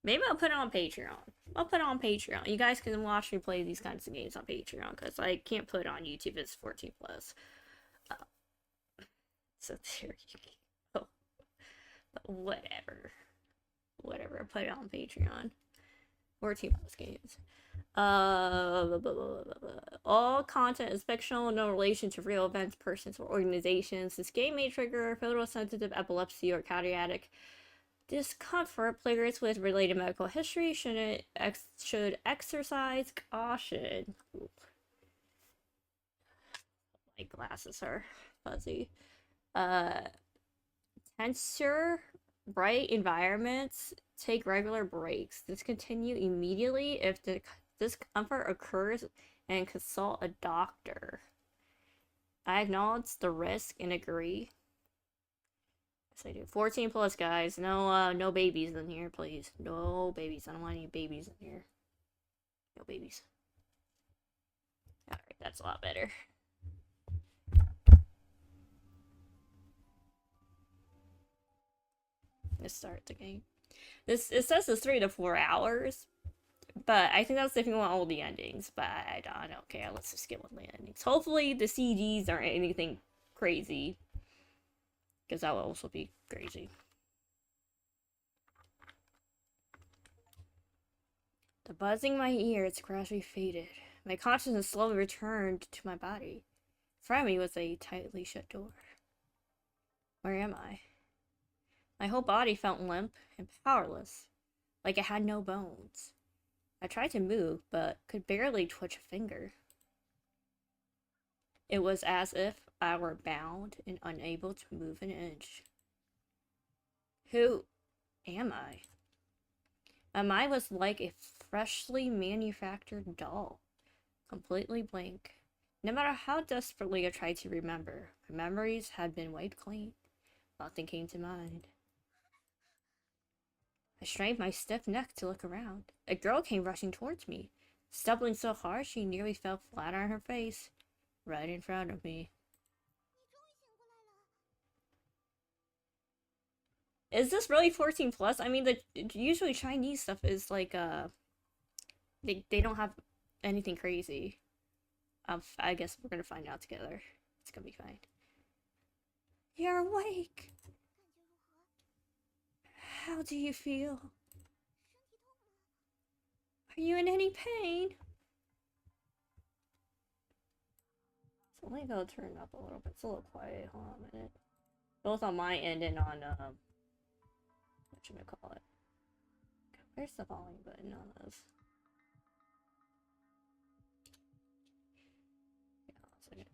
Maybe I'll put it on Patreon. I'll put it on Patreon. You guys can watch me play these kinds of games on Patreon because I can't put it on YouTube. It's 14 plus. Uh, so there you go. But whatever. Whatever. I'll put it on Patreon. 14 plus games. Blah, blah, blah, blah. All content is fictional, no relation to real events, persons, or organizations. This game may trigger photosensitive epilepsy or cardiac discomfort. Players with related medical history should exercise caution. Ooh, my glasses are fuzzy. Tensor bright environments. Take regular breaks. Discontinue immediately if the discomfort occurs and consult a doctor. I acknowledge the risk and agree. Yes, I do. 14 plus, guys. No babies in here, please. No babies. I don't want any babies in here. No babies. Alright, that's a lot better. Let's start the game. It says it's 3 to 4 hours, but I think that's if you want all the endings. But I don't care. Let's just get one of the endings. Hopefully the CGs aren't anything crazy, because that will also be crazy. The buzzing in my ears gradually faded. My consciousness slowly returned to my body. In front of me was a tightly shut door. Where am I? My whole body felt limp and powerless, like it had no bones. I tried to move, but could barely twitch a finger. It was as if I were bound and unable to move an inch. Who am I? My mind was like a freshly manufactured doll, completely blank. No matter how desperately I tried to remember, my memories had been wiped clean. Nothing came to mind. I strained my stiff neck to look around. A girl came rushing towards me, stumbling so hard she nearly fell flat on her face, right in front of me. Is this really 14 plus? I mean, usually Chinese stuff is like they don't have anything crazy. I guess we're gonna find out together. It's gonna be fine. You're awake. How do you feel? Are you in any pain? So let me go turn it up a little bit. It's a little quiet. Hold on a minute. Both on my end and on what should I call it? Where's the volume button on this? Yeah, 1 second.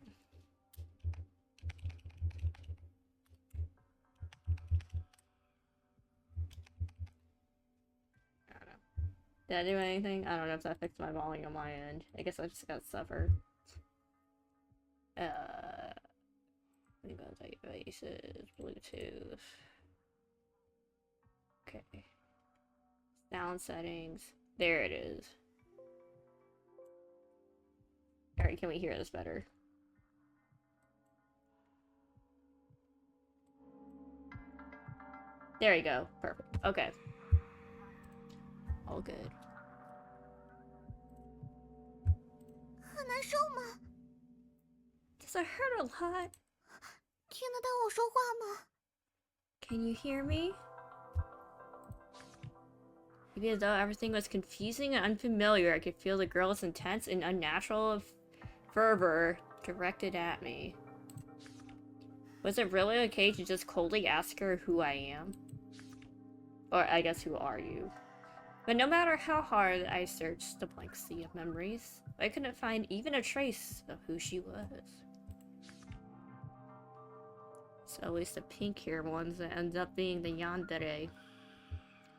I don't know. Did I do anything? I don't know if that fixed my volume on my end. I guess I just got suffer. Devices, Bluetooth. Okay. Sound settings. There it is. Alright, can we hear this better? There you go. Perfect. Okay. All good. 很难受吗？ Does it hurt a lot? 听得到我说话吗？ Can you hear me? Even though everything was confusing and unfamiliar, I could feel the girl's intense and unnatural fervor directed at me. Was it really okay to just coldly ask her who I am? Or I guess, who are you? But no matter how hard I searched the blank sea of memories, I couldn't find even a trace of who she was. So at least the pink-haired ones that ends up being the yandere.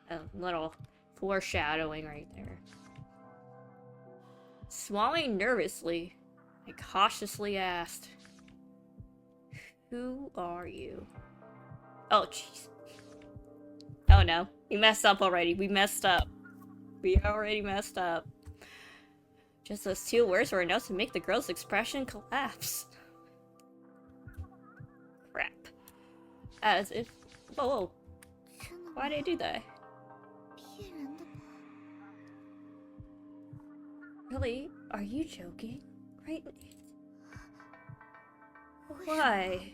A little foreshadowing right there. Swallowing nervously, I cautiously asked, "Who are you?" Oh, jeez. Oh no, we messed up already. We messed up. We already messed up. Just those 2 words were enough to make the girl's expression collapse. Crap. As if... Whoa, whoa. Why did I do that? 骗人的 Really? Are you joking? Right? 为什么？ Why?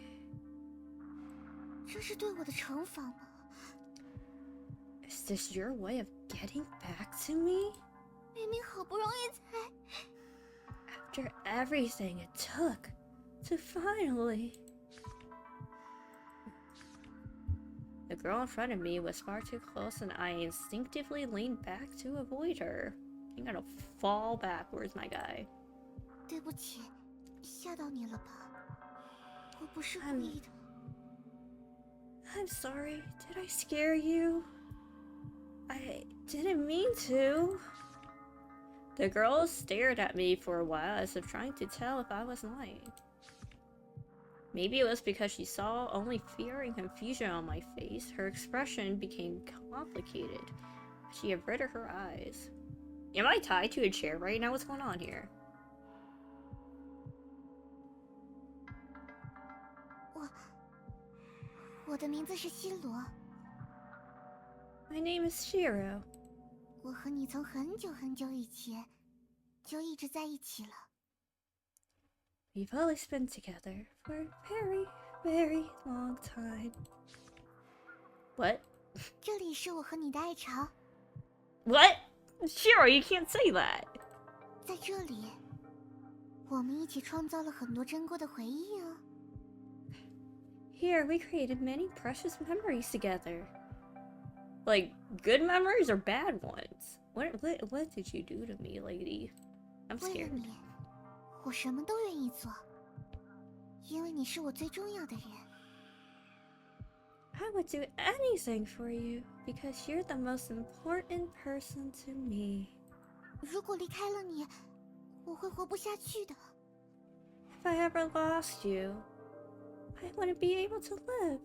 这是对我的惩罚吗？ Is this your way of getting back to me? 明明好不容易才…… After everything it took to finally... The girl in front of me was far too close and I instinctively leaned back to avoid her. You gotta fall backwards, my guy. 对不起，吓到你了吧？我不是故意的。 I'm sorry. Did I scare you? I didn't mean to. The girl stared at me for a while as if trying to tell if I was lying. Maybe it was because she saw only fear and confusion on my face. Her expression became complicated. She averted her eyes. Am I tied to a chair right now? What's going on here? 我的名字是希罗。 My name is Shiro. 我和你从很久很久以前就一直在一起了。 We've always been together for a very, very long time. What? 这里是我和你的爱巢。 What? Shiro, you can't say that. 在这里，我们一起创造了很多珍贵的回忆哦。 Here, we created many precious memories together. Like, good memories or bad ones? What did you do to me, lady? I'm 为了 scared. 你，我什么都愿意做，因为你是我最重要的人。 I would do anything for you because you're the most important person to me. 如果离开了你，我会活不下去的。 If I ever lost you, I wouldn't be able to live.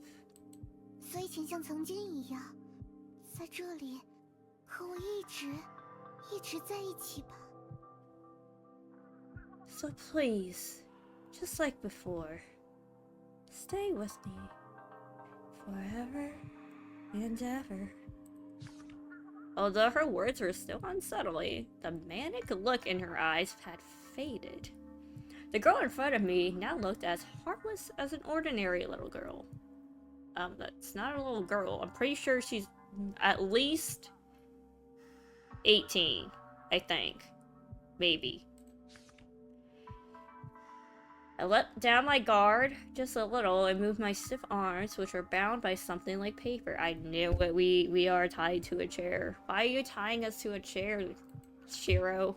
所以，请像曾经一样，在这里和我一直在一起吧。 So please, just like before, stay with me forever and ever. Although her words were still unsettling, the manic look in her eyes had faded. The girl in front of me now looked as harmless as an ordinary little girl. That's not a little girl. I'm pretty sure she's at least 18, I think. Maybe. I let down my guard just a little and moved my stiff arms, which were bound by something like paper. I knew it. We are tied to a chair. Why are you tying us to a chair, Shiro?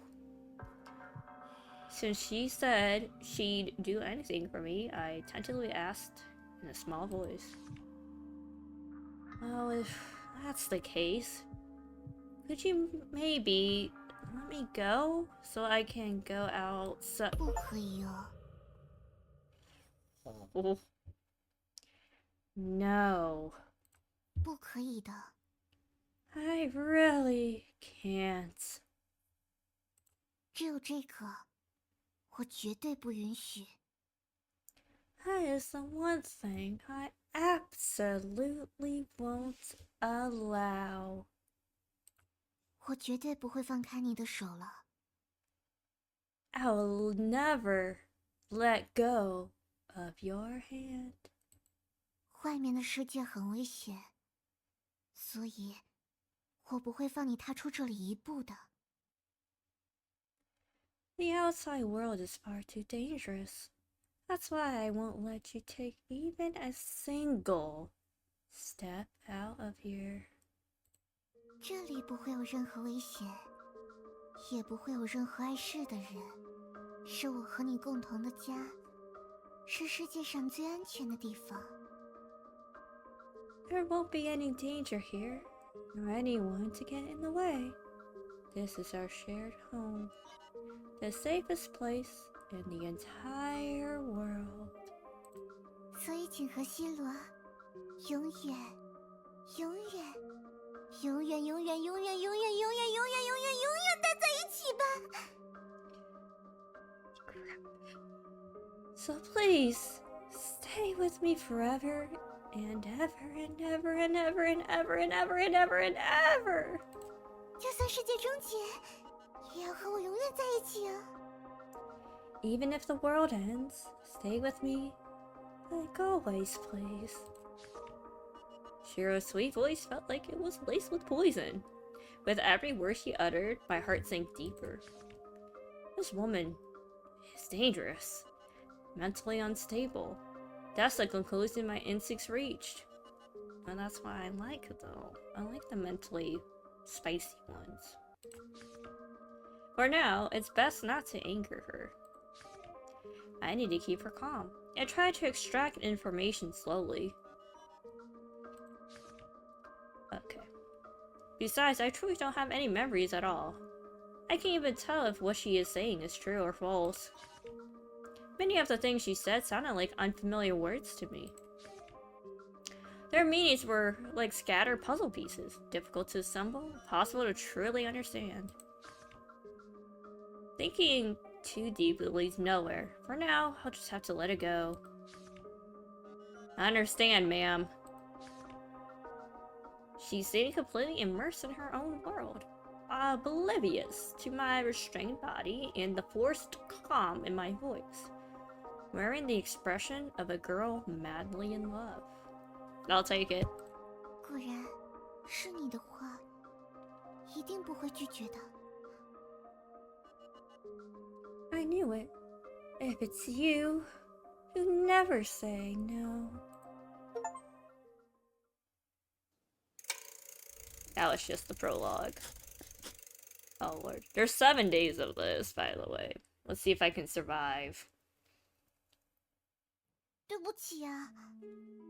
Since she said she'd do anything for me, I tentatively asked in a small voice. Well, if that's the case, could you maybe let me go so I can go outside? 不可以哦。 Oh. No. 不可以的。 I really can't. 只有这个，我绝对不允许。 That is the one thing I absolutely won't allow. 我绝对不会放开你的手了。 I will never let go of your hand. 外面的世界很危险，所以我不会放你踏出这里一步的。 The outside world is far too dangerous. That's why I won't let you take even a single step out of here. 这里不会有任何危险，也不会有任何碍事的人。是我和你共同的家，是世界上最安全的地方。 There won't be any danger here, nor anyone to get in the way. This is our shared home, the safest place in the entire world. 所以，请和希罗永远、永远、永远、永远、永远、永远、永远、永远、永远、永远待在一起吧。 So please, stay with me forever and ever and ever and ever and ever and ever and ever and ever. 就算世界终结，也要和我永远在一起啊。 Even if the world ends, stay with me, like always, please. Shiro's sweet voice felt like it was laced with poison. With every word she uttered, my heart sank deeper. This woman is dangerous, mentally unstable. That's the conclusion my instincts reached. And that's why I like it, though. I like the mentally spicy ones. For now, it's best not to anger her. I need to keep her calm. I tried to extract information slowly. Okay. Besides, I truly don't have any memories at all. I can't even tell if what she is saying is true or false. Many of the things she said sounded like unfamiliar words to me. Their meanings were like scattered puzzle pieces, difficult to assemble, impossible to truly understand. Thinking too deeply leads nowhere. For now, I'll just have to let it go. I understand, ma'am. She seemed completely immersed in her own world, oblivious to my restrained body and the forced calm in my voice, wearing the expression of a girl madly in love. I'll take it. 果然，是你的话，一定不会拒绝的。 I knew it. If it's you, you never say no. That was just the prologue. Oh lord. There's 7 days of this, by the way. Let's see if I can survive. 对不起呀，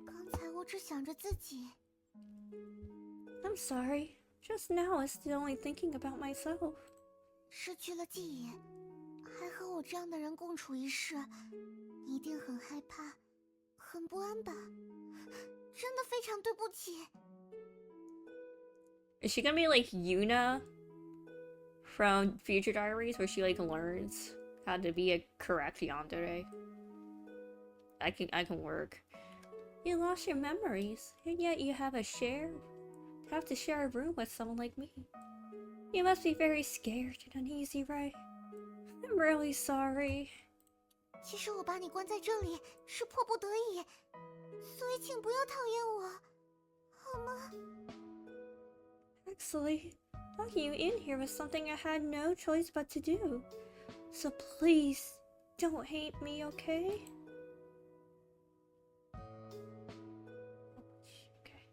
刚才我只想着自己。 I'm sorry. Just now I was only thinking about myself. 失去了记忆，还和我这样的人共处一室，你一定很害怕，很不安吧？真的非常对不起。 Is she gonna be like Yuna from Future Diaries, where she like learns how to be a correct yandere? I can work. You lost your memories, and yet you have to share a room with someone like me. You must be very scared and uneasy, right? I'm really sorry. 其实我把你关在这里是迫不得已，所以请不要讨厌我，好吗？ Actually, locking you in here was something I had no choice but to do. So please, don't hate me, okay? Okay.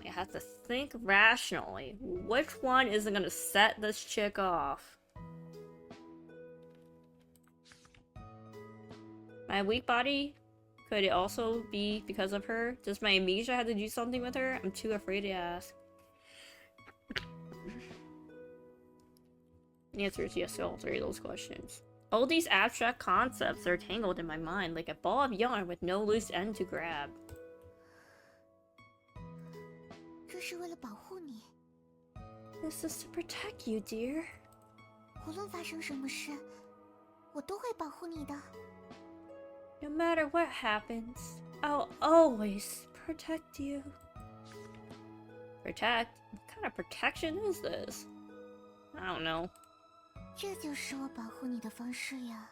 I have to think rationally. Which one isn't gonna set this chick off? My weak body? Could it also be because of her? Does my amnesia have to do something with her? I'm too afraid to ask. The answer is yes to all 3 of those questions. All these abstract concepts are tangled in my mind like a ball of yarn with no loose end to grab. 这是为了保护你， This is to protect you, dear. 无论发生什么事，我都会保护你的。 No matter what happens, I'll always protect you. Protect? What kind of protection is this? I don't know. 这就是我保护你的方式呀。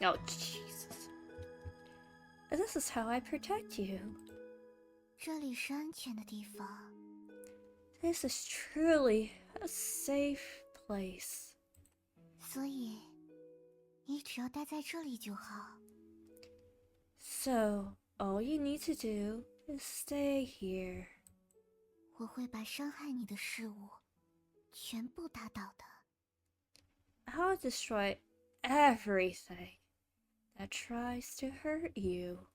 Oh, Jesus. This is how I protect you. 这里是安全的地方， This is truly a safe place. 所以你只要待在这里就好。 So, all you need to do is stay here. 我会把伤害你的事物全部打倒的。 I'll destroy everything that tries to hurt you.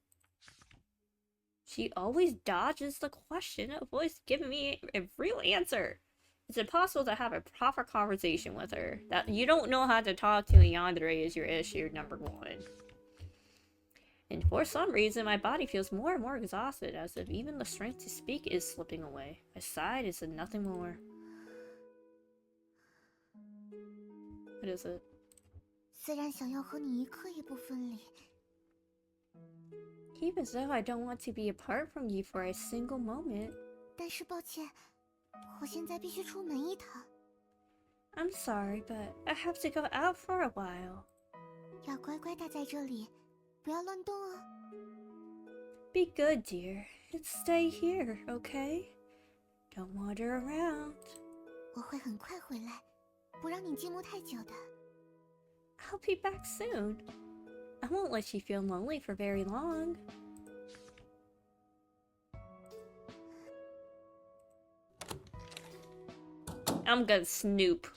She always dodges the question, avoids giving me a real answer. It's impossible to have a proper conversation with her. That you don't know how to talk to a yandere is your issue number 1. And for some reason, my body feels more and more exhausted, as if even the strength to speak is slipping away. I sighed and said nothing more. What is it? 虽然想要和你一刻也不分离， Even though I don't want to be apart from you for a single moment, 但是抱歉，我现在必须出门一趟。I'm sorry, but I have to go out for a while. 要乖乖待在这里，不要乱动哦。Be good, dear, and stay here, okay? Don't wander around. 我会很快回来，不让你寂寞太久的。I'll be back soon. I won't let you feel lonely for very long. I'm gonna snoop.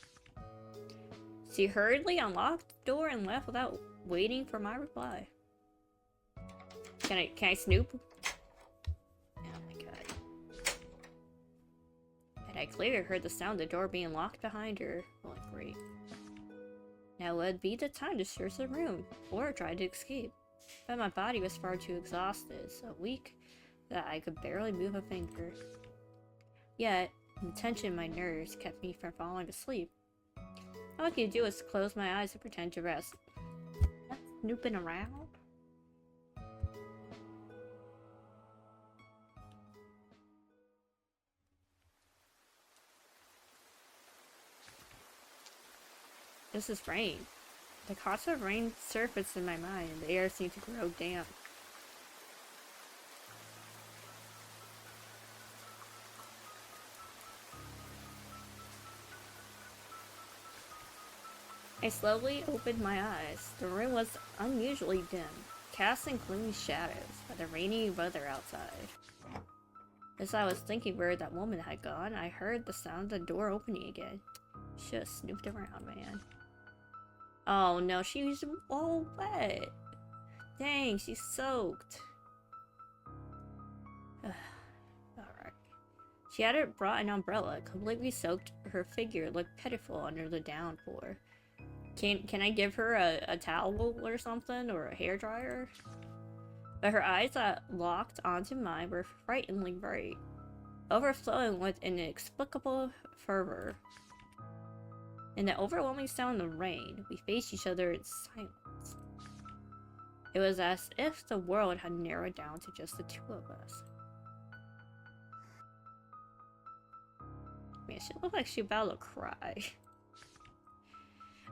She hurriedly unlocked the door and left without waiting for my reply. Can I snoop? Oh my god. And I clearly heard the sound of the door being locked behind her. Well, great. Now would be the time to search the room, or try to escape. But my body was far too exhausted, so weak that I could barely move a finger. Yet, the tension in my nerves kept me from falling asleep. All I could do was close my eyes and pretend to rest. Not snooping around? This is rain. The constant rain surfaced in my mind, and the air seemed to grow damp. I slowly opened my eyes. The room was unusually dim, casting gloomy shadows by the rainy weather outside. As I was thinking where that woman had gone, I heard the sound of the door opening again. Should have snooped around, man. Oh no, she's all wet. Dang, she's soaked. Alright. She hadn't brought an umbrella. Completely soaked, her figure looked pitiful under the downpour. Can I give her a towel or something, or a hairdryer? But her eyes that locked onto mine were frighteningly bright, overflowing with inexplicable fervor. In the overwhelming sound of rain, we faced each other in silence. It was as if the world had narrowed down to just the two of us. Man, she looked like she about to cry.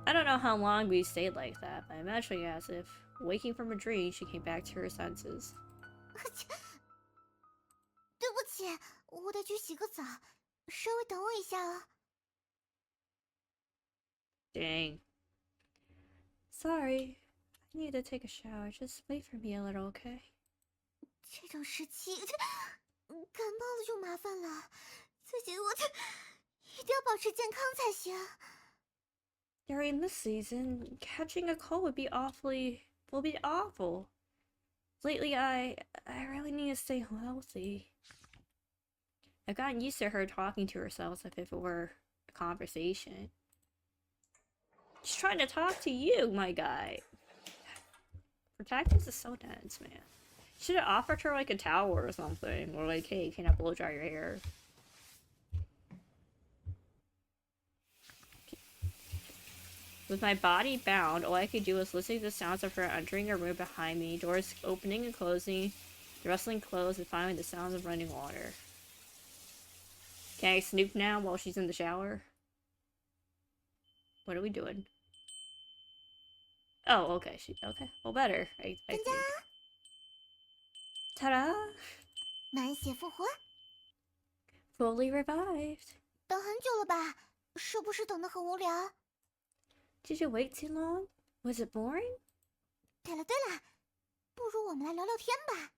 I don't know how long we stayed like that, but imagining as if, waking from a dream, she came back to her senses. 对不起，我得去洗个澡，稍微等我一下啊。Dang. Sorry, I need to take a shower. Just wait for me a little, okay? 这种时期，感冒了就麻烦了。最近我一定要保持健康才行。During this season, catching a cold will be awful. Lately, I really need to stay healthy. I've gotten used to her talking to herself as if it were a conversation. She's trying to talk to you, my guy. Protagonist is so dense, man. Should have offered her like a towel or something, or like, hey, can I blow dry your hair? With my body bound, all I could do was listen to the sounds of her entering a room behind me, doors opening and closing, the rustling clothes, and finally the sounds of running water. Can I snoop now while she's in the shower? What are we doing? Oh, okay. Okay. Well, better. I think. Ta-da! 满血复活， Fully revived. 等很久了吧？是不是等得很无聊？ Did you wait too long? Was it boring? 对了，不如我们来聊聊天吧。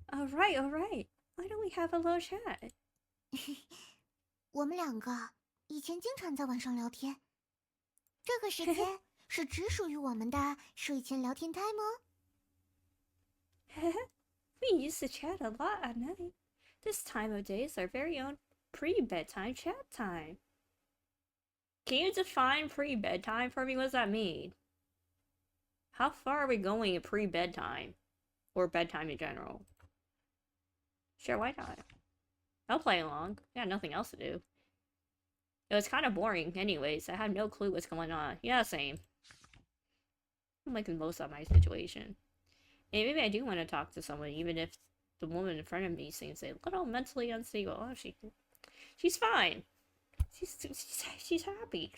All right. Why don't we have a little chat? 我们两个以前经常在晚上聊天，这个时间是只属于我们的睡前聊天 time 哦。We used to chat a lot at night. This time of day is our very own pre-bedtime chat time. Can you define pre-bedtime for me? What does that mean? How far are we going in pre-bedtime? Or bedtime in general? Sure, why not? I'll play along. I got nothing else to do. It was kind of boring anyways. I had no clue what's going on. Yeah, same. I'm making the most of my situation. And maybe I do want to talk to someone, even if the woman in front of me seems a little mentally unstable. Oh, she's fine. She's happy.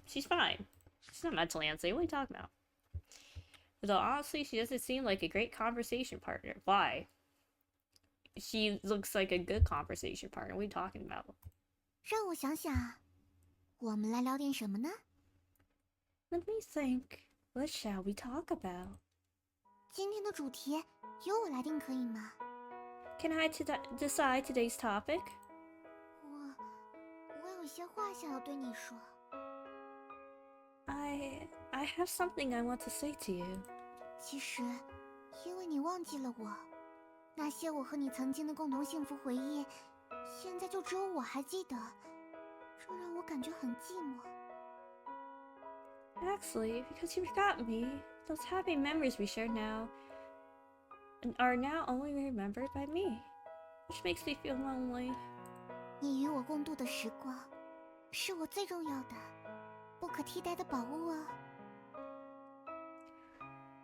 She's fine. She's not mentally unstable. What are you talking about? Though honestly, she doesn't seem like a great conversation partner. Why? She looks like a good conversation partner. What are you talking about? 让我想想啊，我们来聊点什么呢？ Let me think. What shall we talk about? 今天的主题由我来定可以吗？ Can I decide today's topic? 我有些话想要对你说。 I have something I want to say to you. 其实，因为你忘记了我，那些我和你曾经的共同幸福回忆，现在就只有我还记得，这让我感觉很寂寞。 Actually, because you forgot me, those happy memories we share now are now only remembered by me, which makes me feel lonely. 你与我共度的时光，是我最重要的、不可替代的宝物啊。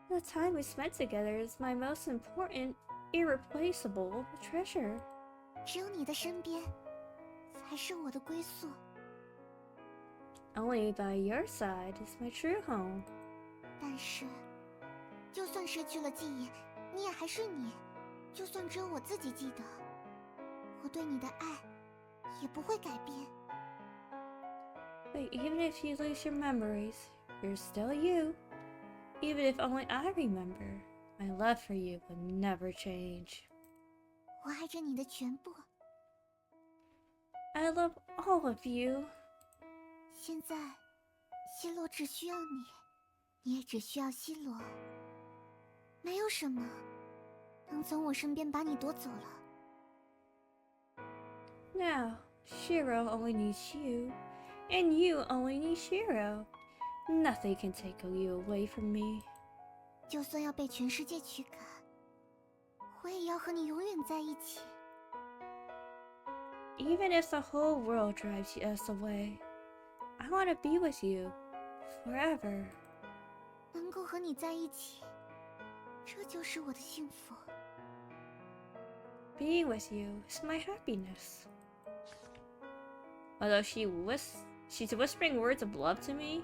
The time we spent together is my most important, irreplaceable treasure. 只有你的身边，才是我的归宿。 Only by your side is my true home. 但是，就算失去了记忆，你也还是你。就算只有我自己记得，我对你的爱也不会改变。 But even if you lose your memories, you're still you. Even if only I remember, my love for you will never change. 我爱着你的全部。 I love all of you. 现在，希洛只需要你，你也只需要希罗。没有什么能从我身边把你夺走了。 Now, Shiro only needs you, and you only need Shiro. Nothing can take you away from me. 就算要被全世界驱赶，我也要和你永远在一起。 Even if the whole world drives us away, I want to be with you forever. 能够和你在一起，这就是我的幸福。 Being with you is my happiness. Although she's whispering words of love to me,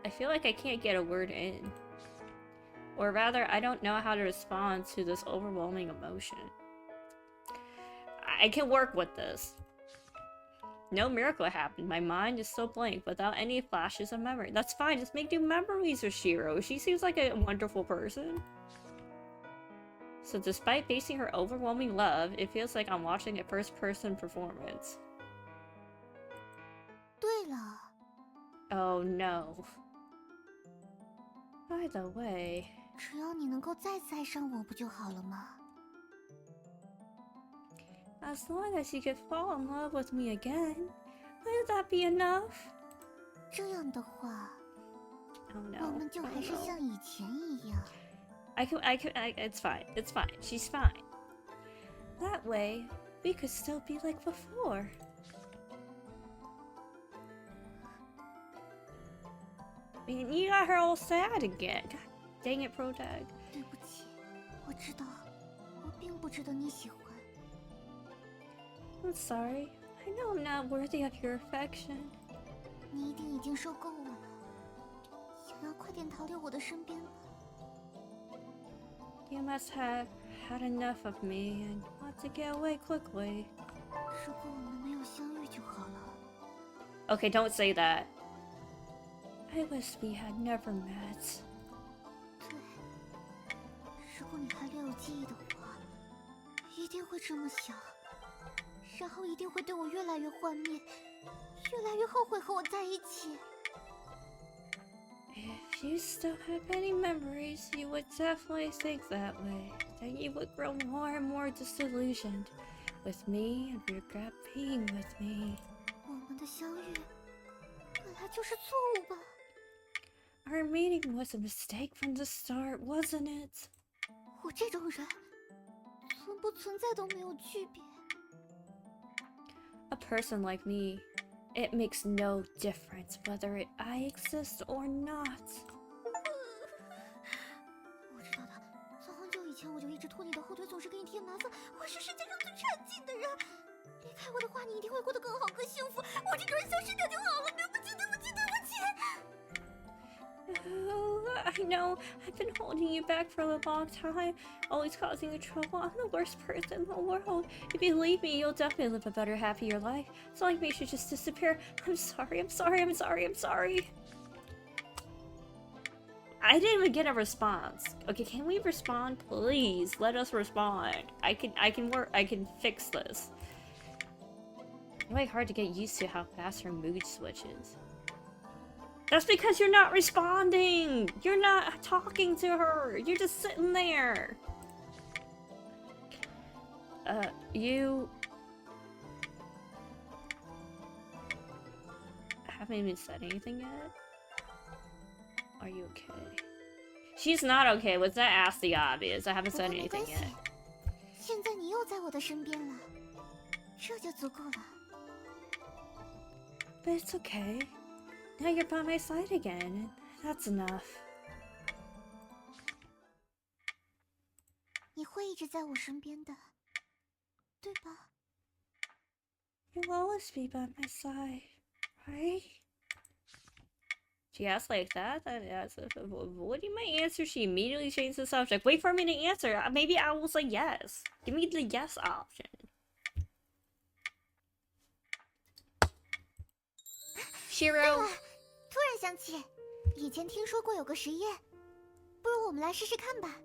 I feel like I can't get a word in. Or rather, I don't know how to respond to this overwhelming emotion. I can work with this. No miracle happened. My mind is so blank without any flashes of memory. That's fine. Just make new memories with Shiro. She seems like a wonderful person. So despite facing her overwhelming love, it feels like I'm watching a first-person performance. 对了， Oh no. By the way, 只要你能够再次爱上我，不就好了吗？ as long as you could fall in love with me again, would that be enough? 这样的话， Oh 我 no. 们就 Oh 还是 no. 像以前一样。 it's fine. It's fine. She's fine. That way, we could still be like before. I mean, you got her all sad again. God dang it, Protag. 对不起，我知道，我并不值得你喜欢。 I'm sorry. I know I'm not worthy of your affection. 你一定已经受够我了，想要快点逃离我的身边吧。 You must have had enough of me and want to get away quickly. 如果我们没有相遇就好了。 Okay, don't say that. I wish we had never met. 对，如果你还留有记忆的话，一定会这么想，然后一定会对我越来越幻灭，越来越后悔和我在一起。 If you still have any memories, you would definitely think that way. Then you would grow more and more disillusioned with me and regret being with me. 我们的相遇本来就是错误吧？ Our meeting was a mistake from the start, wasn't it? 我这种人，存不存在都没有区别。 A person like me, it makes no difference whether I exist or not. 我知道的，从很久以前我就一直拖你的后腿，总是给你添麻烦。我是世界上最差劲的人，离开我的话，你一定会过得更好、更幸福。我这个人消失掉就好了。对不起，对不起，对不起。Oh, I know. I've been holding you back for a long time, always causing you trouble. I'm the worst person in the world. If you leave me, you'll definitely live a better, happier life. It's not like me should just disappear. I'm sorry, I'm sorry, I'm sorry, I'm sorry. I didn't even get a response. Okay, can we respond, please? Let us respond. I can fix this. It's really hard to get used to how fast her mood switches. That's because you're not responding! You're not talking to her! You're just sitting there! You... haven't even said anything yet? Are you okay? She's not okay. Was that asked the obvious? I haven't said anything yet. 现在你又在我的身边了，这就足够了。But it's okay. Now you're by my side again, and that's enough. 你会一直在我身边的，对吧？ You'll always be by my side, right? She asked like that. Avoiding my answer, she immediately changed the subject. Wait for me to answer. Maybe I will say yes. Give me the yes option. Shiro. 突然想起，以前听说过有个实验，不如我们来试试看吧。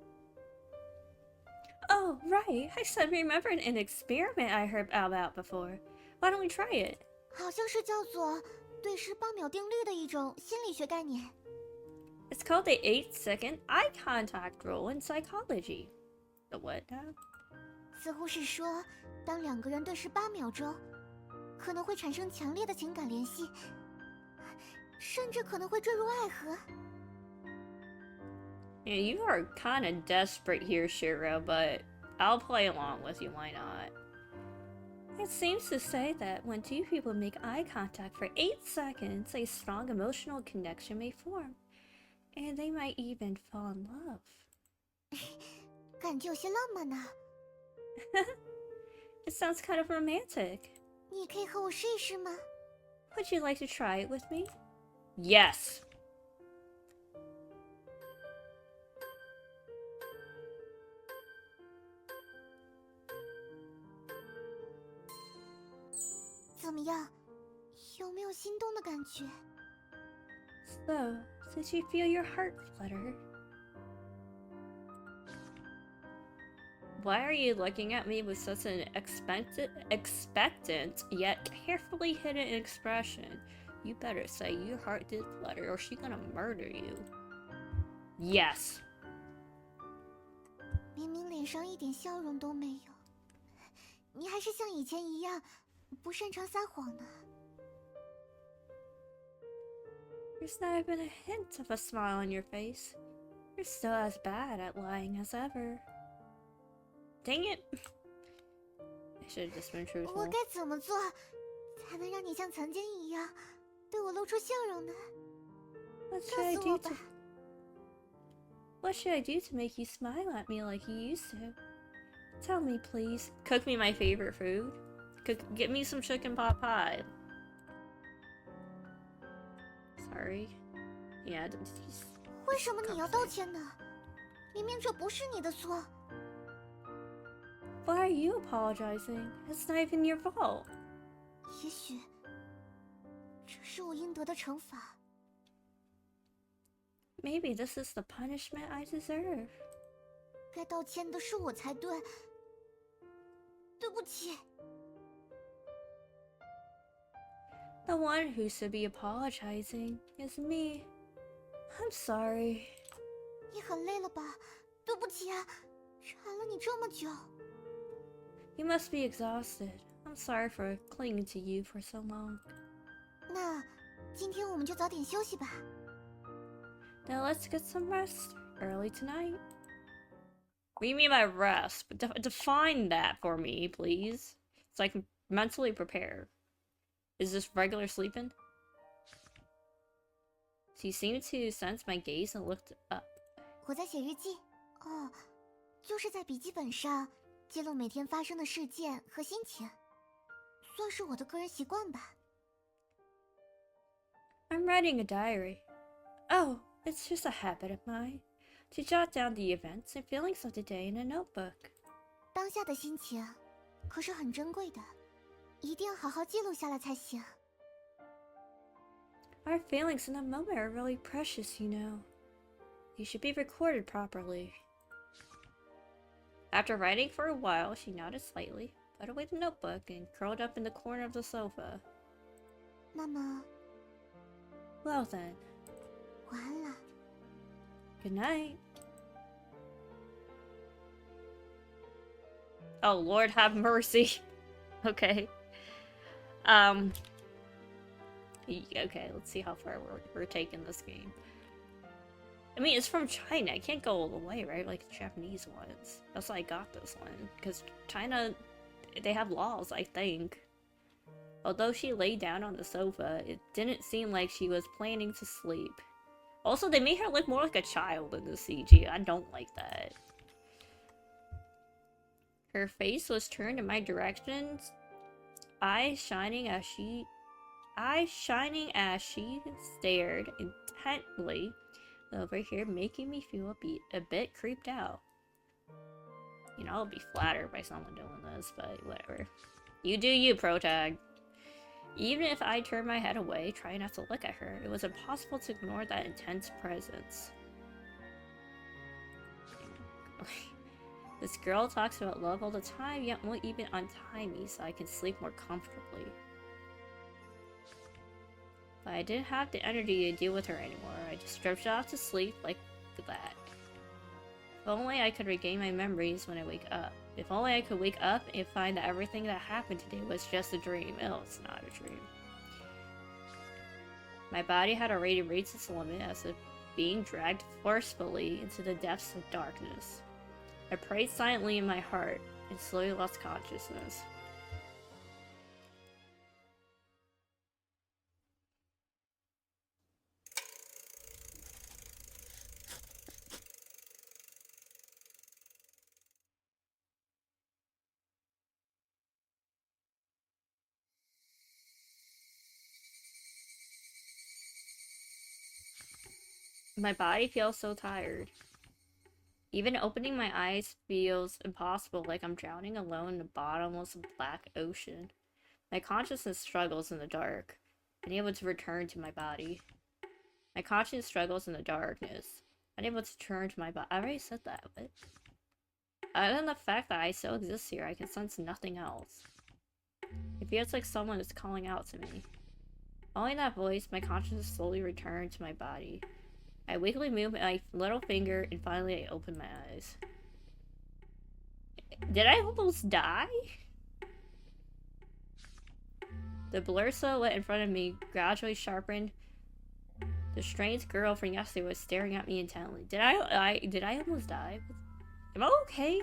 Oh, right. I suddenly remembered an experiment I heard about before. Why don't we try it? 好像是叫做对视8秒定律的一种心理学概念。It's called the 8-second eye contact rule in psychology. The what now? 似乎是说，当两个人对视8秒钟，可能会产生强烈的情感联系，甚至可能会坠入爱河。Yeah, you are kind of desperate here, Shiro, but I'll play along with you, why not? It seems to say that when two people make eye contact for 8 seconds, a strong emotional connection may form. And they might even fall in love. 感觉有些浪漫呢。It sounds kind of romantic. 你可以和我试一试吗？ Would you like to try it with me? Yes! 怎么样？有没有心动的感觉？ So, did you feel your heart flutter? Why are you looking at me with such an expectant yet carefully hidden expression? You better say your heart did flutter or she's gonna murder you. Yes. 明明脸上一点笑容都没有，你还是像以前一样不擅长撒谎呢。 There's not even a hint of a smile on your face. You're still as bad at lying as ever. Dang it. I should have just been 我 truthful. 该怎么做，才能让你像曾经一样对我露出笑容呢？ What 告 should I 诉 do 我 to 吧。 What should I do to make you smile at me like you used to? Tell me, please. Cook me my favorite food. Get me some chicken pot pie. Sorry. Yeah, 为什么你要道歉呢？明明这不是你的错。 Why are you apologizing? It's not even your fault. 也许这是我应得的惩罚。 Maybe this is the punishment I deserve. 该道歉的是我才对。对不起。 The one who should be apologizing is me. I'm sorry. 你很累了吧？对不起啊，缠了你这么久。 You must be exhausted. I'm sorry for clinging to you for so long. 那今天我们就早点休息吧。 Now let's get some rest early tonight. What do you mean by rest? Define that for me, please. So I can mentally prepare. Is this regular sleeping? She seemed to sense my gaze and looked up. 我在写日记。哦，就是在笔记本上记录每天发生的事件和心情。算是我的个人习惯吧。I'm writing a diary. Oh, it's just a habit of mine to jot down the events and feelings of the day in a notebook. 当下的心情可是很珍贵的，一定要好好记录下来才行。Our feelings in the moment are really precious, you know. They should be recorded properly. After writing for a while, she nodded slightly, put away the notebook, and curled up in the corner of the sofa. 那么， Well then, 晚安了。 good night. Oh, Lord have mercy. Okay. Okay, let's see how far we're taking this game. I mean, it's from China. It can't go all the way, right? Like the Japanese ones. That's why I got this one. Because China, they have laws, I think. Although she lay down on the sofa, it didn't seem like she was planning to sleep. Also, they made her look more like a child in the CG. I don't like that. Her face was turned in my direction, eyes shining as she stared intently over here, making me feel a bit creeped out. You know, I'll be flattered by someone doing this, but whatever. You do you, Protag. Even if I turned my head away, trying not to look at her, it was impossible to ignore that intense presence. This girl talks about love all the time, yet won't even untie me so I can sleep more comfortably. But I didn't have the energy to deal with her anymore. I just drifted off to sleep like that. If only I could regain my memories when I wake up. If only I could wake up and find that everything that happened today was just a dream. Oh, it's not a dream. My body had already reached its limit as if being dragged forcefully into the depths of darkness. I prayed silently in my heart and slowly lost consciousness. My body feels so tired. Even opening my eyes feels impossible, like I'm drowning alone in the bottomless black ocean. My consciousness struggles in the dark, unable to return to my body. My conscience struggles in the darkness, unable to turn to my body. I already said that, but other than the fact that I still exist here, I can sense nothing else. It feels like someone is calling out to me. Following that voice, my consciousness slowly returned to my body. I weakly moved my little finger, and finally I opened my eyes. Did I almost die? The blurred silhouette in front of me gradually sharpened. The strange girl from yesterday was staring at me intently. Did I almost die? Am I okay?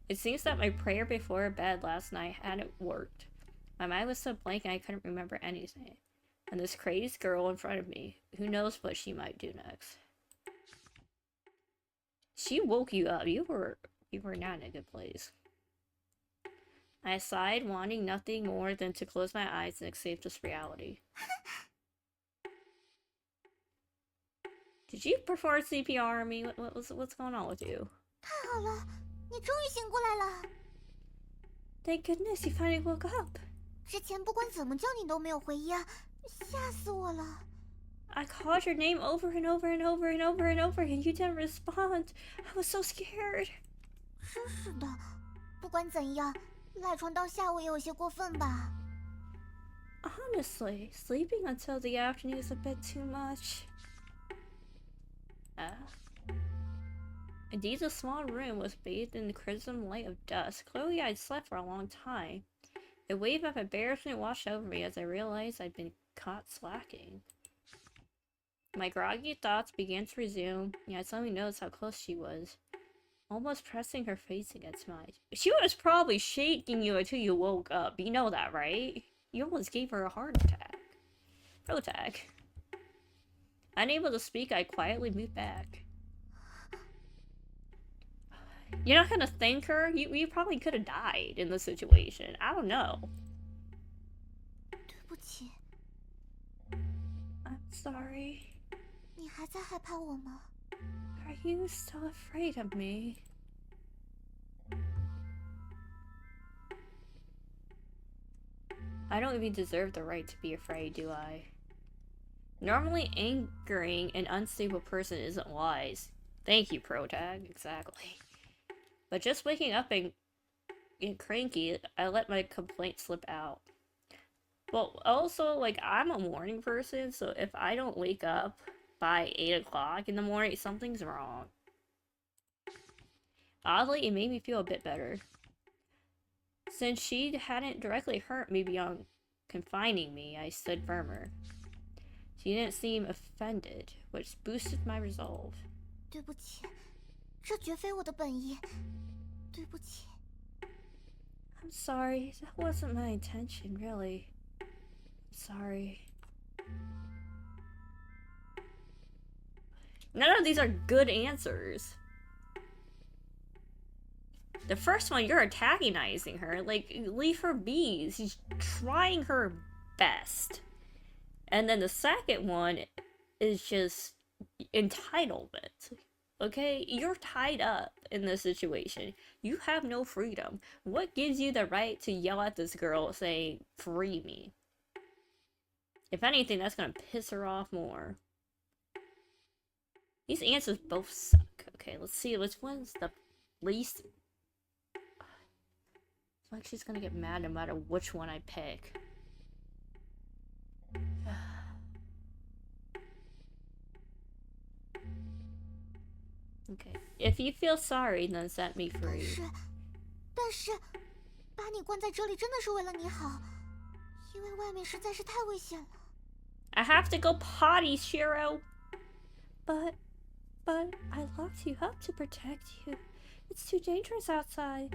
It seems that my prayer before bed last night hadn't worked. My mind was so blank and I couldn't remember anything. And this crazy girl in front of me, who knows what she might do next. She woke you up. You were not in a good place. I sighed, wanting nothing more than to close my eyes and escape this reality. Did you perform CPR on me? What's going on with you? 太好了，你终于醒过来了。 Thank goodness you finally woke up. 之前不管怎么叫你都没有回应，吓死我了。 I called your name over and over and over and over and over and you didn't respond. I was so scared. 真是的，不管怎样，赖床到下午也有些过分吧。 Honestly, sleeping until the afternoon is a bit too much. Indeed, the small room was bathed in the crimson light of dusk. Clearly, I'd slept for a long time. A wave of embarrassment washed over me as I realized I'd been caught slacking. My groggy thoughts began to resume, and I suddenly noticed how close she was, almost pressing her face against mine. She was probably shaking you until you woke up. You know that, right? You almost gave her a heart attack. Protag. Unable to speak, I quietly moved back. You're not gonna thank her? You probably could have died in this situation. I don't know. 对不起， I'm sorry. 你还在害怕我吗？ Are you still afraid of me? I don't even deserve the right to be afraid, do I? Normally, angering an unstable person isn't wise. Thank you, Protag. Exactly. But just waking up and cranky, I let my complaint slip out. Well, also, like, I'm a morning person, so if I don't wake up by 8 o'clock in the morning, something's wrong. Oddly, it made me feel a bit better. Since she hadn't directly hurt me beyond confining me, I stood firmer. She didn't seem offended, which boosted my resolve. 对不起，这绝非我的本意。对不起。 I'm sorry, that wasn't my intention, really. Sorry. None of these are good answers. The first one, you're antagonizing her. Like, leave her be. She's trying her best. And then the second one is just entitlement. Okay? You're tied up in this situation. You have no freedom. What gives you the right to yell at this girl saying, "Free me"? If anything, that's gonna piss her off more. These answers both suck. Okay, let's see which one's the least. It's like she's gonna get mad no matter which one I pick. Okay, if you feel sorry, then set me 但 free. 是，把你关在这里真的是为了你好，因为外面实在是太危险了。 I have to go potty, Shiro. But I locked you up to protect you. It's too dangerous outside.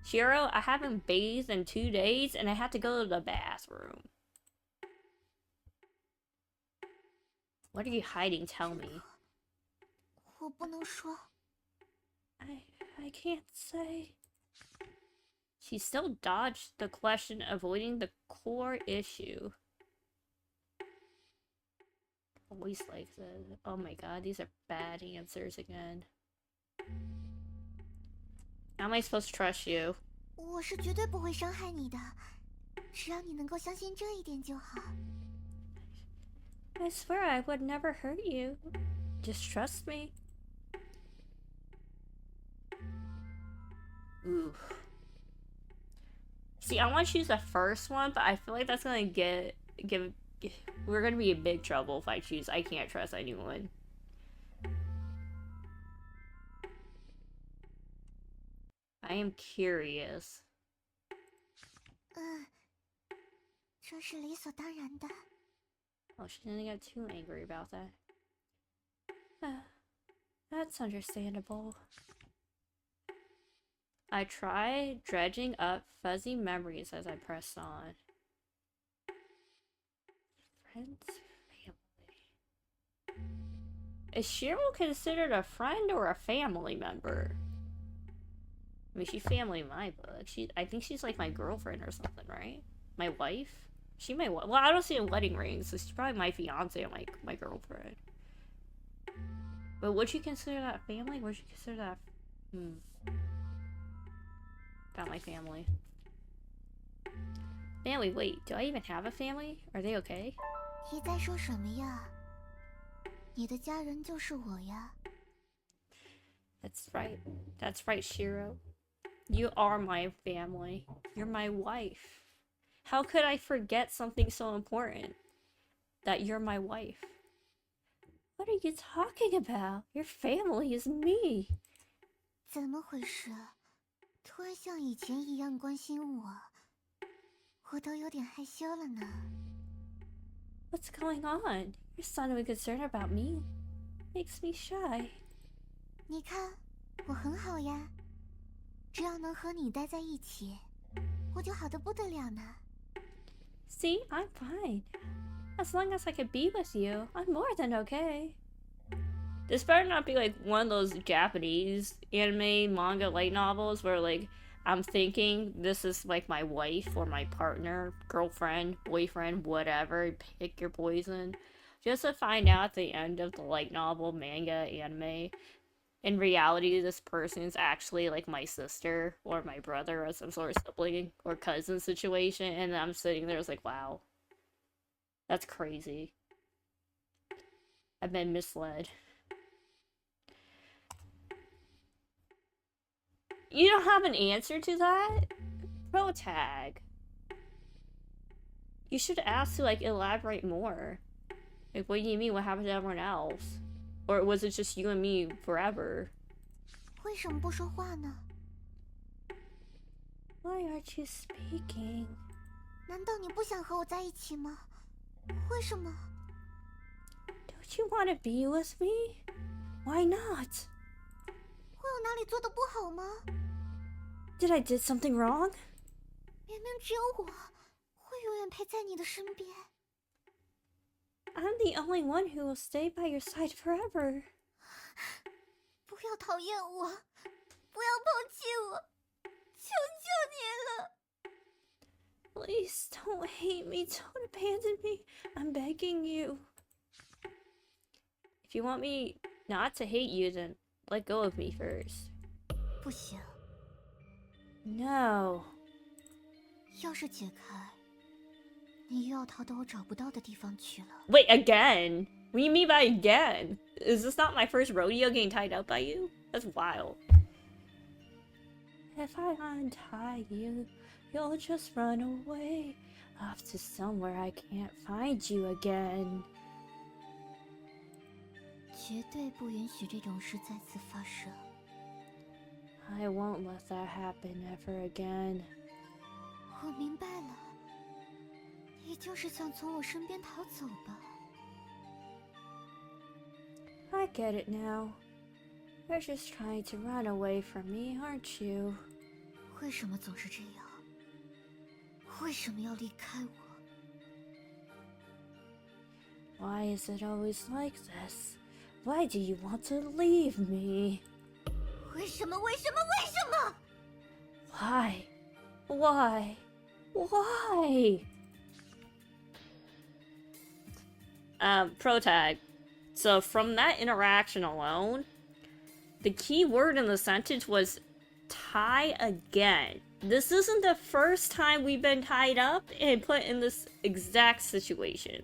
Shiro, I haven't bathed in 2 days and I had to go to the bathroom. What are you hiding? Tell me. 我不能说。 I can't say. She still dodged the question, avoiding the core issue. Always like this. Oh my god, these are bad answers again. How am I supposed to trust you? 我是绝对不会伤害你的，只要你能够相信这一点就好。 I swear I would never hurt you. Just trust me. Ooh. See, I want to choose the first one, but I feel like that's gonna we're gonna be in big trouble if I choose I can't trust anyone. I am curious. 这是理所当然的。 Oh, she didn't get too angry about that. That's understandable. I tried dredging up fuzzy memories as I pressed on. Friends, family. Is Shiro considered a friend or a family member? I mean, she's family in my book. I think she's like my girlfriend or something, right? My wife? She my well, I don't see a wedding ring, so she's probably my fiance or my girlfriend. But would you consider that family? Would you consider that? Got my family. Family, wait, do I even have a family? Are they okay? 你在说什么呀？你的家人就是我呀。 That's right. That's right, Shiro. You are my family. You're my wife. How could I forget something so important? That you're my wife. What are you talking about? Your family is me. 怎么回事？突然像以前一样关心我，我都有点害羞了呢。 What's going on? You're suddenly concerned about me. Makes me shy. 你看，我很好呀，只要能和你待在一起，我就好得不得了呢。 See, I'm fine. As long as I can be with you, I'm more than okay. This better not be like one of those Japanese anime manga light novels where like I'm thinking this is like my wife or my partner, girlfriend, boyfriend, whatever. Pick your poison. Just to find out at the end of the light novel, manga, anime, in reality, this person is actually like my sister or my brother or some sort of sibling or cousin situation, and I'm sitting there, it's like, wow, that's crazy. I've been misled. You don't have an answer to that? Pro tag. You should ask to like elaborate more. Like, what do you mean? What happened to everyone else? Or was it just you and me forever? 为什么不说话呢？ Why aren't you speaking? 难道你不想和我在一起吗？为什么？ Don't you want to be with me? Why not? 我有哪里做的不好吗？ Did I did something wrong? 明明只有我会永远陪在你的身边。 I'm the only one who will stay by your side forever. 不要讨厌我，不要抛弃我，求求你了！ Please don't hate me, don't abandon me. I'm begging you. If you want me not to hate you, then let go of me first. 不行， No. 要是解开，你又要逃到我找不到的地方去了。 Wait, again? What do you mean by again? Is this not my first rodeo getting tied up by you? That's wild. If I untie you, you'll just run away off to somewhere I can't find you again. 绝对不允许这种事再次发生。 I won't let that happen ever again. 我明白了，你就是想从我身边逃走吧？ I get it now. You're just trying to run away from me, aren't you? 为什么总是这样？为什么要离开我？ Why is it always like this? Why do you want to leave me? 为什么？为什么？为什么？ Why? Why? Why? Pro tag. So from that interaction alone, the key word in the sentence was tie again. This isn't the first time we've been tied up and put in this exact situation.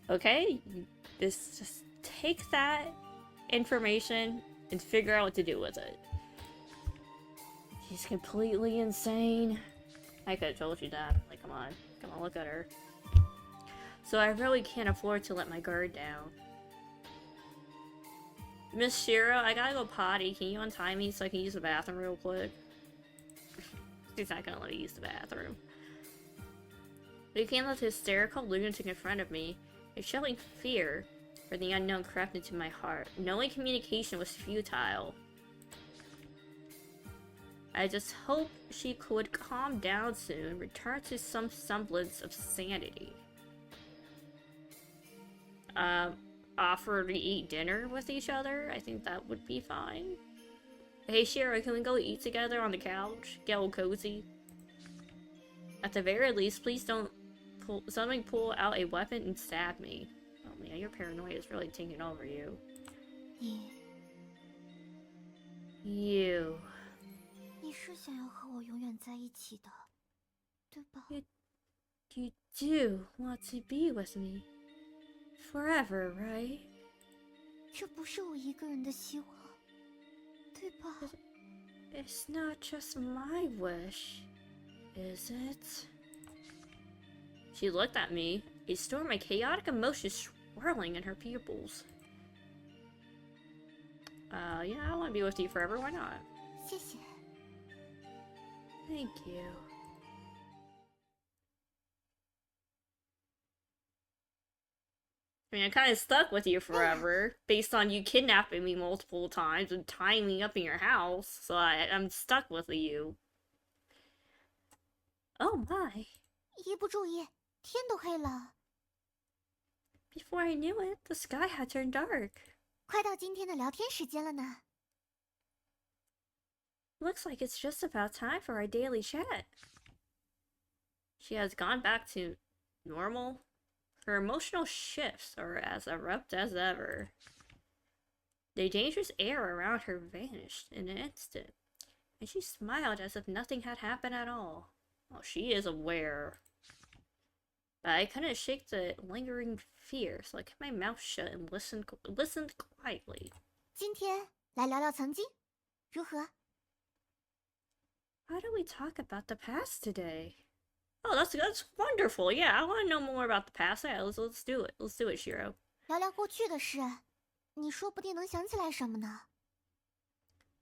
Okay? Just take that information and figure out what to do with it. She's completely insane. I could have told you that. Like, come on, look at her. So I really can't afford to let my guard down. Miss Shiro, I gotta go potty. Can you untie me so I can use the bathroom real quick? She's not gonna let me use the bathroom. But you can't let the hysterical lunatic in front of me. A chilling fear for the unknown crept into my heart. Knowing communication was futile. I just hoped she could calm down soon, return to some semblance of sanity. Offer to eat dinner with each other? I think that would be fine. Hey Shiro, can we go eat together on the couch? Get all cozy? At the very least, please don't pull out a weapon and stab me. Oh man, your paranoia is really taking over you. 你 You. 你是想要和我永远在一起的，对吧？ You do want to be with me. Forever, right? 这不是我一个人的希望，对吧？ It's not just my wish, is it? She looked at me, a storm of chaotic emotions swirling in her pupils. Yeah, I want to be with you forever, why not? 谢谢。 Thank you. I mean, I'm kind of stuck with you forever, based on you kidnapping me multiple times and tying me up in your house, so I'm stuck with you. Oh my. 一不注意，天都黑了。Before I knew it, the sky had turned dark. 快到今天的聊天时间了呢。Looks like it's just about time for our daily chat. She has gone back to normal. Her emotional shifts are as abrupt as ever. The dangerous air around her vanished in an instant, and she smiled as if nothing had happened at all. Oh, she is aware. But I couldn't shake the lingering fear, so I kept my mouth shut and listened quietly. 今天来聊聊曾经，如何？ How do we talk about the past today? Oh, that's wonderful. Yeah, I want to know more about the past. Yeah, let's do it. Let's do it, Shiro. 聊聊过去的事，你说不定能想起来什么呢？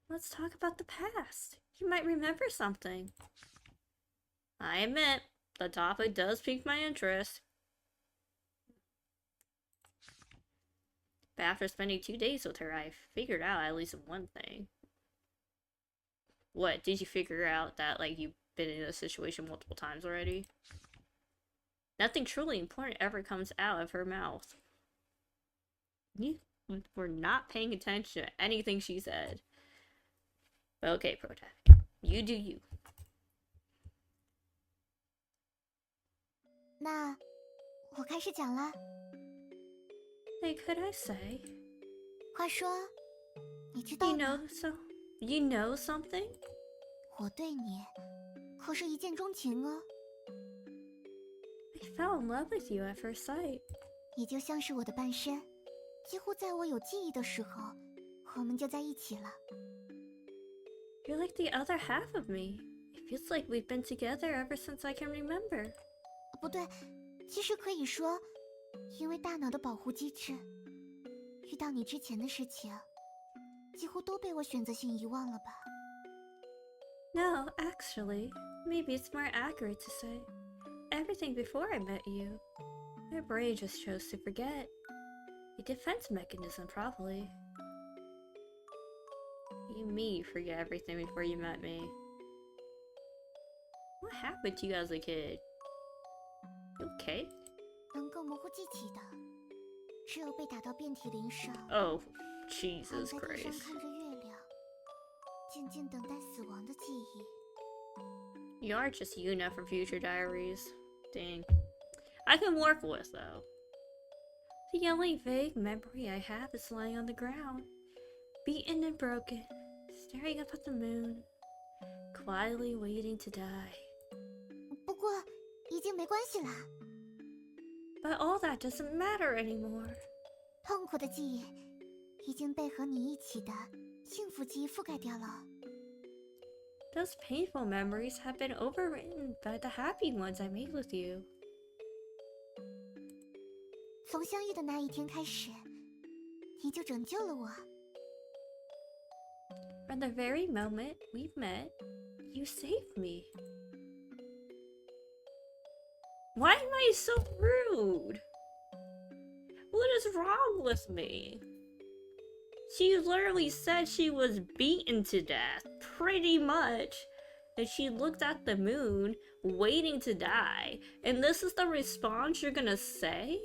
Let's talk about the past. You might remember something. I admit, the topic does pique my interest. But after spending 2 days with her, I figured out at least one thing. What, did you figure out that, like, you've been in a situation multiple times already? Nothing truly important ever comes out of her mouth. You were not paying attention to anything she said. But okay, Protect. You do you. 那我开始讲了。 Hey, could I say? 话说，你知道 You 吗？ you know something? 我对你可是一见钟情哦， I fell in love with you at first sight. 你就像是我的半身，几乎在我有记忆的时候，我们就在一起了。 You're like the other half of me. It feels like we've been together ever since I can remember. 不对，其实可以说，因为大脑的保护机制，遇到你之前的事情，几乎都被我选择性遗忘了吧。 No, actually, maybe it's more accurate to say everything before I met you. My brain just chose to forget. A defense mechanism, probably. You mean you forget everything before you met me? What happened to you as a kid? You okay? 能够模糊记起的，只有被打到遍体鳞伤， Oh, 躺 Jesus 在地上 Christ. 看着月亮，静静等待死亡的记忆。 You are just Yuna from Future Diaries. Dang. I can work with, though. The only vague memory I have is lying on the ground, beaten and broken, staring up at the moon, quietly waiting to die. 不过已经没关系啦， But all that doesn't matter anymore. 痛苦的记忆已经被和你一起的幸福记忆覆盖掉了。 Those painful memories have been overwritten by the happy ones I made with you. 从相遇的那一天开始，你就拯救了我。 From the very moment we met, you saved me. Why am I so rude? What is wrong with me? She literally said she was beaten to death, pretty much. And she looked at the moon, waiting to die. And this is the response you're gonna say?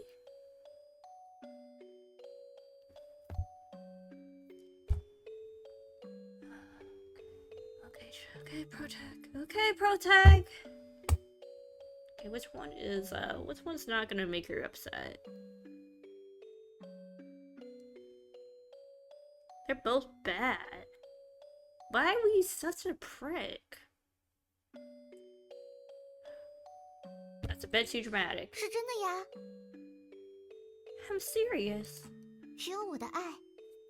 Okay, Protag. Okay, Protag. Okay, which one's not gonna make her upset? They're both bad. Why are we such a prick? That's a bit too dramatic. 是真的呀， I'm serious. 只有我的爱，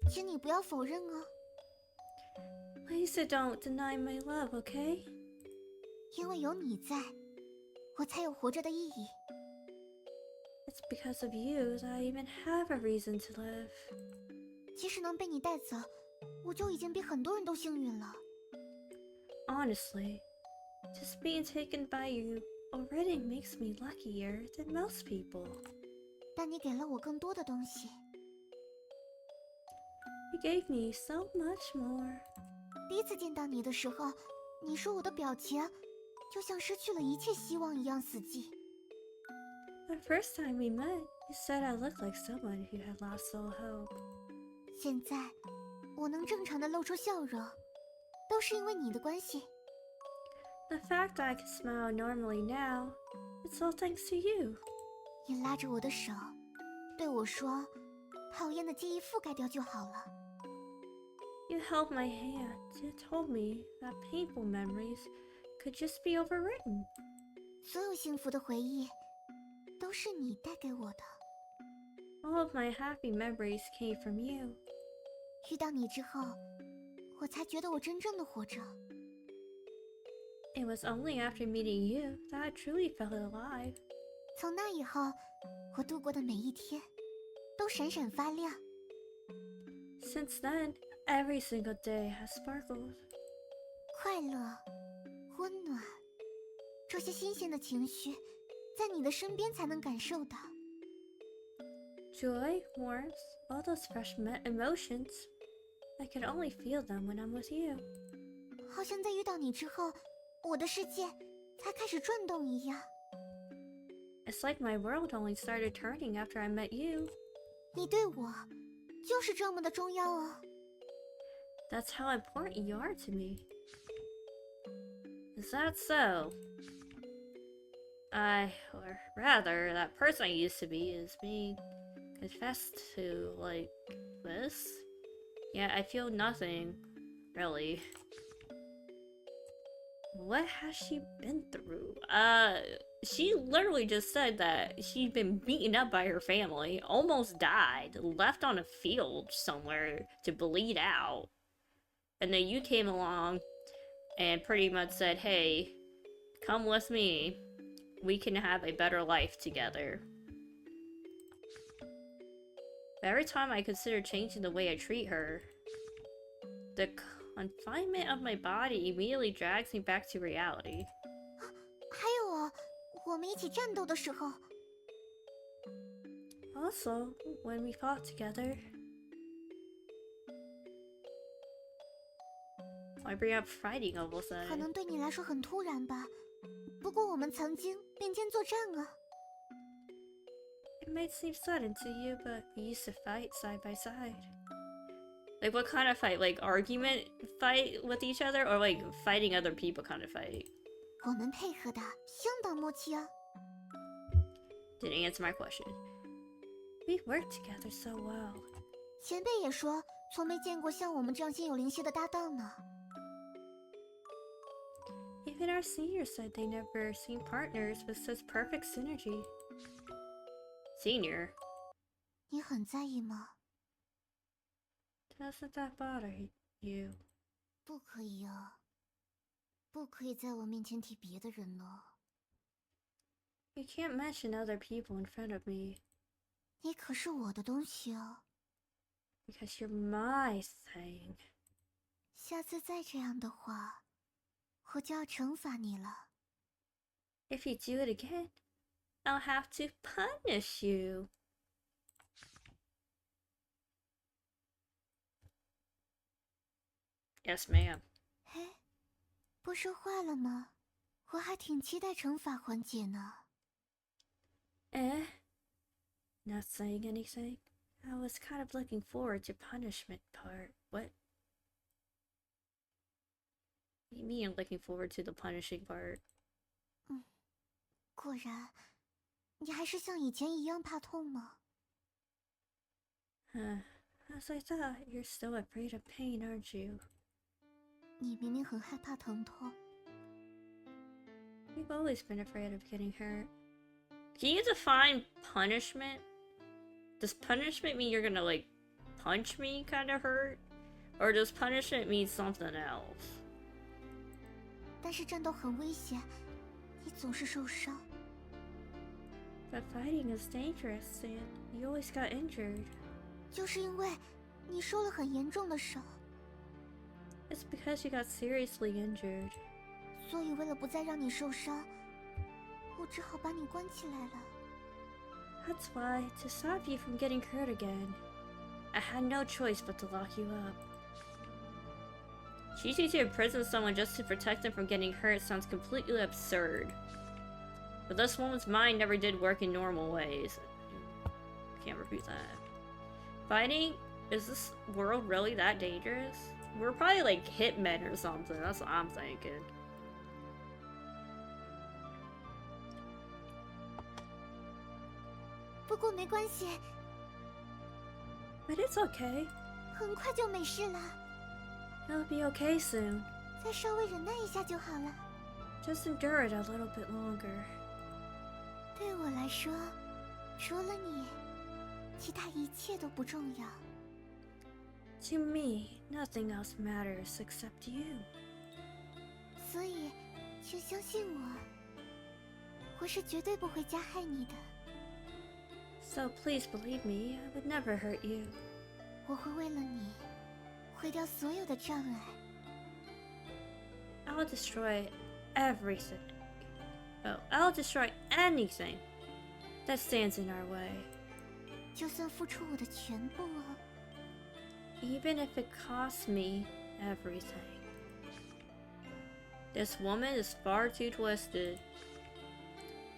请你不要否认哦。 Please don't deny my love, okay? 因为有你在，我才有活着的意义。 It's because of you that I even have a reason to live. 即使能被你带走，我就已经比很多人都幸运了。 Honestly, just being taken by you already makes me luckier than most people. 但你给了我更多的东西。 You gave me so much more. 第一次见到你的时候，你说我的表情就像失去了一切希望一样死寂。 The first time we met, You said I looked like someone who had lost all hope. 现在我能正常的露出笑容，都是因为你的关系。The fact that I can smile normally now, it's all thanks to you. 你拉着我的手，对我说：“讨厌的记忆覆盖掉就好了。” You held my hand and told me that painful memories could just be overwritten. 所有幸福的回忆，都是你带给我的。All of my happy memories came from you. 遇到你之后，我才觉得我真正的活着。It was only after meeting you that I truly felt alive. 从那以后，我度过的每一天，都闪闪发亮。Since then, every single day has sparkled. 快乐、温暖，这些新鲜的情绪，在你的身边才能感受到。Joy, warmth, all those fresh emotions. I can only feel them when I'm with you. 好像在遇到你之后，我的世界才开始转动一样。It's like my world only started turning after I met you. 你对我，就是这么的重要哦。That's how important you are to me. Is that so? Or rather, that person I used to be is being confessed to like this? Yeah, I feel nothing, really. What has she been through? She literally just said that she'd been beaten up by her family, almost died, left on a field somewhere to bleed out. And then you came along and pretty much said, hey, come with me. We can have a better life together. Every time I consider changing the way I treat her, the confinement of my body immediately drags me back to reality. 还有哦，我们一起战斗的时候。Also, when we fought together. Why bring up fighting all of a 可 sudden? 能对你来说很突然吧，不过我们曾经并肩作战啊。It might seem sudden to you, but we used to fight side by side. Like, what kind of fight? Like, argument fight with each other? Or, like, fighting other people kind of fight? 我们配合的相当默契啊。Didn't answer my question. We work together so well. 前辈也说，从没见过像我们这样心有灵犀的搭档呢。Even our seniors said they never seen partners with such perfect synergy. Senior? 你很在意吗？ Doesn't that bother you? 不可以啊，不可以在我面前提别的人了。You can't mention other people in front of me. 你可是我的东西哦。Because you're my thing. 下次再这样的话，我就要惩罚你了。 If you do it again, I'll have to punish you. Yes, ma'am. 嘿，不说话了吗？我还挺期待惩罚环节呢。Eh? Not saying anything? I was kind of looking forward to punishment part. What? What do you mean looking forward to the punishing part? 果然，你还是像以前一样怕痛吗？ As I thought, you're still afraid of pain, aren't you? 你明明很害怕疼痛。 You've always been afraid of getting hurt. Can you define punishment? Does punishment mean you're gonna, like, punch me kind of hurt? Or does punishment mean something else? 但是战斗很危险，你总是受伤。 But fighting is dangerous, and you always got injured. 就是因为你受了很严重的伤， It's because you got seriously injured. 所以为了不再让你受伤，我只好把你关起来了。 That's why, to stop you from getting hurt again, I had no choice but to lock you up. Choosing to imprison someone just to protect them from getting hurt sounds completely absurd. But this woman's mind never did work in normal ways. can't refuse that. Fighting? Is this world really that dangerous? We're probably like hitmen or something. That's what I'm thinking. But it's okay. 很快就没事了， It'll be okay soon. 再稍微忍耐一下就好了。 Just endure it a little bit longer. 对我来说，除了你，其他一切都不重要。 To me, nothing else matters except you. 所以，请相信我，我是绝对不会加害你的。 So please believe me, I would never hurt you. 我会为了你，毁掉所有的障碍。 I'll destroy everything. Oh, I'll destroy anything that stands in our way. 就算付出我的全部哦。 Even if it costs me everything. This woman is far too twisted.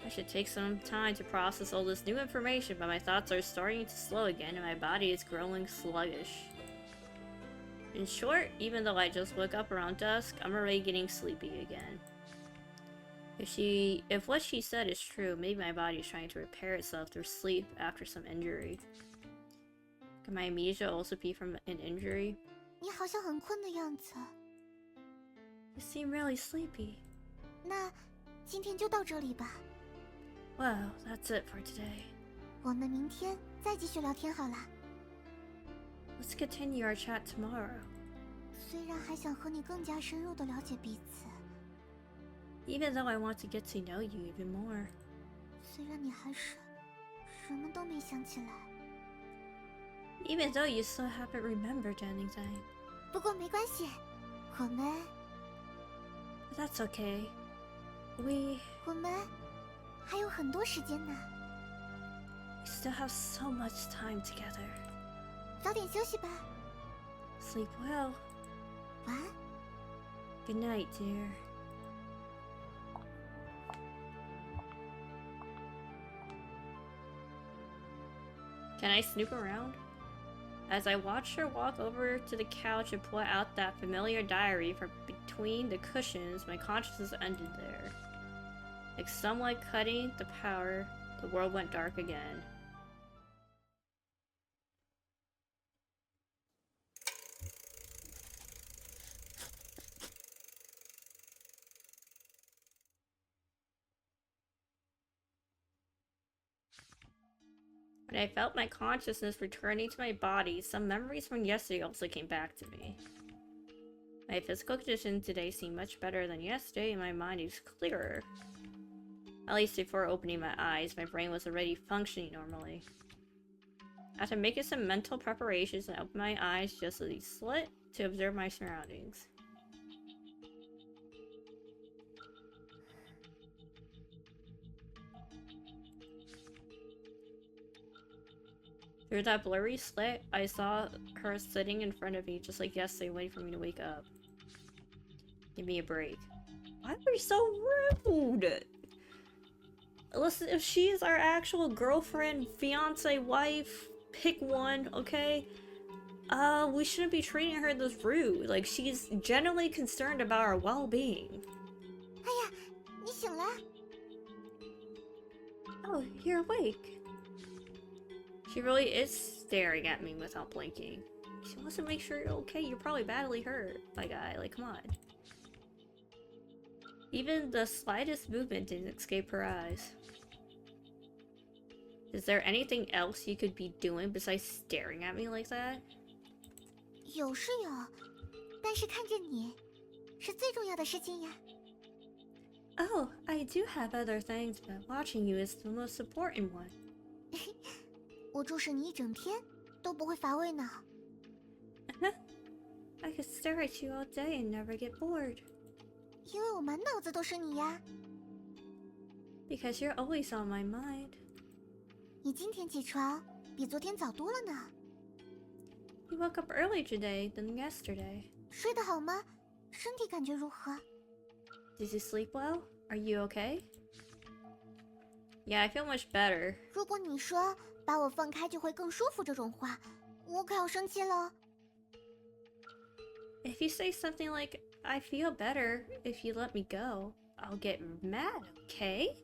I should take some time to process all this new information, but my thoughts are starting to slow again and my body is growing sluggish. In short, even though I just woke up around dusk, I'm already getting sleepy again. If what she said is true, maybe my body is trying to repair itself through sleep after some injury. Could my amnesia also be from an injury? 你好像很困的样子。 You seem really sleepy. 那今天就到这里吧。 Well, that's it for today. 我们明天再继续聊天好了。 Let's continue our chat tomorrow. 虽然还想和你更加深入的了解彼此， Even though I want to get to know you even more. 虽然你还是什么都没想起来， Even though you still haven't remembered anything. 不过没关系，我们 But that's okay. 我们还有很多时间呢。 We still have so much time together. 早点休息吧， Sleep well. 晚安。 Good night, dear. Can I snoop around? As I watched her walk over to the couch and pull out that familiar diary from between the cushions, my consciousness ended there. Like sunlight cutting the power, the world went dark again. When I felt my consciousness returning to my body, some memories from yesterday also came back to me. My physical condition today seemed much better than yesterday, and my mind is clearer. At least before opening my eyes, my brain was already functioning normally. After making some mental preparations, I opened my eyes just as they slit to observe my surroundings. Through that blurry slit, I saw her sitting in front of me just like yesterday, waiting for me to wake up. Give me a break. Why are we so rude? Listen, if she is our actual girlfriend, fiance, wife, pick one, okay? We shouldn't be treating her this rude. Like, she's genuinely concerned about our well-being. 哎呀，你醒了？ Oh, you're awake. She really is staring at me without blinking. She wants to make sure you're okay. You're probably badly hurt, my guy. Like, come on. Even the slightest movement didn't escape her eyes. Is there anything else you could be doing besides staring at me like that? 有是有，但是看着你是最重要的事情呀。 Oh, I do have other things, but watching you is the most important one. 我注视你一整天都不会乏味呢。 I could stare at you all day and never get bored. 因为我满脑子都是你呀。 Because you're always on my mind. 你今天起床比昨天早多了呢。 You woke up earlier today than yesterday. 睡得好吗？身体感觉如何？ Did you sleep well? Are you okay? Yeah, I feel much better. 如果你说把我放开就会更舒服这种话，我可要生气了。If you say something like, I feel better if you let me go, I'll get mad, okay?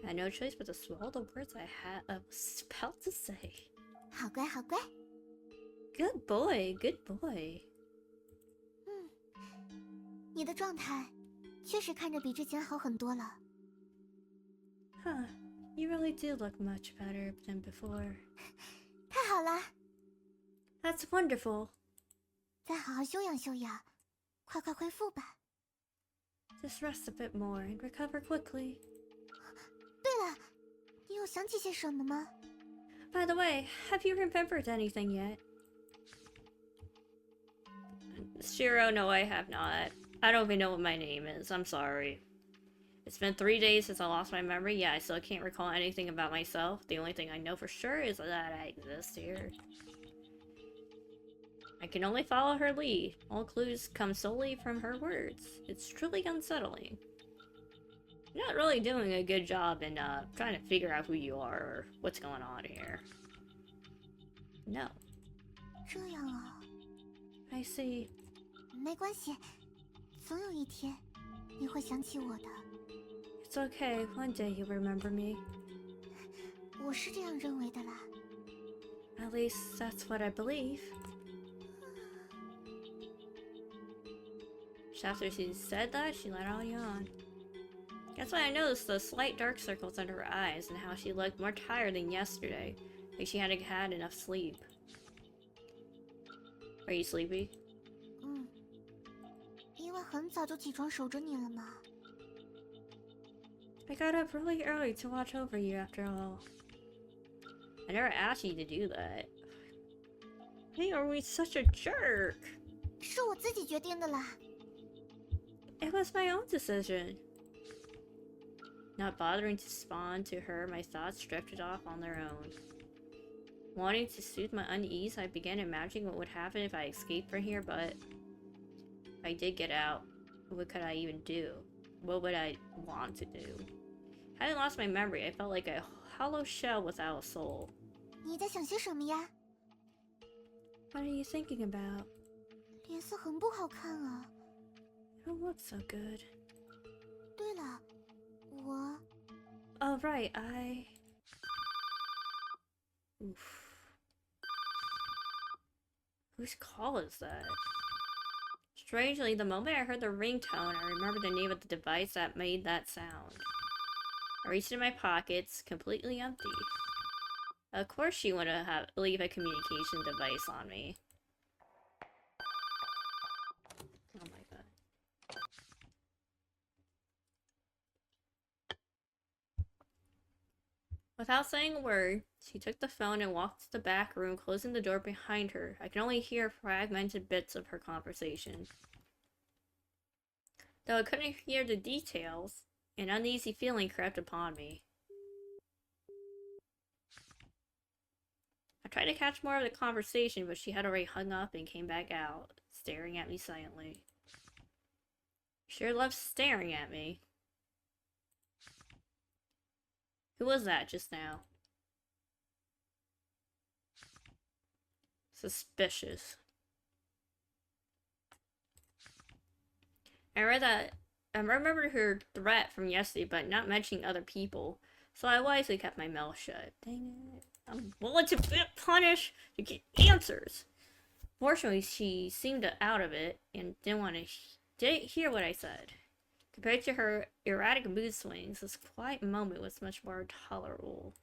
I had no choice but to swallow the words I was about to say. 好乖，好乖。Good boy, good boy. 你的状态确实看着比之前好很多了。Huh, you really do look much better than before. 太好了， That's wonderful. 再好好休养休养，快快恢复吧。 Just rest a bit more and recover quickly. 对了，你有想起些什么吗？ By the way, have you remembered anything yet? Shiro, no, I have not. I don't even know what my name is. I'm sorry. It's been 3 days since I lost my memory. Yeah, I still can't recall anything about myself. The only thing I know for sure is that I exist here. I can only follow her lead. All clues come solely from her words. It's truly unsettling. You're not really doing a good job in trying to figure out who you are or what's going on here. No. 这样啊， I see. 没关系，总有一天你会想起我的。 It's okay. One day you'll remember me. 我是这样认为的啦。 At least that's what I believe. Just after she said that, she let out a yawn. That's when I noticed the slight dark circles under her eyes and how she looked more tired than yesterday, like she hadn't had enough sleep. Are you sleepy? 因为很早就起床守着你了嘛。 I got up really early to watch over you after all. I never asked you to do that. Hey, are we such a jerk? 是我自己决定的啦。 It was my own decision. Not bothering to respond to her, my thoughts drifted off on their own. Wanting to soothe my unease, I began imagining what would happen if I escaped from here, but if I did get out, what could I even do? What would I want to do? Having lost my memory, I felt like a hollow shell without a soul. 你在想些什么呀？ What are you thinking about? 脸色很不好看啊。 You don't look so good. 对了，我 Oh, right, Oof. Whose call is that? Strangely, the moment I heard the ringtone, I remembered the name of the device that made that sound. I reached in my pockets, completely empty. Of course she would leave a communication device on me. Oh my god. Without saying a word, she took the phone and walked to the back room, closing the door behind her. I could only hear fragmented bits of her conversation. Though I couldn't hear the details, an uneasy feeling crept upon me. I tried to catch more of the conversation, but she had already hung up and came back out, staring at me silently. Sure loves staring at me. Who was that just now? Suspicious. I remembered her threat from yesterday, but not mentioning other people, so I wisely kept my mouth shut. Dang it. I'm willing to be punished to get answers. Fortunately, she seemed out of it and didn't hear what I said. Compared to her erratic mood swings, this quiet moment was much more tolerable.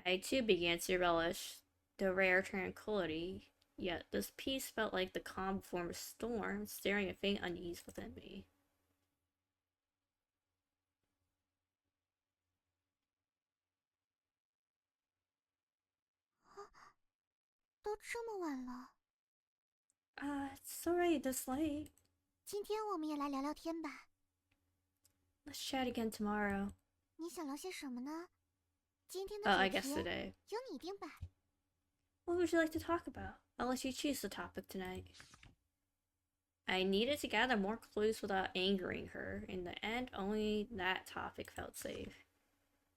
I too began to relish the rare tranquility, yet this peace felt like the calm before a storm, stirring a faint unease within me. 都这么晚了， It's already this late. 今天我们也来聊聊天吧。 Let's chat again tomorrow. 你想聊些什么呢？今天的 I 主 guess 题 today. 由你定吧。 What would you like to talk about? I'll let you choose the topic tonight. I needed to gather more clues without angering her. In the end, only that topic felt safe.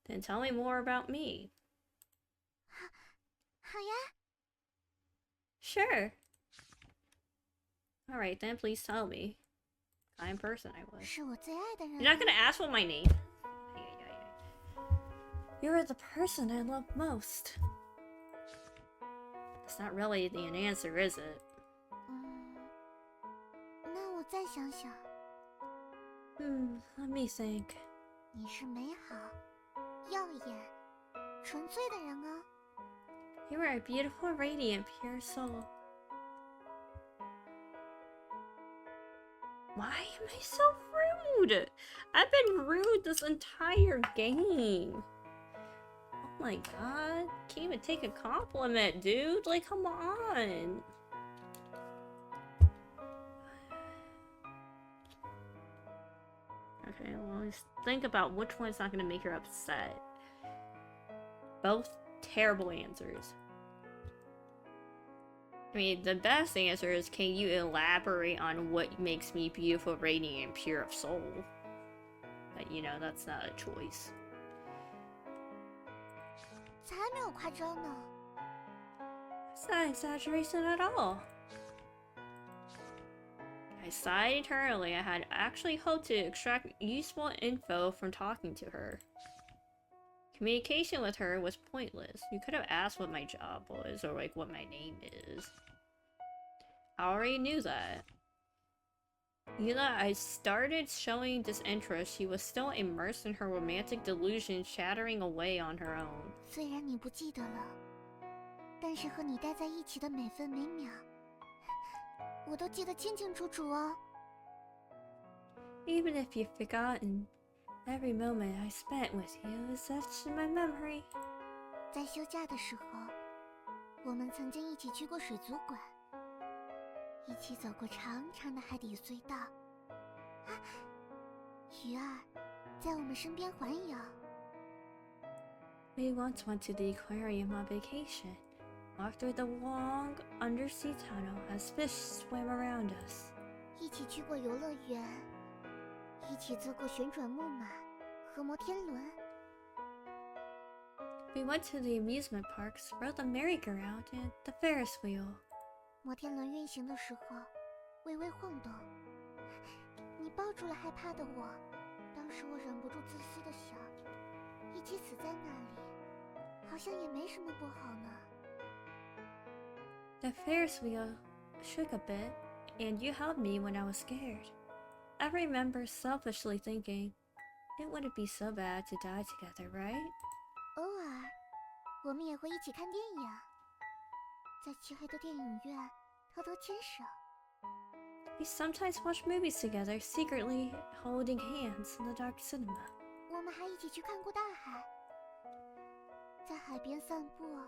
Then tell me more about me. 好呀， Sure. Alright then, please tell me. Kind person I was. 是我最爱的人。 You're not gonna ask what my name. You're the person I love most. It's not really the answer, is it? 那我再想想。 Let me think. 你是美好、耀眼、纯粹的人啊。 You are a beautiful, radiant, pure soul. Why am I so rude? I've been rude this entire game. Oh my god. Can't even take a compliment, dude. Like, come on. Okay, well, let's think about which one's not gonna make her upset. Both terrible answers. I mean, the best answer is, can you elaborate on what makes me beautiful, radiant, and pure of soul? But, you know, that's not a choice. 才没有夸张呢。 It's not exaggeration at all. I sighed internally. I had actually hoped to extract useful info from talking to her. Communication with her was pointless. You could have asked what my job was, or like what my name is. I already knew that. You know, I started showing disinterest. She was still immersed in her romantic delusion, chattering away on her own. 虽然你不记得了，但是和你待在一起的每分每秒，我都记得清清楚楚哦。 Even if you've forgotten, every moment I spent with you is etched in my memory. 在休假的时候，我们曾经一起去过水族馆，一起走过长长的海底隧道。啊，鱼儿在我们身边环游。 We once went to the aquarium on vacation. Walked through the long undersea tunnel as fish swam around us. 一起去过游乐园，一起坐过旋转木马和摩天轮。 We went to the amusement parks, rode the merry-go-round and the Ferris wheel. 摩天轮运行的时候，微微晃动。你抱住了害怕的我，当时我忍不住自私的想，一起死在那里，好像也没什么不好呢。 The Ferris wheel shook a bit, and you held me when I was scared. I remember selfishly thinking, it wouldn't be so bad to die together, right? 偶尔，我们也会一起看电影，在漆黑的电影院偷偷牵手。 We sometimes watch movies together, secretly holding hands in the dark cinema. 我们还一起去看过大海，在海边散步，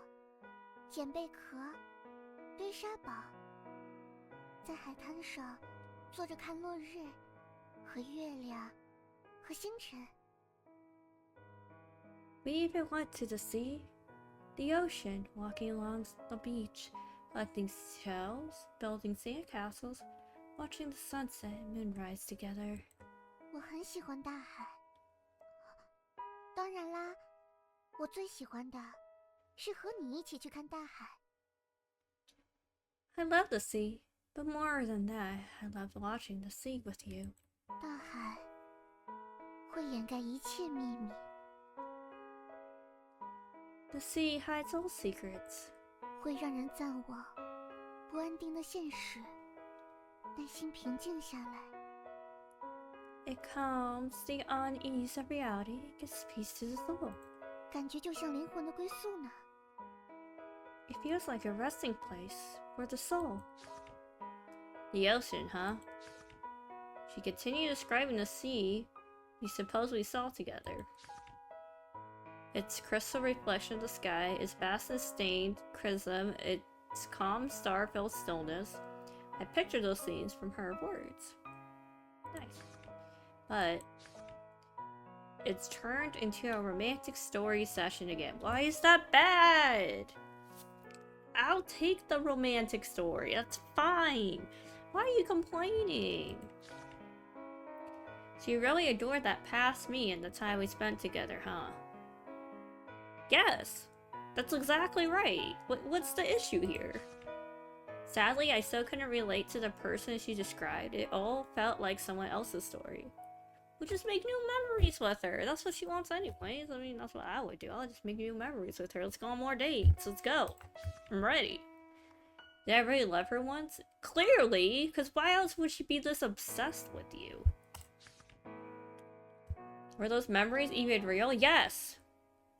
捡贝壳，堆沙堡，在海滩上坐着看落日和月亮和星辰。 We even went to the sea, the ocean, walking along the beach, collecting shells, building sandcastles, watching the sunset and moonrise together. 我很喜欢大海，当然啦，我最喜欢的是和你一起去看大海。 I love the sea, but more than that, I love watching the sea with you. 大海会掩盖一切秘密， The sea hides all secrets. 会让人暂忘不安定的现实，内心平静下来。 It calms the unease of reality and gives peace to the soul. 感觉就像灵魂的归宿呢。 It feels like a resting place for the soul. The ocean, huh? She continued describing the sea we supposedly saw together. Its crystal reflection of the sky, its vast and stained chrism, its calm star-filled stillness. I pictured those scenes from her words. Nice. But it's turned into a romantic story session again. Why is that bad? I'll take the romantic story, that's fine. Why are you complaining? So you really adored that past me and the time we spent together, huh? Yes, that's exactly right. What's the issue here? Sadly, I still couldn't relate to the person she described. It all felt like someone else's story. We'll just make new memories with her. That's what she wants anyways. I mean, that's what I would do. I'll just make new memories with her. Let's go on more dates. Let's go. I'm ready. Did I really love her once? Clearly, because why else would she be this obsessed with you? Were those memories even real? Yes.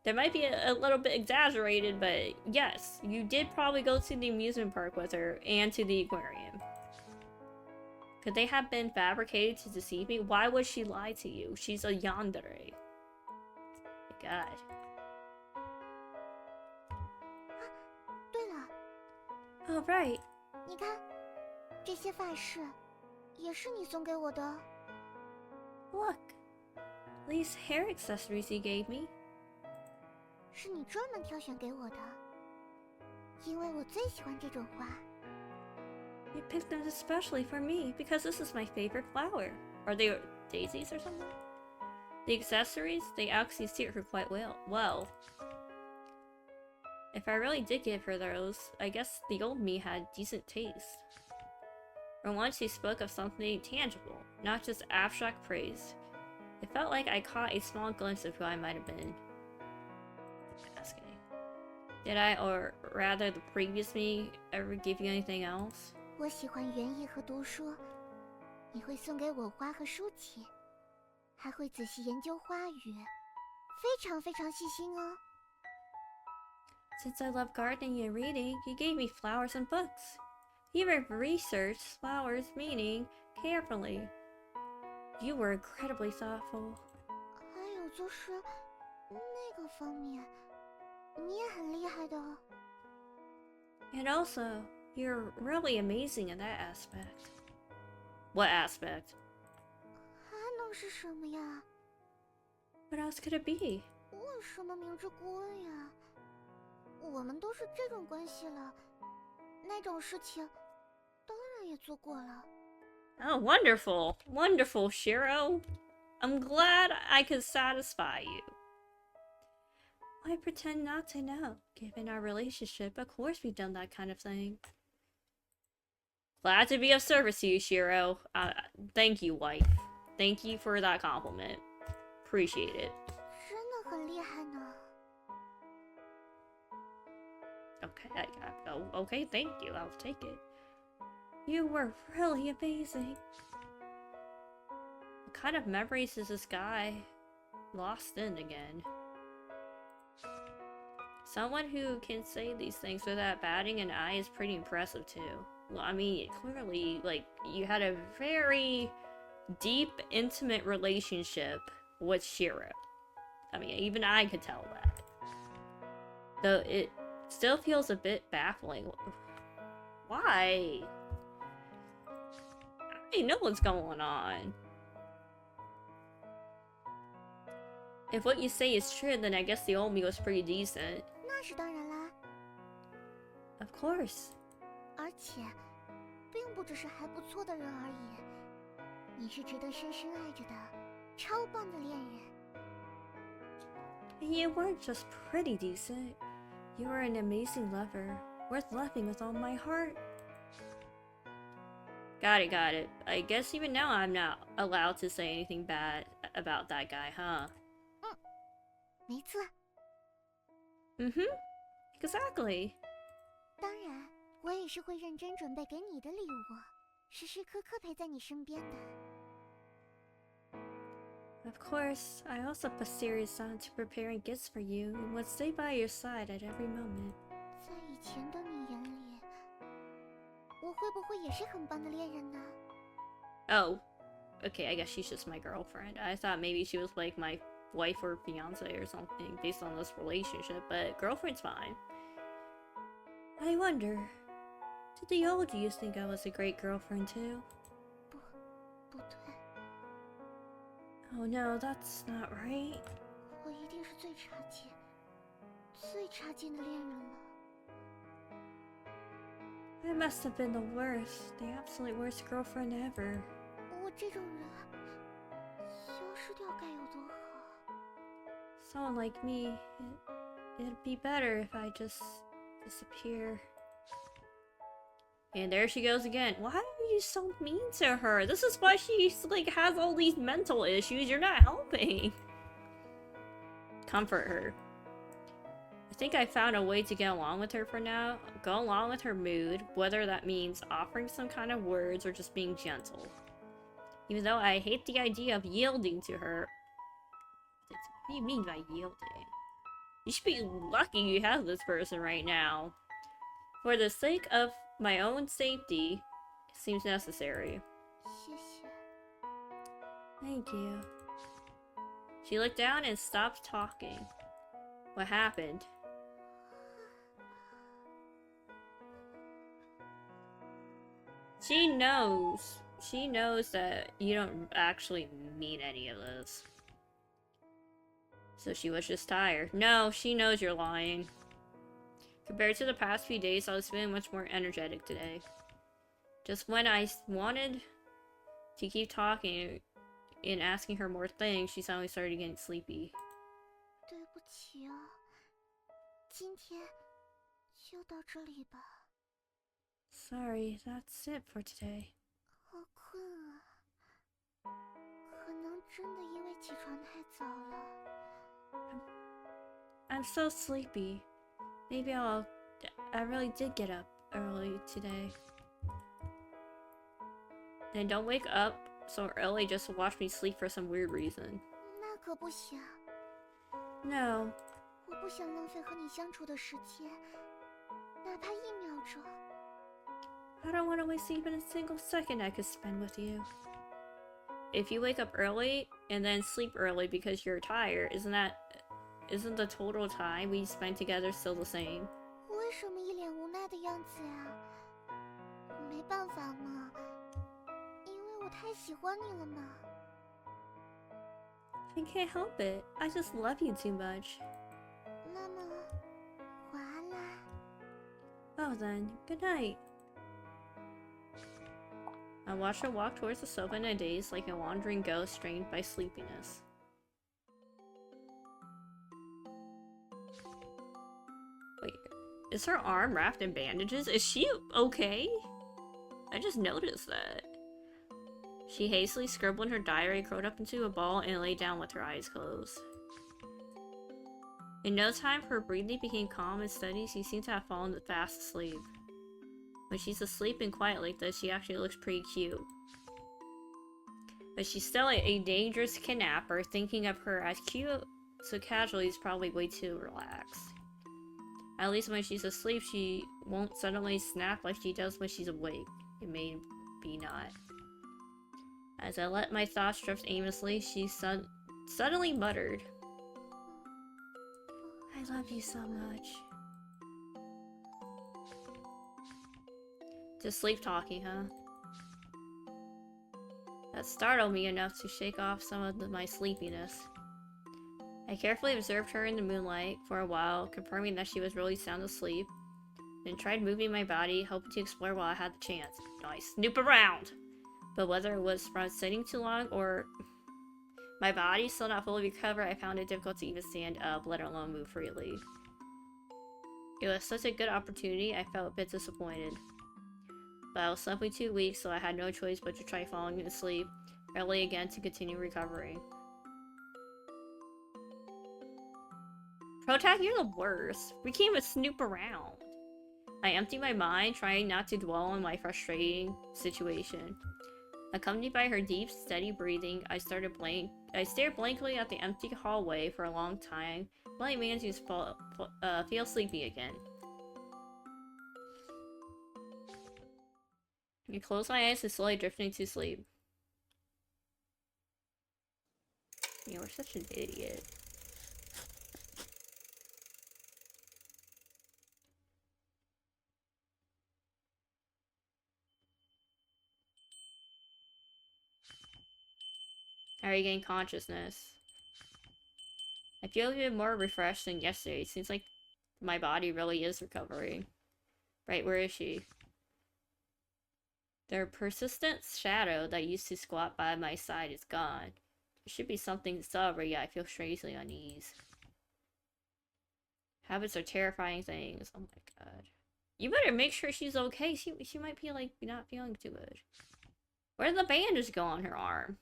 They might be a little bit exaggerated, but yes, you did probably go to the amusement park with her and to the aquarium. Could they have been fabricated to deceive me? Why would she lie to you? She's a yandere. My God. 对了， Oh, right. 你看，这些发饰也是你送给我的。 Look. These hair accessories you gave me. 是你专门挑选给我的，因为我最喜欢这种花。 You picked them especially for me because this is my favorite flower. Are they daisies or something? The accessories, they actually suit her quite well. If I really did give her those, I guess the old me had decent taste. For once she spoke of something tangible, not just abstract praise. It felt like I caught a small glimpse of who I might have been. Asking. Did I, or rather the previous me, ever give you anything else? 我喜欢园艺和读书，你会送给我花和书籍，还会仔细研究花语，非常非常细心哦。 Since I love gardening and reading, you gave me flowers and books. You even researched flowers' meaning carefully. You were incredibly thoughtful. 还有就是那个方面，你也很厉害的。 And also, you're really amazing in that aspect. What aspect? 还能是什么呀？ What else could it be? 为什么明知故问呀？我们都是这种关系了，那种事情当然也做过了。 Oh, wonderful. Wonderful, Shiro. I'm glad I could satisfy you. Why pretend not to know? Given our relationship, of course we've done that kind of thing. Glad to be of service to you, Shiro. Thank you, wife. Thank you for that compliment. Appreciate it. 真的很厉害呢。 Okay, okay, thank you. I'll take it. You were really amazing. What kind of memories is this guy lost in again? Someone who can say these things without batting an eye is pretty impressive too. Well, I mean, clearly, like, you had a very deep, intimate relationship with Shiro. I mean, even I could tell that. Though it still feels a bit baffling. Why? I don't know what's going on. If what you say is true, then I guess the old me was pretty decent. 那是当然啦， Of course. 而且并不只是还不错的人而已，你是值得深深爱着的，超棒的恋人。 And you weren't just pretty decent. You were an amazing lover, worth loving with all my heart. Got it. I guess even now I'm not allowed to say anything bad about that guy, huh? 没错， Exactly. 当然我也是会认真准备给你的礼物，时时刻刻陪在你身边的。 Of course, I also put serious thought into preparing gifts for you and would stay by your side at every moment. 在以前的你眼里，我会不会也是很棒的恋人呢？ Oh, okay, I guess she's just my girlfriend. I thought maybe she was like my wife or fiance or something based on this relationship, but girlfriend's fine. I wonder, did the old you think I was a great girlfriend too? 不对， Oh no, that's not right. 我一定是最差劲、最差劲的恋人了。I must have been the worst, the absolute worst girlfriend ever. 我这种人，消失掉该有多好。 Someone like me, it'd be better if I just disappear. And there she goes again. Why are you so mean to her? This is why she's like has all these mental issues. You're not helping. Comfort her. I think I found a way to get along with her for now. Go along with her mood, whether that means offering some kind of words or just being gentle. Even though I hate the idea of yielding to her. What do you mean by yielding? You should be lucky you have this person right now. For the sake of my own safety, it seems necessary. 谢谢。 Thank you. She looked down and stopped talking. What happened? She knows. She knows that you don't actually mean any of this. So she was just tired. No, she knows you're lying. Compared to the past few days, I was feeling much more energetic today. Just when I wanted to keep talking and asking her more things, she suddenly started getting sleepy. 对不起啊，今天就到这里吧。 Sorry, that's it for today. 好困啊，可能真的因为起床太早了。 I'm so sleepy. Maybe I really did get up early today. And don't wake up so early just to watch me sleep for some weird reason. 那可不行， No. 我不想浪费和你相处的时间，哪怕1秒钟。 I don't want to waste even a single second I could spend with you. If you wake up early and then sleep early because you're tired, isn't the total time we spent together still the same? 为什么一脸无奈的样子呀？没办法嘛，因为我太喜欢你了嘛。 I can't help it. I just love you too much. 那么，晚安啦。 Oh then, good night. I watched her walk towards the sofa in a daze like a wandering ghost strained by sleepiness. Wait, is her arm wrapped in bandages? Is she okay? I just noticed that. She hastily scribbled in her diary, curled up into a ball, and lay down with her eyes closed. In no time, her breathing became calm and steady. She seemed to have fallen fast asleep. When she's asleep and quiet like this, she actually looks pretty cute. But she's still a dangerous kidnapper. Thinking of her as cute so casually is probably way too relaxed. At least when she's asleep, she won't suddenly snap like she does when she's awake. It may be not. As I let my thoughts drift aimlessly, she suddenly muttered, I love you so much. Just sleep talking, huh? That startled me enough to shake off some of my sleepiness. I carefully observed her in the moonlight for a while, confirming that she was really sound asleep, then tried moving my body, hoping to explore while I had the chance. I snoop around! But whether it was from sitting too long or my body still not fully recovered, I found it difficult to even stand up, let alone move freely. It was such a good opportunity, I felt a bit disappointed. But I was simply too weak, so I had no choice but to try falling asleep early again to continue recovering. Protag, you're the worst. We can't even snoop around. I emptied my mind, trying not to dwell on my frustrating situation. Accompanied by her deep, steady breathing, I stared blankly at the empty hallway for a long time, finally managing to feel sleepy again. I closed my eyes and slowly drifting to sleep. You are such an idiot. I regained consciousness. I feel even more refreshed than yesterday. It seems like my body really is recovering. Right, where is she? Their persistent shadow that used to squat by my side is gone. There should be something subtle, yet I feel strangely uneasy. Habits are terrifying things. Oh my god. You better make sure she's okay. She might be like not feeling too good. Where did the bandage go on her arm?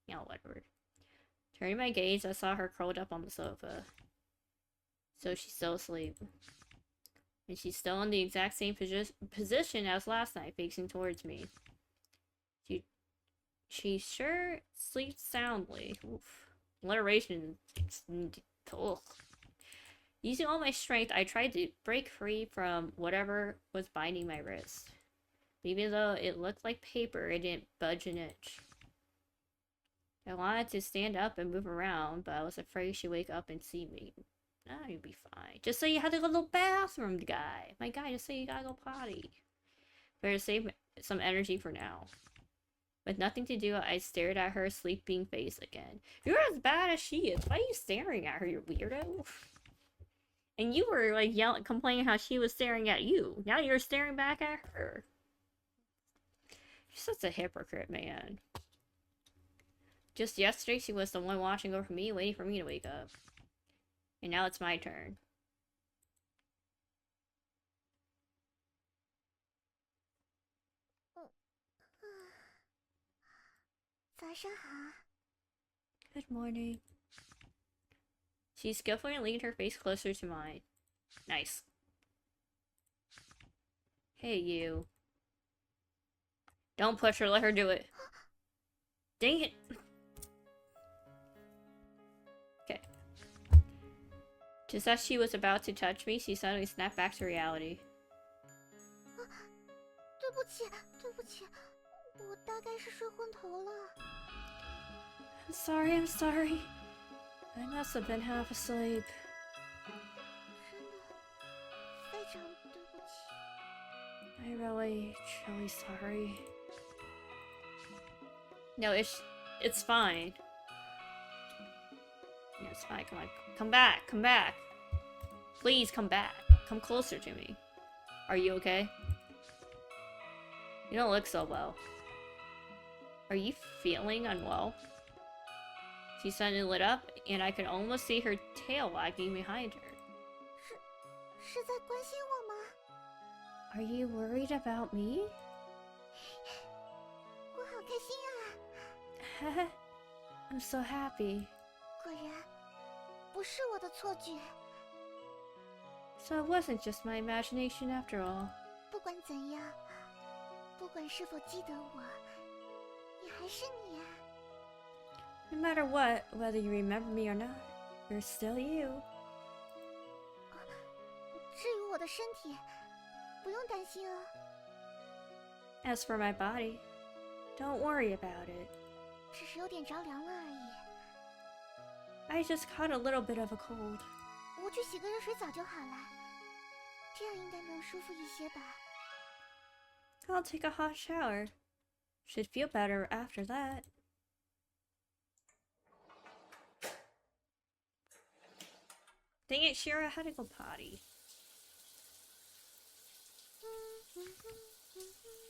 Yeah, whatever. Turning my gaze, I saw her curled up on the sofa. So she's still asleep. And she's still in the exact same position as last night, facing towards me. She sure sleeps soundly. Oof. Alliteration. Ugh. Using all my strength, I tried to break free from whatever was binding my wrist. Even though it looked like paper, it didn't budge an inch. I wanted to stand up and move around, but I was afraid she'd wake up and see me. Nah, you'd be fine. Just say you had to go to the bathroom, guy. My guy, just say you gotta go potty. Better save some energy for now. With nothing to do, I stared at her sleeping face again. You're as bad as she is. Why are you staring at her, you weirdo? And you were like yelling, complaining how she was staring at you. Now you're staring back at her. You're such a hypocrite, man. Just yesterday, she was the one watching over me, waiting for me to wake up. And now it's my turn. Good morning. She skillfully leaned her face closer to mine. Nice. Hey, you. Don't push her, let her do it. Dang it. Okay. Just as she was about to touch me, she suddenly snapped back to reality. I'm sorry. I must have been half asleep. I'm really sorry. No, it's fine. Yeah, it's fine. Come on. Come back. Come back. Please come back. Come closer to me. Are you okay? You don't look so well. Are you feeling unwell? She suddenly lit up, and I could almost see her tail wagging behind her. Are you worried about me? I'm so happy. So it wasn't just my imagination after all. No matter what, whether you remember me or not, you're still you. As for my body, don't worry about it. I just caught a little bit of a cold. I'll take a hot shower. Should feel better after that. Dang it, Shira, I had to go potty.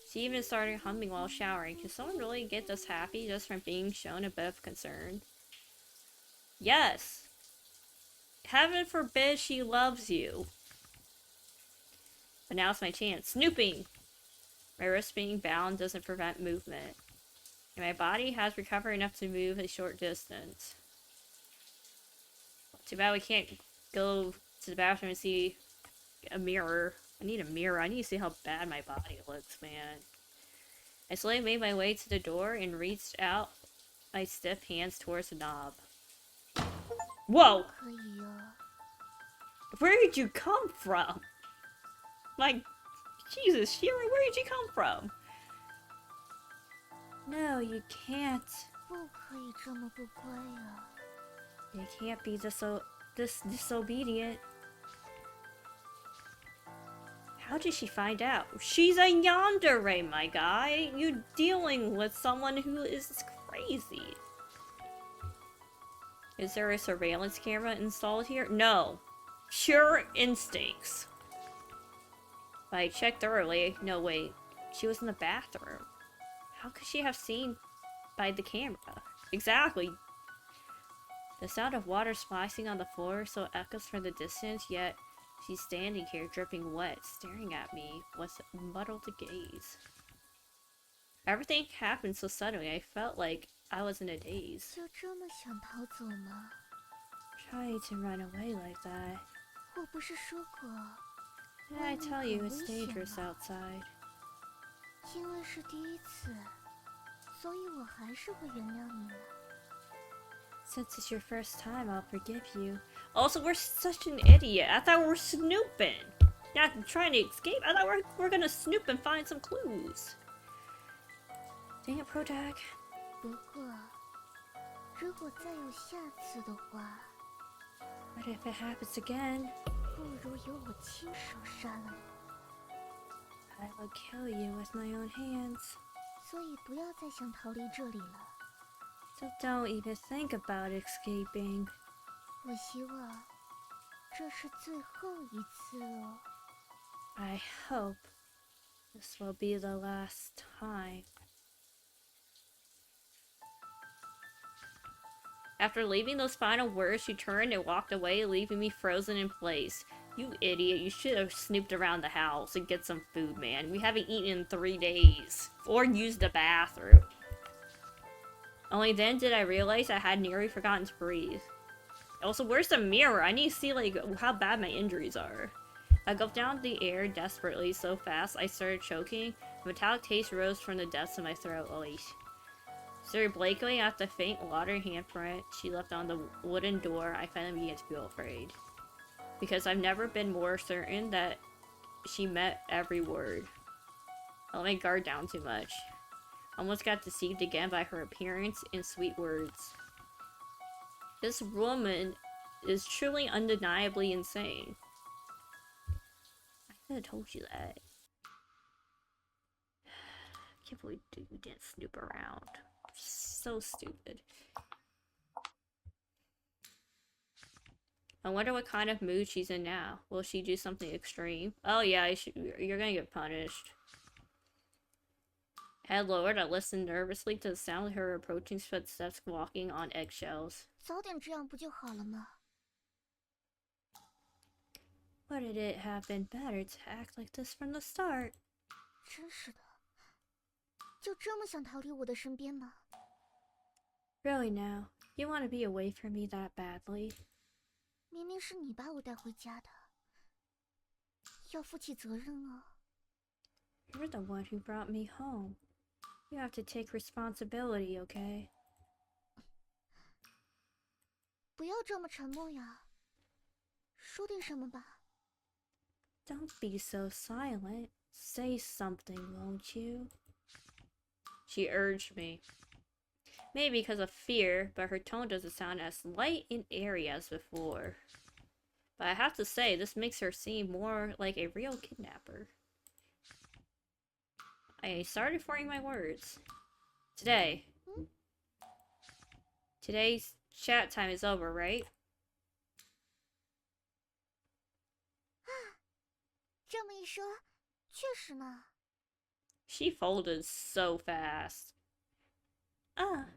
She even started humming while showering. Can someone really get this happy just from being shown a bit of concern? Yes! Heaven forbid she loves you. But now's my chance. Snooping! My wrist being bound doesn't prevent movement. And my body has recovered enough to move a short distance. Too bad we can't go to the bathroom and see a mirror. I need a mirror. I need to see how bad my body looks, man. I slowly made my way to the door and reached out my stiff hands towards the knob. Whoa! Where did you come from? Like, Jesus, Shira, where did you come from? No, you can't. You can't be this disobedient. How did she find out? She's a yandere, my guy. You're dealing with someone who is crazy. Is there a surveillance camera installed here? No. Pure instincts. But I checked thoroughly. No, wait. She was in the bathroom. How could she have seen by the camera? Exactly. The sound of water splashing on the floor so echoes from the distance, yet she's standing here dripping wet, staring at me with muddled gaze. Everything happened so suddenly, I felt like I was in a daze. 就这么想逃走吗？ Trying to run away like that. 我不是说过， Did I tell you it's dangerous outside? 因为是第一次，所以我还是会原谅你了。 Since it's your first time, I'll forgive you. Also, we're such an idiot. I thought we were snooping. Not trying to escape. I thought we're gonna snoop and find some clues. Dang it, Protag. 不过，如果再有下次的话， But if it happens again, 不如由我亲手杀了你。 I will kill you with my own hands. 所以不要再想逃离这里了。 So don't even think about escaping. 我希望这是最后一次哦。 I hope this will be the last time. After leaving those final words, she turned and walked away, leaving me frozen in place. You idiot, you should have snooped around the house and get some food, man. We haven't eaten in 3 days. Or used the bathroom. Only then did I realize I had nearly forgotten to breathe. Also, where's the mirror? I need to see, like, how bad my injuries are. I gulped down the air desperately so fast I started choking. A metallic taste rose from the depths of my throat. Staring blankly at the faint water handprint she left on the wooden door, I finally began to feel afraid. Because I've never been more certain that she meant every word. I let my guard down too much. Almost got deceived again by her appearance and sweet words. This woman is truly undeniably insane. I could have told you that. I can't believe you didn't snoop around. So stupid. I wonder what kind of mood she's in now. Will she do something extreme? Oh yeah, you're gonna get punished. Head lowered, I listened nervously to the sound of her approaching footsteps walking on eggshells. 早点这样不就好了吗？ Wouldn't it have been better to act like this from the start? 真是的，就这么想逃离我的身边吗？ Really now, you want to be away from me that badly? 明明是你把我带回家的，要负起责任啊！ You're the one who brought me home. You have to take responsibility, okay? 不要这么沉默呀，说点什么吧。 Don't be so silent. Say something, won't you? She urged me. Maybe because of fear, but her tone doesn't sound as light and airy as before. But I have to say, this makes her seem more like a real kidnapper. I started forming my words. Today's chat time is over, right? 这么一说，确实呢。 She folded so fast. Ah,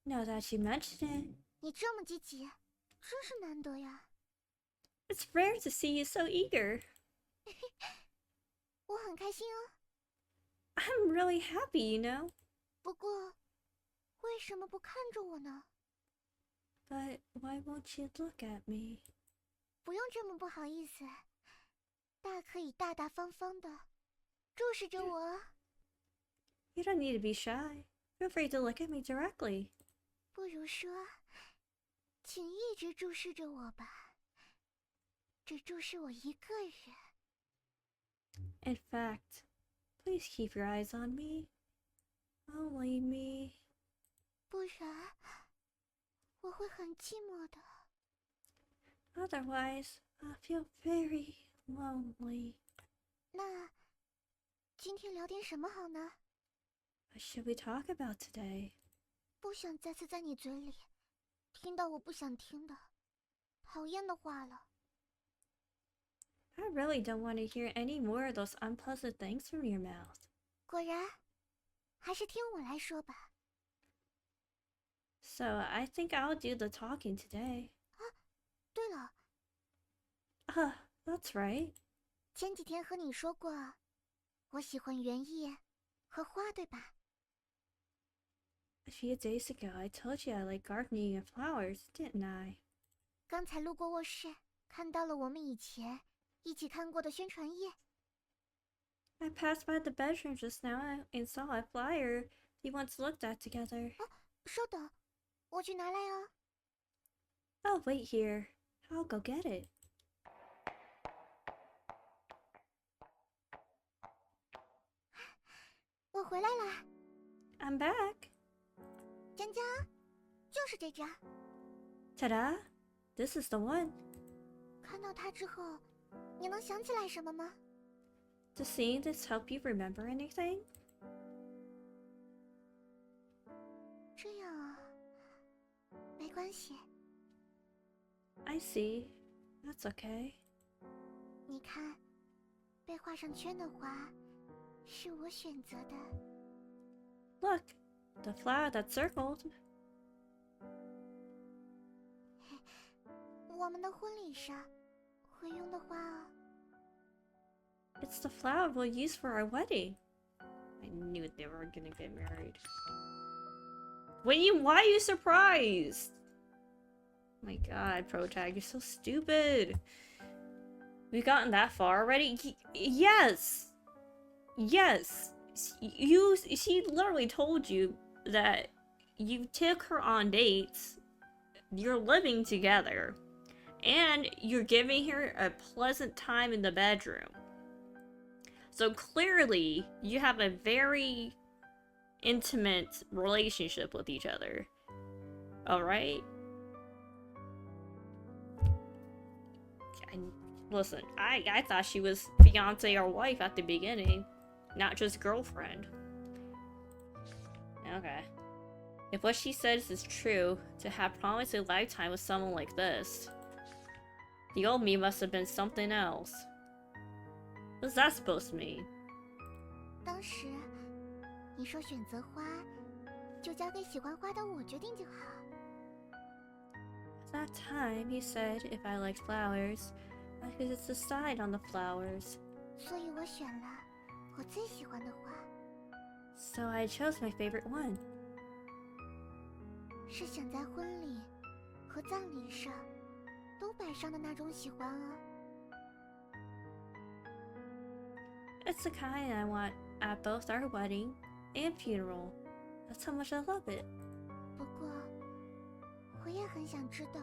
now that you mention it. 你这么积极，真是难得呀。 It's rare to see you so eager. 我很开心哦。 I'm really happy, you know. 不过，为什么不看着我呢？ But why won't you look at me? 不用这么不好意思，大可以大大方方的注视着我。 You don't need to be shy. Feel free to look at me directly. 不如说，请一直注视着我吧，只注视我一个人。 In fact, please keep your eyes on me. Only me. 不然，我会很寂寞的。 Otherwise, I'll feel very lonely. 那今天聊点什么好呢？ What should we talk about today? 不想再次在你嘴里听到我不想听的讨厌的话了。 I really don't want to hear any more of those unpleasant things from your mouth. 果然，还是听我来说吧。So I think I'll do the talking today. 对了， That's right. 前几天和你说过，我喜欢园艺和花，对吧？ A few days ago, I told you I like gardening and flowers, didn't I? 刚才路过卧室，看到了我们以前一起看过的宣传页。I passed by the bedroom just now and saw a flyer we once looked at together. 稍等，我去拿来啊。Oh, wait here. I'll go get it. 我回来了， I'm back. 江江，就是这张。 Ta-da! This is the one. 看到它之后，你能想起来什么吗？ Does seeing this help you remember anything? 这样啊，没关系。 I see. That's okay. 你看，被画上圈的花，是我选择的。 Look, the flower that's circled. 我们的婚礼上会用的花啊。 It's the flower we'll use for our wedding. I knew they were gonna get married. Why are you surprised? Oh my god, Protag, you're so stupid. We've gotten that far already? Yes! Yes! She literally told you that you took her on dates, you're living together, and you're giving her a pleasant time in the bedroom. So clearly, you have a very intimate relationship with each other. Alright? Listen, I thought she was fiance or wife at the beginning, not just girlfriend. Okay. If what she says is true, to have promised a lifetime with someone like this, the old me must have been something else. What's that supposed to mean? 当时你说选择花，就交给喜欢花的我决定就好。 At that time, you said if I liked flowers, I could just decide on the flowers. 所以我选了我最喜欢的花， So I chose my favorite one. 是想在婚礼和葬礼上都摆上的那种喜欢啊。 It's the kind I want at both our wedding and funeral. That's how much I love it. 不过，我也很想知道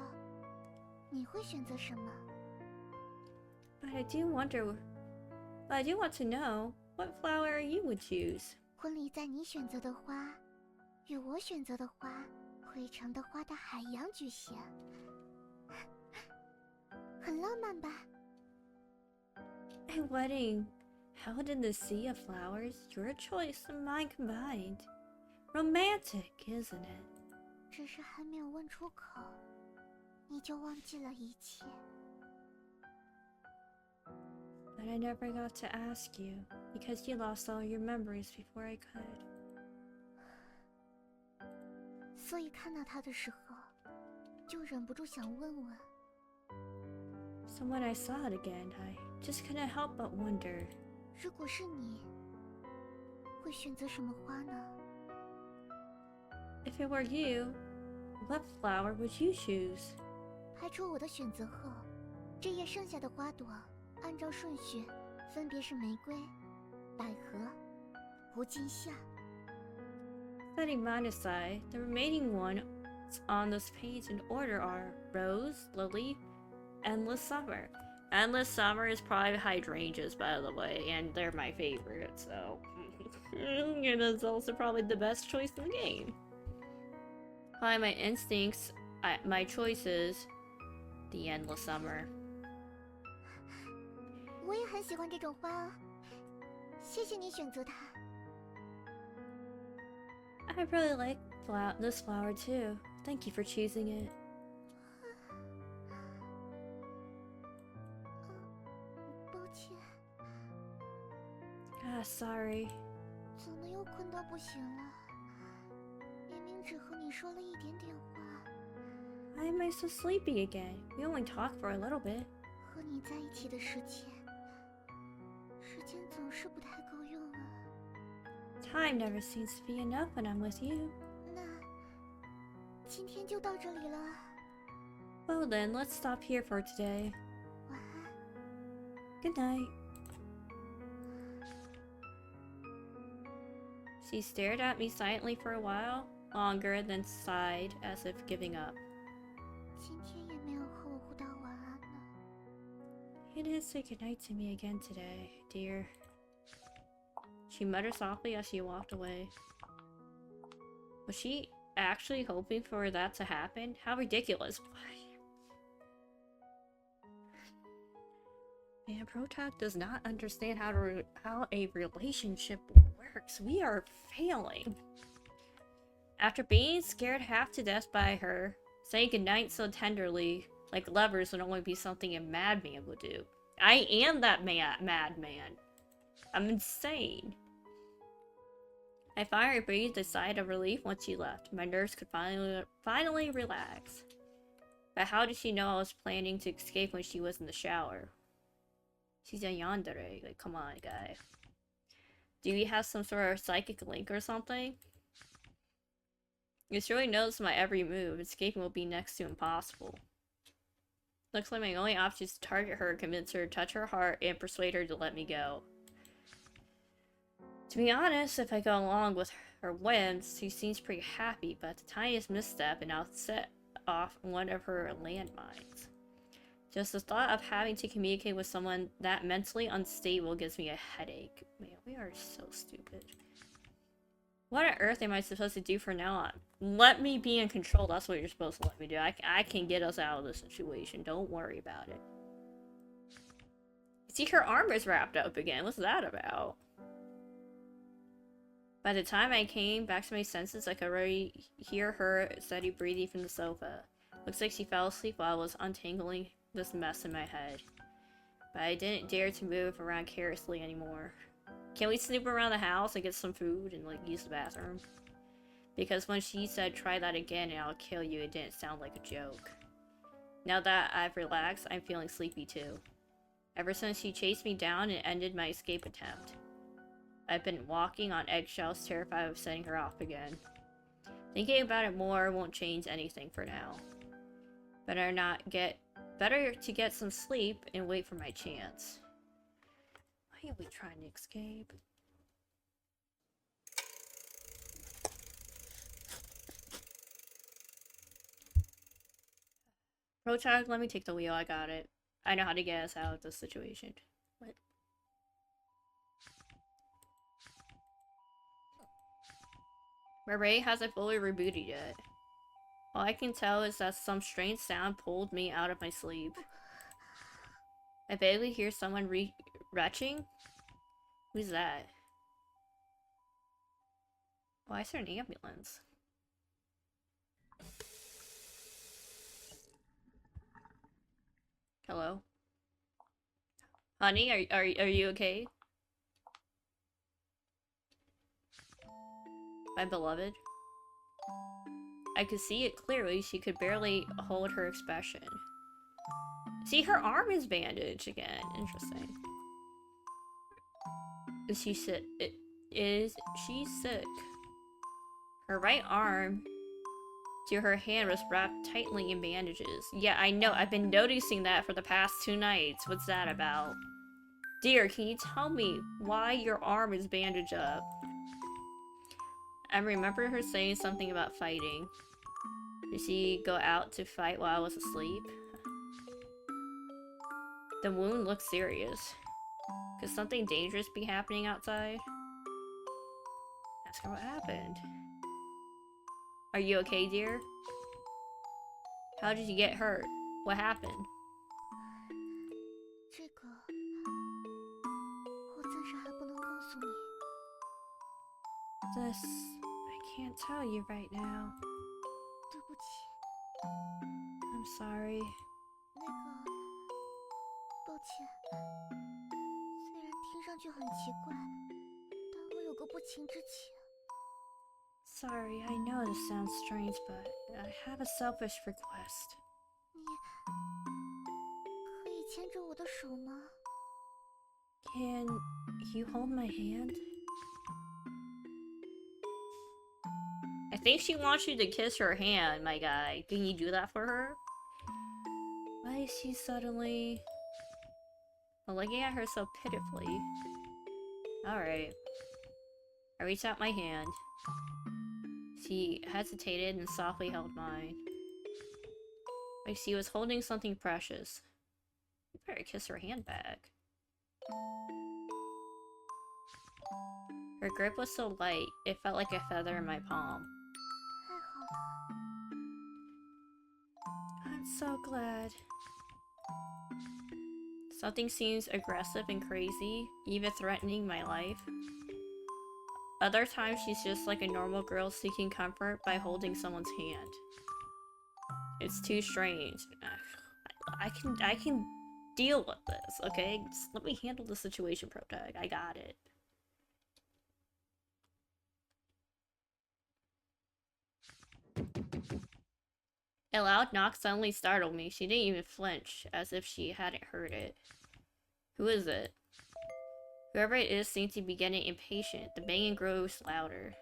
你会选择什么。 But I do want to know what flower you would choose. 婚礼在你选择的花与我选择的花汇成的花的海洋举行，很浪漫吧？ A wedding held in the sea of flowers, your choice and mine combined. Romantic, isn't it? 只是还没有问出口，你就忘记了一切。 But I never got to ask you, because you lost all your memories before I could. 所以看到它的时候，就忍不住想问问， So when I saw it again, I just couldn't help but wonder. 如果是你，会选择什么花呢？ If it were you, what flower would you choose? 排除我的选择后，这页剩下的花朵，按照顺序分别是玫瑰、百合、无尽夏。 Setting mine aside, the remaining ones on this page in order are Rose, Lily, Endless Summer. Endless Summer is probably hydrangeas, by the way, and they're my favorite, so and it's also probably the best choice in the game. By my instincts, my choice is the Endless Summer. 我也很喜欢这种花哦，谢谢你选择它。 I really like this flower too. Thank you for choosing it. 抱歉， Ah, sorry. 怎么又困到不行了，明明只和你说了一点点话。Why am I so sleepy again? We only talked for a little bit. 和你在一起的时间总是不太够用啊。Time never seems to be enough when I'm with you. 那今天就到这里了。Well then, let's stop here for today. 晚安。 Good night. She stared at me silently for a while, longer, then sighed as if giving up. 今天也没有和我互道晚安呢。 You didn't say goodnight to me again today, dear. She muttered softly as she walked away. Was she actually hoping for that to happen? How ridiculous. Man, Protag does not understand how a relationship works. We are failing. After being scared half to death by her, saying goodnight so tenderly, like lovers, would only be something a madman would do. I am that madman. I'm insane. I finally breathed a sigh of relief once she left. My nerves could finally relax. But how did she know I was planning to escape when she was in the shower? She's a yandere. Like, come on, guy. Do we have some sort of psychic link or something? It surely knows my every move. Escaping will be next to impossible. Looks like my only option is to target her, convince her, touch her heart, and persuade her to let me go. To be honest, if I go along with her whims, she seems pretty happy, but the tiniest misstep and I'll set off one of her landmines. Just the thought of having to communicate with someone that mentally unstable gives me a headache. Man, we are so stupid. What on earth am I supposed to do from now on? Let me be in control. That's what you're supposed to let me do. I can get us out of this situation. Don't worry about it. See, her arm is wrapped up again. What's that about? By the time I came back to my senses, I could already hear her steady breathing from the sofa. Looks like she fell asleep while I was untangling this mess in my head. But I didn't dare to move around carelessly anymore. Can we snoop around the house and get some food and, like, use the bathroom? Because when she said, try that again and I'll kill you, it didn't sound like a joke. Now that I've relaxed, I'm feeling sleepy too. Ever since she chased me down and ended my escape attempt. I've been walking on eggshells, terrified of setting her off again. Thinking about it more won't change anything for now. Better to get some sleep and wait for my chance. Why are we trying to escape? Protag, let me take the wheel. I got it. I know how to get us out of this situation. What? My Ray hasn't fully rebooted yet. All I can tell is that some strange sound pulled me out of my sleep. I vaguely hear someone retching. Who's that? Why is there an ambulance? Hello? Honey, are you okay? My beloved? I could see it clearly. She could barely hold her expression. See, her arm is bandaged again. Interesting. Is she sick? Is she sick? Her right arm to her hand was wrapped tightly in bandages. Yeah, I know. I've been noticing that for the past 2 nights. What's that about? Dear, can you tell me why your arm is bandaged up? I remember her saying something about fighting. Did she go out to fight while I was asleep? The wound looks serious. Could something dangerous be happening outside? Ask her what happened. Are you okay, dear? How did you get hurt? What happened? 这个我暂时还不能告诉你。 This... I can't tell you right now. 对不起。 I'm sorry. 那个，抱歉。虽然听上去很奇怪，但我有个不情之请。Sorry, I know this sounds strange, but I have a selfish request. 你可以牵着我的手吗？ Can you hold my hand? I think she wants you to kiss her hand, my guy. Can you do that for her? Why is she suddenly looking at her so pitifully? Alright. I reached out my hand. She hesitated and softly held mine. Like she was holding something precious. You better kiss her hand back. Her grip was so light, it felt like a feather in my palm. 太好了， I'm so glad. Something seems aggressive and crazy, even threatening my life. Other times she's just like a normal girl seeking comfort by holding someone's hand. It's too strange. I can deal with this, okay? Just let me handle the situation, Protag. I got it. A loud knock suddenly startled me. She didn't even flinch, as if she hadn't heard it. Who is it? Whoever it is seems to be getting impatient. The banging grows louder.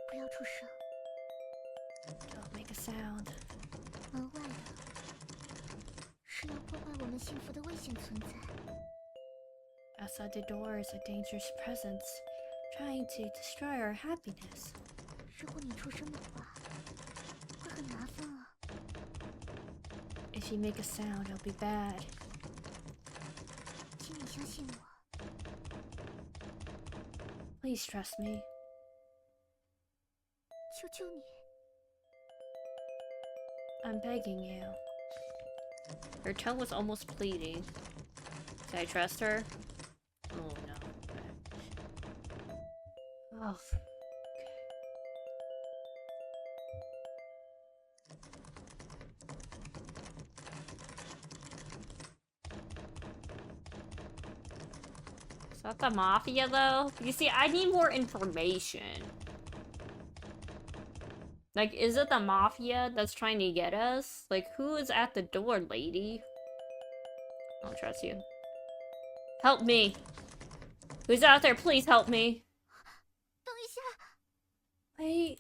不要出声。 Don't make a sound. 门外的是要破坏我们幸福的危险存在。 Outside the door is a dangerous presence, trying to destroy our happiness. 如果你出声的话，会很麻烦啊。 If you make a sound, it'll be bad. 请你相信我。 Please trust me. 求求你， I'm begging you. Her tone was almost pleading. Can I trust her? Oh no. Oh. Is that the mafia though? You see, I need more information. Like, is it the mafia that's trying to get us? Like, who is at the door, lady? I don't trust you. Help me! Who's out there? Please help me! 等一下， Wait,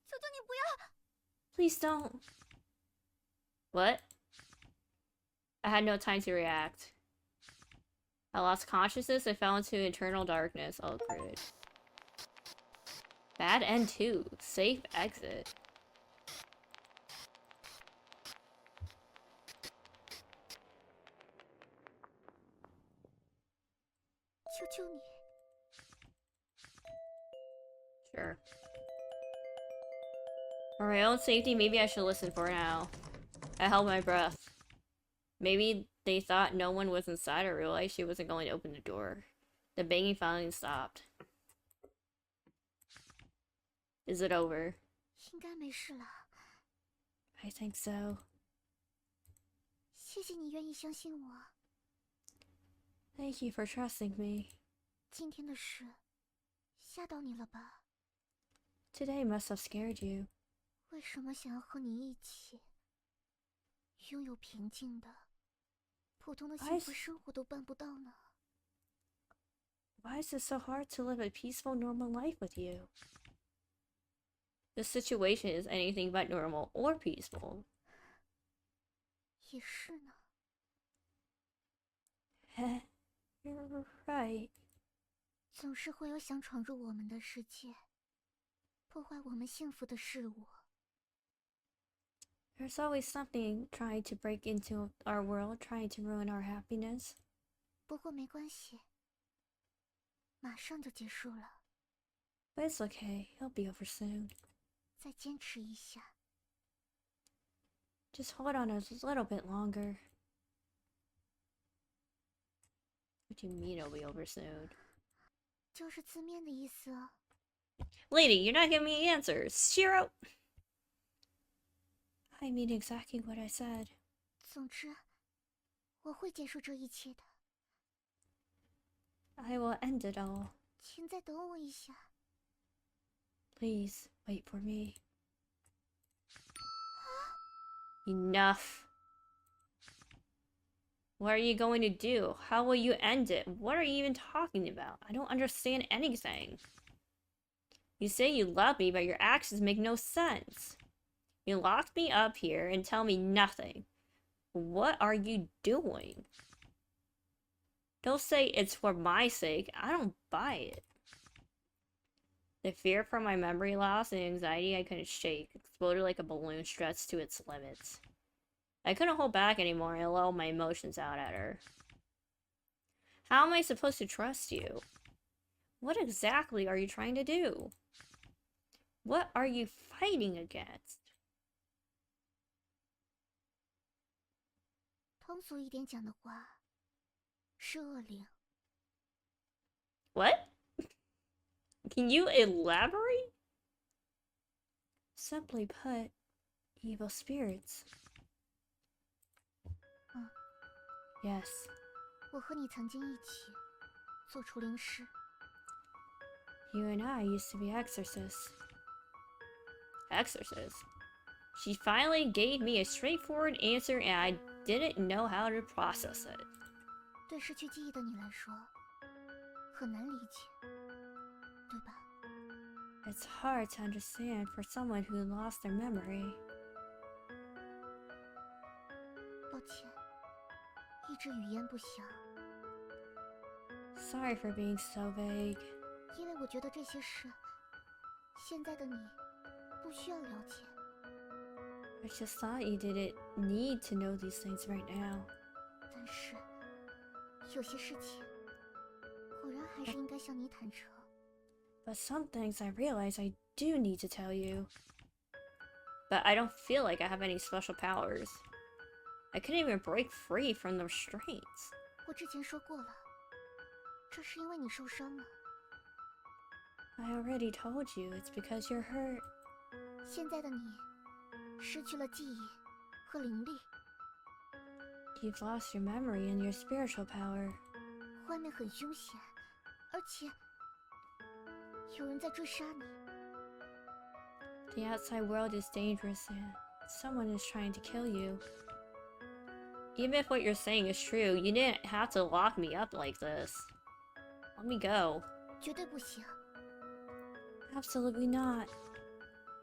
求求你不要！ please don't. What? I had no time to react. I lost consciousness and fell into eternal darkness. Oh, great. Bad end too. Safe exit. 求求你， Sure. For my own safety, maybe I should listen for now. I held my breath. Maybe they thought no one was inside or realized she wasn't going to open the door. The banging finally stopped. Is it over? 应该没事了。 I think so. 谢谢你愿意相信我。 Thank you for trusting me. 今天的事吓到你了吧？ Today must have scared you. 为什么想要和你一起拥有平静的、普通的幸福生活都办不到呢？ Why is it so hard to live a peaceful, normal life with you? This situation is anything but normal or peaceful. 也是呢。 You're right. 总是会有想闯入我们的世界，破坏我们幸福的事物。 There's always something trying to break into our world, trying to ruin our happiness. 不过没关系，马上就结束了。 But it's okay, it'll be over soon. 再坚持一下。 Just hold on a little bit longer. What do you mean it'll be over soon? 就是字面的意思哦。 Lady, you're not giving me answers. Shiro! I mean exactly what I said. 总之，我会结束这一切的。 I will end it all. 请再等我一下。Please, wait for me. Enough. What are you going to do? How will you end it? What are you even talking about? I don't understand anything. You say you love me, but your actions make no sense. You locked me up here and tell me nothing. What are you doing? Don't say it's for my sake. I don't buy it. The fear from my memory loss and anxiety I couldn't shake exploded like a balloon stretched to its limits. I couldn't hold back anymore and let all my emotions out at her. How am I supposed to trust you? What exactly are you trying to do? What are you fighting against? 通俗一点讲的话，是恶灵。 What? Can you elaborate? Simply put, evil spirits. Yes. 我和你曾经一起做除灵师。 You and I used to be exorcists. Exorcists? She finally gave me a straightforward answer and I didn't know how to process it. 对失去记忆的你来说，很难理解，对吧？ It's hard to understand for someone who lost their memory. 抱歉，一直语焉不详。 Sorry for being so vague. 因为我觉得这些事，现在的你不需要了解。 I just thought you didn't need to know these things right now. 但是，有些事情，果然还是应该向你坦诚。 But some things I realize I do need to tell you. But I don't feel like I have any special powers. I couldn't even break free from the restraints. 我之前说过了，这是因为你受伤了。 I already told you it's because you're hurt. 现在的你，失去了记忆和灵力， You've lost your memory and your spiritual power. 外面很凶险，而且有人在追杀你。 The outside world is dangerous and someone is trying to kill you. Even if what you're saying is true, you didn't have to lock me up like this. Let me go. 绝对不行！ Absolutely not.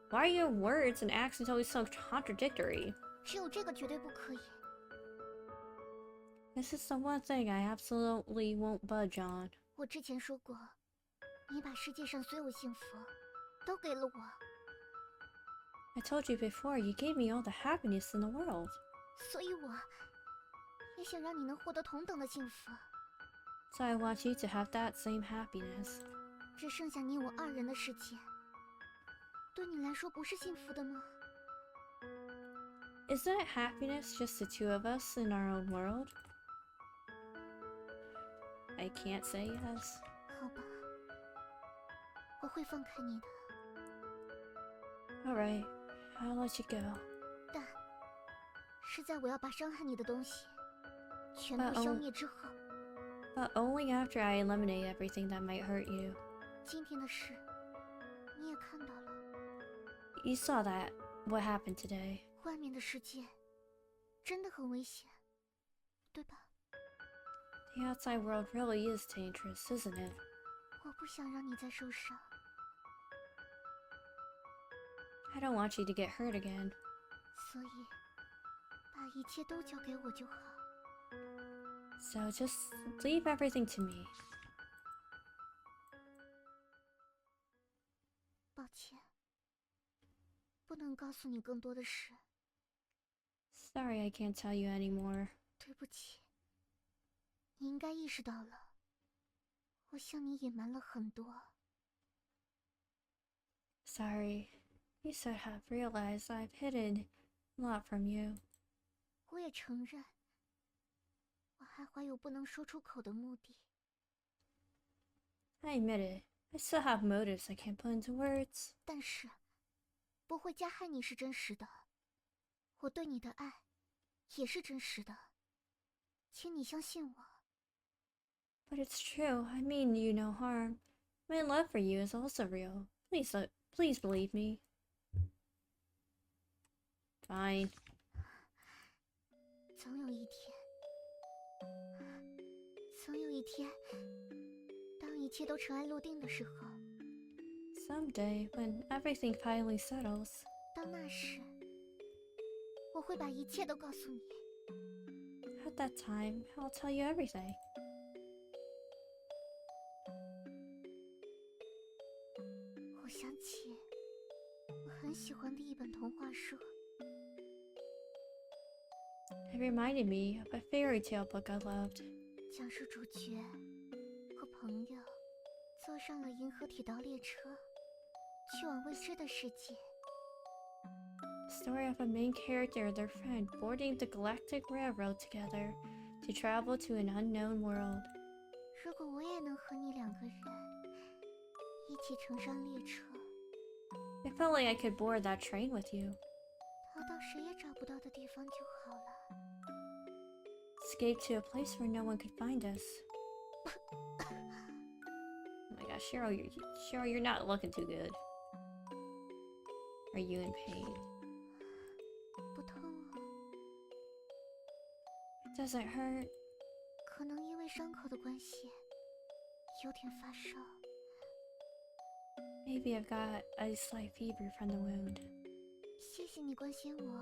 Why are your words and actions always so contradictory? 只有这个绝对不可以。 This is the one thing I absolutely won't budge on. 我之前说过，你把世界上所有幸福都给了我， I told you before, you gave me all the happiness in the world. 所以我也想让你能获得同等的幸福。 So I want you to have that same happiness. 只剩下你我二人的世界，对你来说不是幸福的吗？ Isn't it happiness just the two of us in our own world? I can't say yes. 好吧，我会放开你的， Alright, I'll let you go. 但是在我要把伤害你的东西全部 Uh-oh. 消灭之后， But only after I eliminate everything that might hurt you. 今天的事你也看到了， You saw that. What happened today? 外面的世界真的很危险，对吧？ The outside world really is dangerous, isn't it? 我不想让你再受伤， I don't want you to get hurt again. 所以把一切都交给我就好。 So just leave everything to me. 抱歉，不能告诉你更多的事， Sorry I can't tell you anymore. 对不起。你应该意识到了，我向你隐瞒了很多。 Sorry. You should have realized I've hidden a lot from you. 我也承认，我还怀有不能说出口的目的。 I admit it. I still have motives I can't put into words. 但是，不会加害你是真实的，我对你的爱也是真实的，请你相信我。 But it's true. I mean you no harm. My love for you is also real. Please Please believe me. Fine. 总有一天，当一切都尘埃落定的时候， Someday, when everything finally settles, 到那时，我会把一切都告诉你。 at that time, I'll tell you everything. 我想起我很喜欢的一本童话书， It reminded me of a fairy tale book I loved. 讲述主角和朋友坐上了银河铁道列车，去往未知的世界。 The story of a main character and their friend boarding the Galactic Railroad together to travel to an unknown world. 如果我也能和你两个人一起乘上列车， If only I could board that train with you. 逃到谁也找不到的地方就好了。 Escape to a place where no one could find us. Oh my gosh, Cheryl, you're not looking too good. Are you in pain? 不痛啊， Does it hurt? 可能因为伤口的关系，有点发烧。 Maybe I've got a slight fever from the wound. 谢谢你关心我，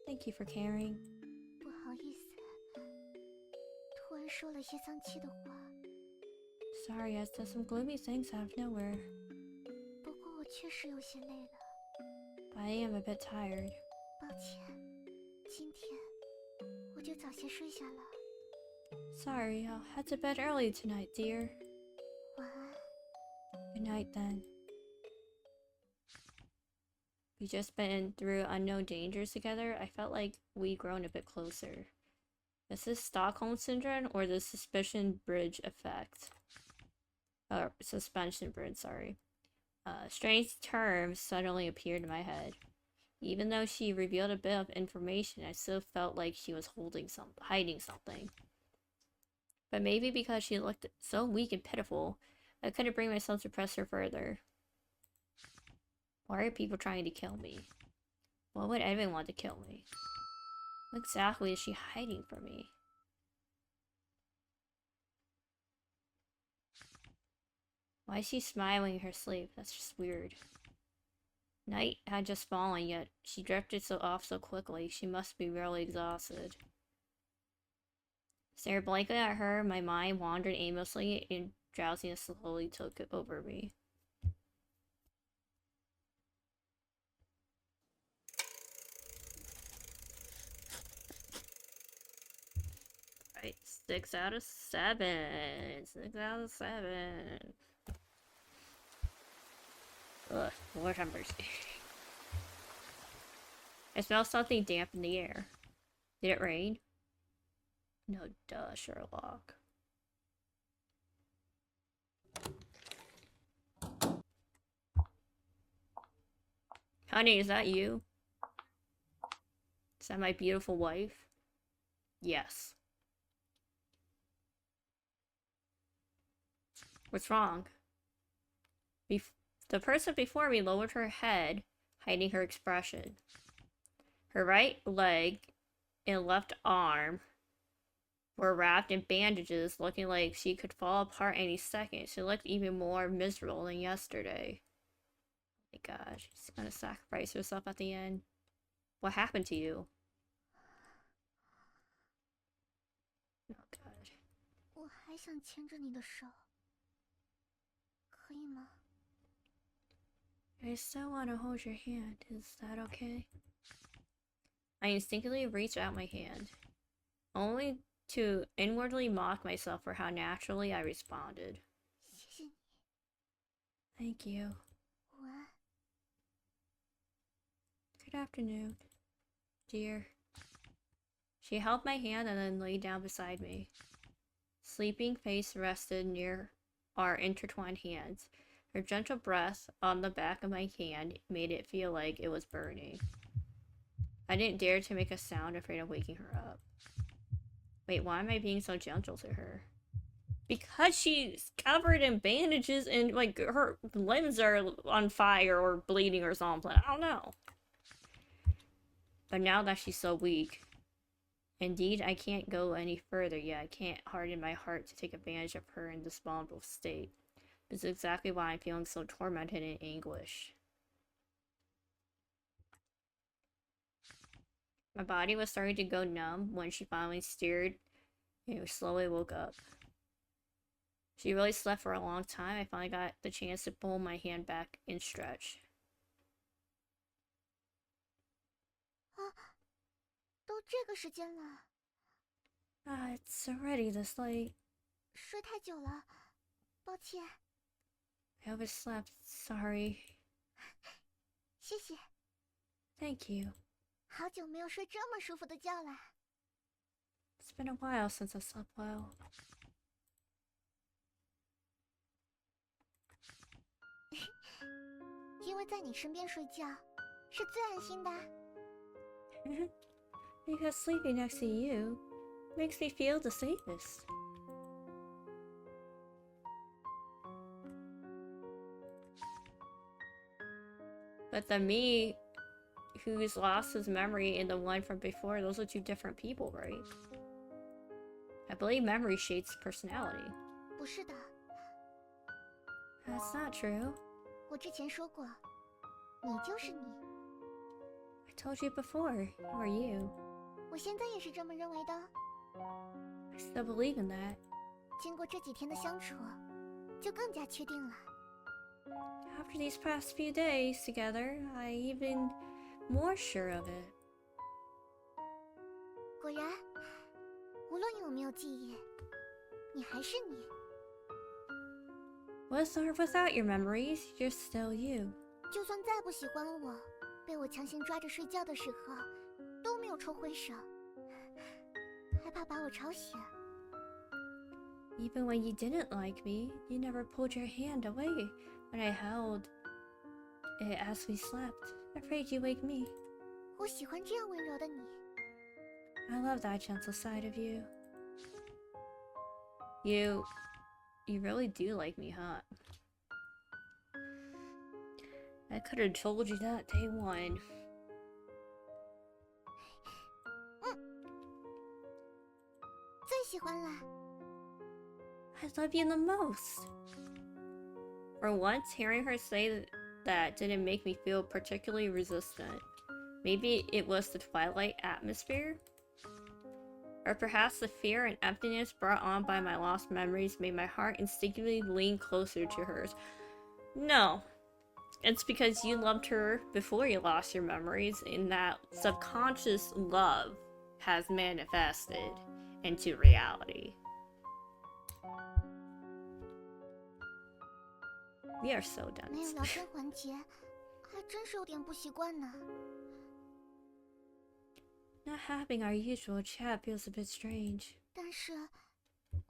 Thank you for caring. 不好意思，突然说了些丧气的话。 Sorry, I said some gloomy things out of nowhere. 不过我确实有些累了， But I am a bit tired. 抱歉，今天我就早些睡下了。 Sorry, I'll head to bed early tonight, dear. 晚安。 Good night then. We've just been through unknown dangers together. I felt like we'd grown a bit closer. Is this Stockholm Syndrome or the Suspicion Bridge effect? Suspension Bridge, sorry. Strange terms suddenly appeared in my head. Even though she revealed a bit of information, I still felt like she was hiding something. But maybe because she looked so weak and pitiful, I couldn't bring myself to press her further. Why are people trying to kill me? Why would anyone want to kill me? What exactly is she hiding from me? Why is she smiling in her sleep? That's just weird. Night had just fallen, yet she drifted off so quickly. She must be really exhausted. Staring blankly at her, my mind wandered aimlessly and drowsiness slowly took over me. Right, 6 out of 7. 6 out of 7. Ugh, Lord have mercy. I smell something damp in the air. Did it rain? No, duh, Sherlock. Honey, is that you? Is that my beautiful wife? Yes. What's wrong? The person before me lowered her head, hiding her expression. Her right leg and left arm were wrapped in bandages, looking like she could fall apart any second. She looked even more miserable than yesterday. Oh my gosh, she's gonna sacrifice herself at the end. What happened to you? Oh god. 我还想牵着你的手，可以吗？ I still want to hold your hand. Is that okay? I instinctively reached out my hand, only to inwardly mock myself for how naturally I responded. 谢谢你， Thank you. 晚安。 Good afternoon, dear. She held my hand and then lay down beside me. Sleeping face rested near our intertwined hands. Her gentle breath on the back of my hand made it feel like it was burning. I didn't dare to make a sound, afraid of waking her up. Wait, why am I being so gentle to her? Because she's covered in bandages and like her limbs are on fire or bleeding or something. I don't know. But now that she's so weak, indeed, I can't go any further yet. I can't harden my heart to take advantage of her in this vulnerable state. This is exactly why I'm feeling so tormented and anguish. My body was starting to go numb when she finally stirred and slowly woke up. She really slept for a long time. I finally got the chance to pull my hand back and stretch. 都这个时间了。It's already this late. 睡太久了，抱歉。I overslept. Sorry. 谢谢。Thank you. 好久没有睡这么舒服的觉了。It's been a while since I slept well. 因为在你身边睡觉是最安心的。Because sleeping next to you makes me feel the safest. But the me who's lost his memory and the one from before, those are two different people, right? I believe memory shapes personality. 不是的。That's not true. 我之前说过，你就是你。I told you before, who are you? 我现在也是这么认为的。I still believe in that. 经过这几天的相处，就更加确定了。After these past few days together, I'm even more sure of it. 果然，无论有没有记忆，你还是你。With or without your memories, you're still you. 就算再不喜欢我，被我强行抓着睡觉的时候，都没有抽回手，害怕把我吵醒。Even when you didn't like me, you never pulled your hand away when I held it as we slept, afraid you'd wake me. 我喜欢这样温柔的你。I love that gentle side of you. You really do like me, huh? I could have told you that day one. 最喜欢了。I love you the most. For once, hearing her say that didn't make me feel particularly resistant. Maybe it was the twilight atmosphere? Or perhaps the fear and emptiness brought on by my lost memories made my heart instinctively lean closer to hers. No. It's because you loved her before you lost your memories, and that subconscious love has manifested into reality. We are so 没有 dense. 聊天环节，还真是有点不习惯呢。Not having our usual chat feels a bit strange. 但是，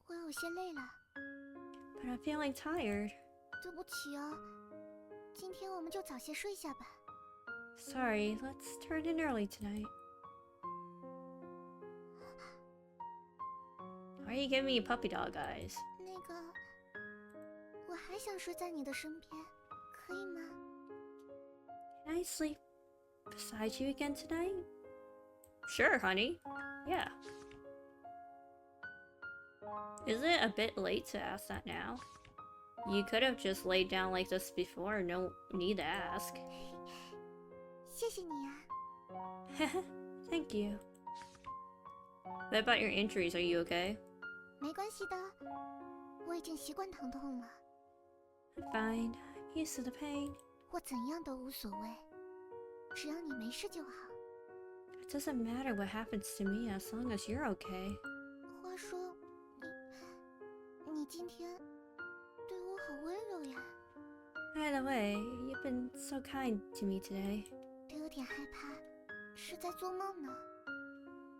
我有些累了。But I'm feeling tired. 对不起哦，今天我们就早些睡下吧。Sorry, let's turn in early tonight. Why are you giving me puppy dog eyes? 那个，我还想睡在你的身边，可以吗？ Can I sleep beside you again tonight? Sure, honey. Yeah. Isn't it a bit late to ask that now? You could have just laid down like this before, no need to ask. 谢谢你啊。Thank you. What about your injuries? Are you okay? 没关系的，我已经习惯疼痛了。I'm fine. I'm used to the pain. 我怎样都无所谓，只要你没事就好。 It doesn't matter what happens to me as long as you're okay. 话说，你今天对我好温柔呀。 Either way, you've been so kind to me today. 都有点害怕，是在做梦呢。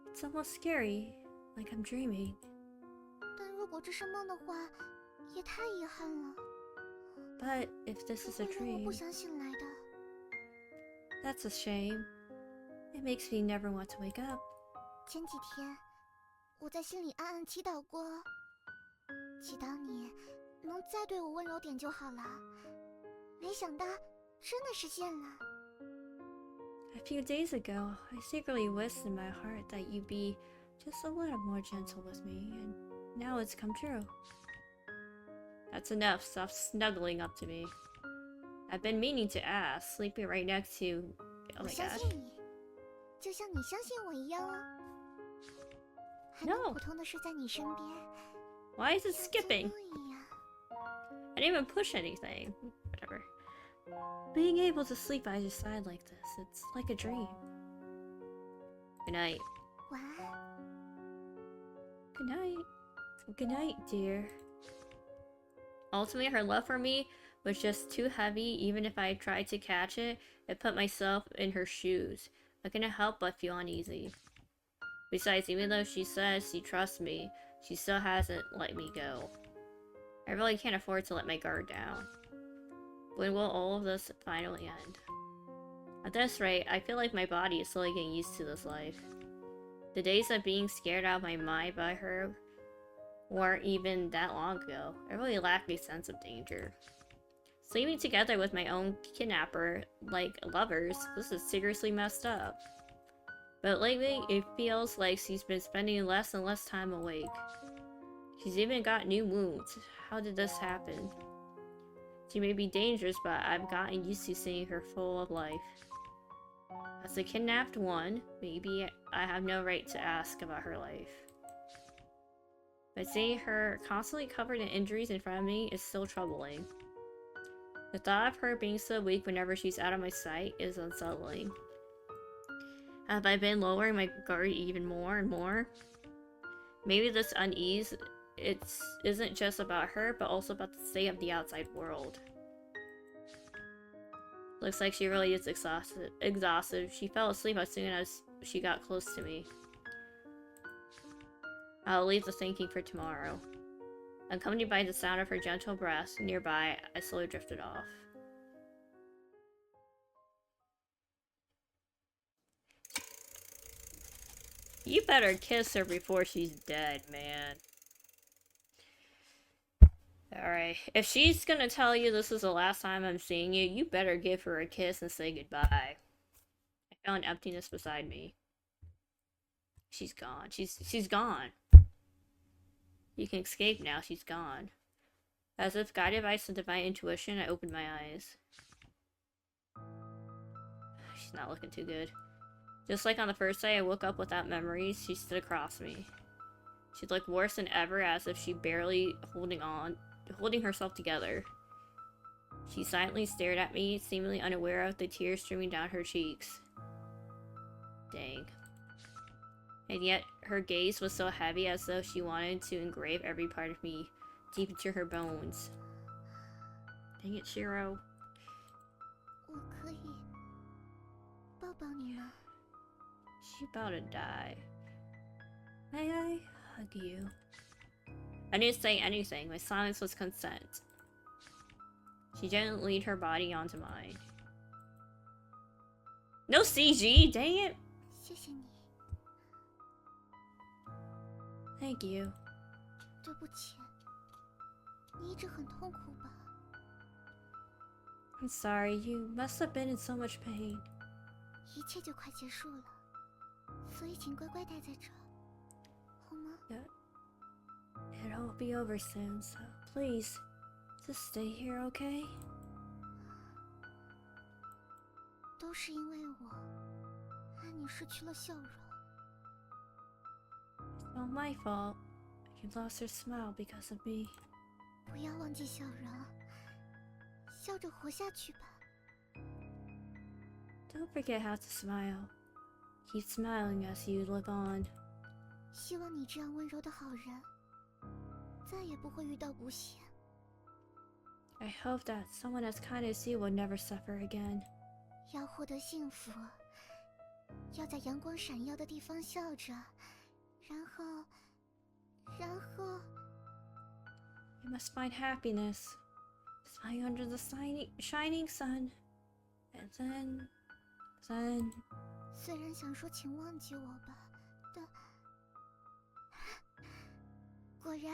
It's almost scary, like I'm dreaming. 但如果这是梦的话，也太遗憾了。 But if this is a 这会让我 dream, 不想醒来的。 that's a shame. It makes me never want to wake up. 前几天，我在心里暗暗祈祷过，祈祷你能再对我温柔点就好了。没想到真的实现了。A few days ago, I secretly wished in my heart that you'd be just a little more gentle with me, and now it's come true. That's enough. Stop snuggling up to me. I've been meaning to ask, sleeping right next to... Oh 我 my 相 gosh. 信你，就像你相信我一样啊。还能 No. 普通的睡在你身边， Why is it 像做 skipping? 梦一样。I didn't even push anything. Whatever. Being able to sleep by your side like this, it's like a dream. Good night. 晚安。 Good night. Good night, dear. Ultimately, her love for me was just too heavy. Even if I tried to catch it, I put myself in her shoes. I couldn't help but feel uneasy. Besides, even though she says she trusts me, she still hasn't let me go. I really can't afford to let my guard down. When will all of this finally end? At this rate, I feel like my body is slowly getting used to this life. The days of being scared out of my mind by her weren't even that long ago. I really lacked a sense of danger. Sleeping together with my own kidnapper, like lovers, this is seriously messed up. But lately, it feels like she's been spending less and less time awake. She's even got new wounds. How did this happen? She may be dangerous, but I've gotten used to seeing her full of life. As the kidnapped one, maybe I have no right to ask about her life. But seeing her constantly covered in injuries in front of me is still troubling. The thought of her being so weak whenever she's out of my sight is unsettling. Have I been lowering my guard even more and more? Maybe this unease isn't just about her, but also about the state of the outside world. Looks like she really is exhausted. She fell asleep as soon as she got close to me. I'll leave the thinking for tomorrow. Accompanied by the sound of her gentle breath nearby, I slowly drifted off. You better kiss her before she's dead, man. Alright, if she's gonna tell you this is the last time I'm seeing you, you better give her a kiss and say goodbye. I felt an emptiness beside me. She's gone. She's gone. You can escape now, she's gone. As if guided by some divine intuition, I opened my eyes. She's not looking too good. Just like on the first day I woke up without memories, she stood across me. She looked worse than ever, as if she barely holding herself together. She silently stared at me, seemingly unaware of the tears streaming down her cheeks. Dang. And yet, her gaze was so heavy, as though she wanted to engrave every part of me deep into her bones. Dang it, Shiro. 我可以抱抱你吗？ She about to die. May I hug you? I didn't say anything. My silence was consent. She gently leaned her body onto mine. No CG, dang it! 谢谢你。 Thank you. 对不起，你一直很痛苦吧？ I'm sorry, you must have been in so much pain. 一切就快结束了，所以请乖乖待在这儿，好吗？ It'll be over soon, so please, just stay here, okay? 都是因为我，害你失去了笑容。 It's not my fault. You lost your smile because of me. 不要忘记笑容，笑着活下去吧。 Don't forget how to smile. Keep smiling as you live on. 希望你这样温柔的好人，再也不会遇到不幸。 I hope that someone as kind as you will never suffer again. 要获得幸福，要在阳光闪耀的地方笑着，然后。 You must find happiness. Smile under the shining sun. And then... 虽然想说请忘记我吧，但果然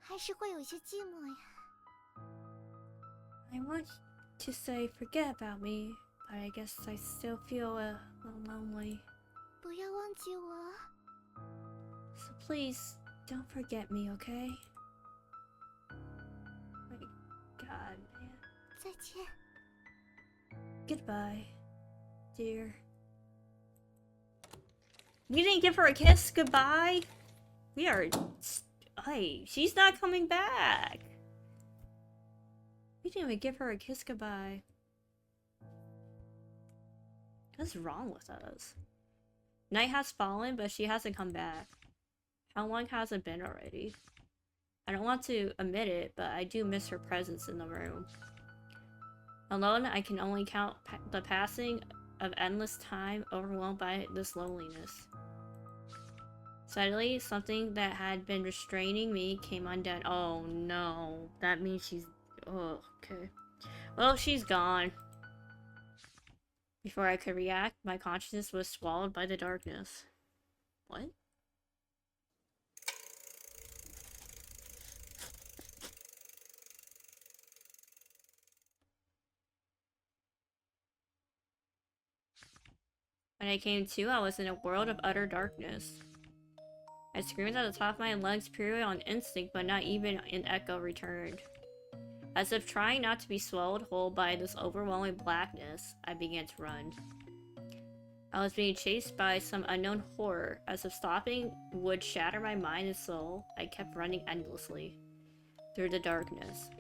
还是会有些寂寞呀。I want to say forget about me, but I guess I still feel a little lonely. 不要忘记我。So please don't forget me, okay? My God, man. 再见。Goodbye, dear. You didn't give her a kiss goodbye? We are... Hey, she's not coming back. We didn't even give her a kiss goodbye. What's wrong with us? Night has fallen, but she hasn't come back. How long has it been already? I don't want to admit it, but I do miss her presence in the room. Alone, I can only count the passing of endless time, overwhelmed by this loneliness. Suddenly, something that had been restraining me came undone. Oh no, that means she's... Oh, okay. Well, she's gone. Before I could react, my consciousness was swallowed by the darkness. What? When I came to, I was in a world of utter darkness. I screamed at the top of my lungs purely on instinct, but not even an echo returned. As if trying not to be swallowed whole by this overwhelming blackness, I began to run. I was being chased by some unknown horror. As if stopping would shatter my mind and soul, I kept running endlessly through the darkness.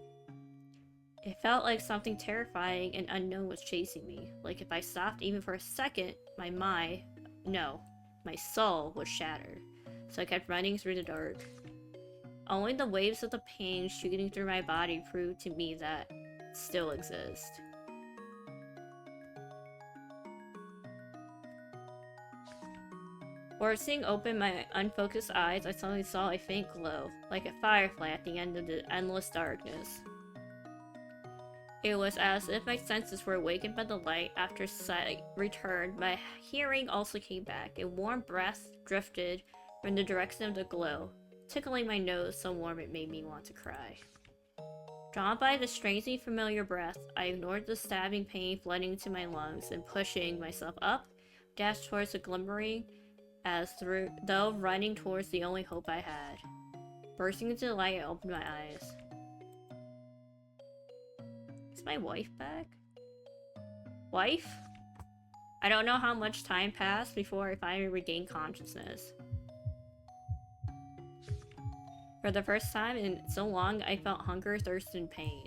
It felt like something terrifying and unknown was chasing me. Like if I stopped even for a second, my soul would shatter. So I kept running through the dark. Only the waves of the pain shooting through my body proved to me that it still exists. Forcing open my unfocused eyes, I suddenly saw a faint glow, like a firefly at the end of the endless darkness. It was as if my senses were awakened by the light. After sight returned, my hearing also came back. A warm breath drifted from the direction of the glow, tickling my nose so warm it made me want to cry. Drawn by the strangely familiar breath, I ignored the stabbing pain flooding into my lungs and pushing myself up, dashed towards the glimmering though running towards the only hope I had. Bursting into the light, I opened my eyes. Is my wife back? Wife? I don't know how much time passed before I finally regained consciousness. For the first time in so long, I felt hunger, thirst, and pain.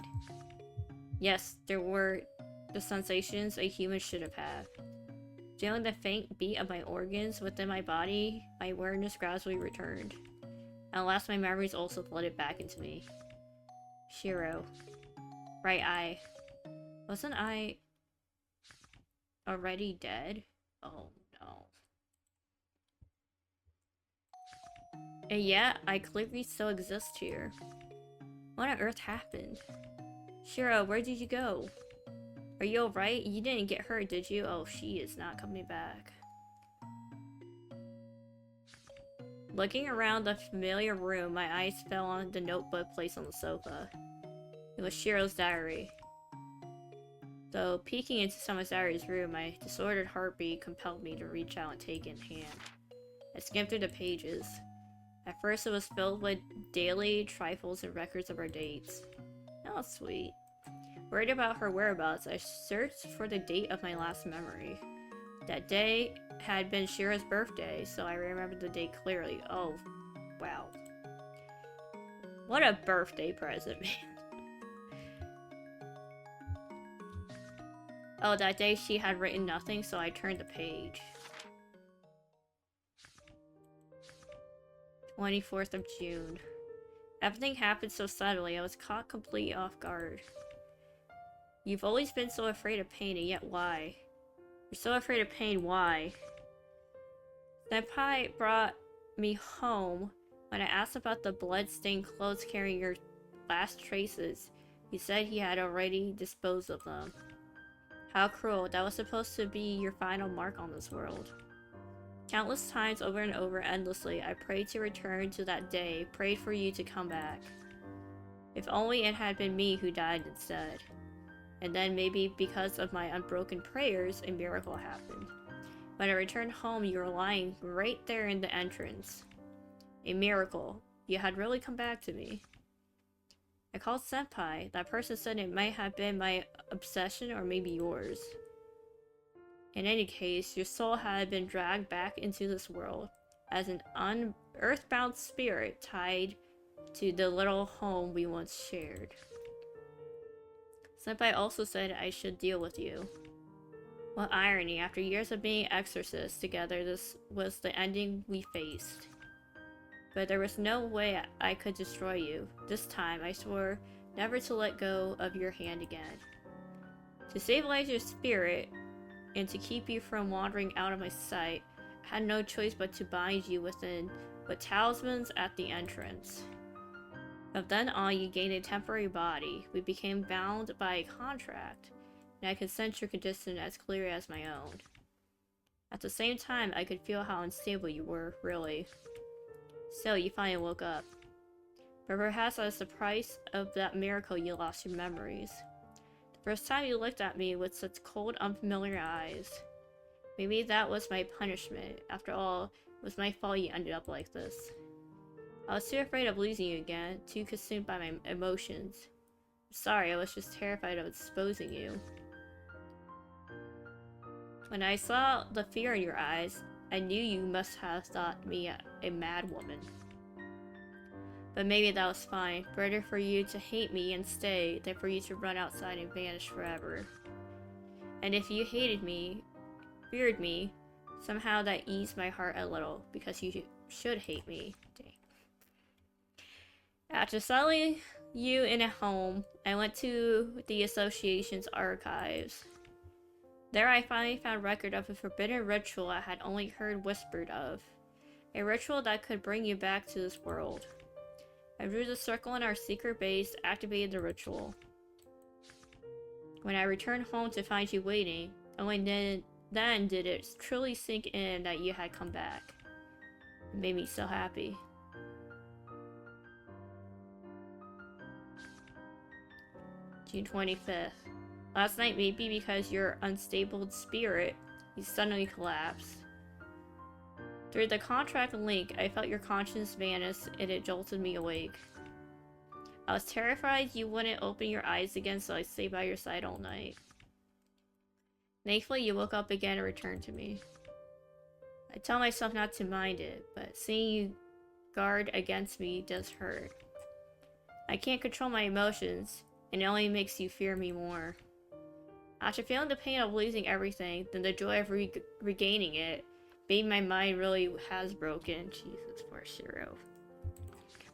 Yes, there were the sensations a human should have had. Feeling the faint beat of my organs within my body, my awareness gradually returned. At last, my memories also flooded back into me. Shiro. Right, wasn't I already dead? Oh no. And yet, I clearly still exist here. What on earth happened? Shiro, where did you go? Are you alright? You didn't get hurt, did you? Oh, she is not coming back. Looking around the familiar room, my eyes fell on the notebook placed on the sofa. It was Shiro's diary. Though peeking into someone's diary's room, my disordered heartbeat compelled me to reach out and take it in hand. I skimmed through the pages. At first, it was filled with daily trifles and records of our dates. Oh, sweet. Worried about her whereabouts, I searched for the date of my last memory. That day had been Shira's birthday, so I remembered the date clearly. Oh, wow. What a birthday present, man. Oh, that day she had written nothing, so I turned the page. 24th of June. Everything happened so suddenly, I was caught completely off guard. You've always been so afraid of pain, and yet why? You're so afraid of pain, why? Senpai brought me home. When I asked about the blood-stained clothes carrying your last traces, he said he had already disposed of them. How cruel. That was supposed to be your final mark on this world. Countless times over and over endlessly, I prayed to return to that day, prayed for you to come back. If only it had been me who died instead. And then maybe because of my unbroken prayers, a miracle happened. When I returned home, you were lying right there in the entrance. A miracle. You had really come back to me. I called Senpai. That person said it might have been my obsession or maybe yours. In any case, your soul had been dragged back into this world as an earthbound spirit tied to the little home we once shared. Senpai also said I should deal with you. What irony, after years of being exorcists together, this was the ending we faced. But there was no way I could destroy you. This time, I swore never to let go of your hand again. To stabilize your spirit, and to keep you from wandering out of my sight, I had no choice but to bind you with talismans at the entrance. From then on, you gained a temporary body. We became bound by a contract, and I could sense your condition as clearly as my own. At the same time, I could feel how unstable you were, really. So, you finally woke up. But perhaps as the price of that miracle, you lost your memories. The first time you looked at me with such cold, unfamiliar eyes. Maybe that was my punishment. After all, it was my fault you ended up like this. I was too afraid of losing you again, too consumed by my emotions. I'm sorry, I was just terrified of exposing you. When I saw the fear in your eyes, I knew you must have thought me a mad woman. But maybe that was fine. Better for you to hate me and stay than for you to run outside and vanish forever. And if you hated me, feared me, somehow that eased my heart a little, because you should hate me. Dang. After settling you in a home, I went to the association's archives. There I finally found record of a forbidden ritual I had only heard whispered of. A ritual that could bring you back to this world. I drew the circle in our secret base, activated the ritual. When I returned home to find you waiting, only then did it truly sink in that you had come back. It made me so happy. June 25th. Last night, maybe because your unstable spirit, you suddenly collapsed. Through the contract link, I felt your conscience vanish and it jolted me awake. I was terrified you wouldn't open your eyes again, so I stayed by your side all night. Thankfully, you woke up again and returned to me. I tell myself not to mind it, but seeing you guard against me does hurt. I can't control my emotions, and it only makes you fear me more. After feeling the pain of losing everything, then the joy of regaining it, maybe my mind really has broken. Jesus, poor Shiro.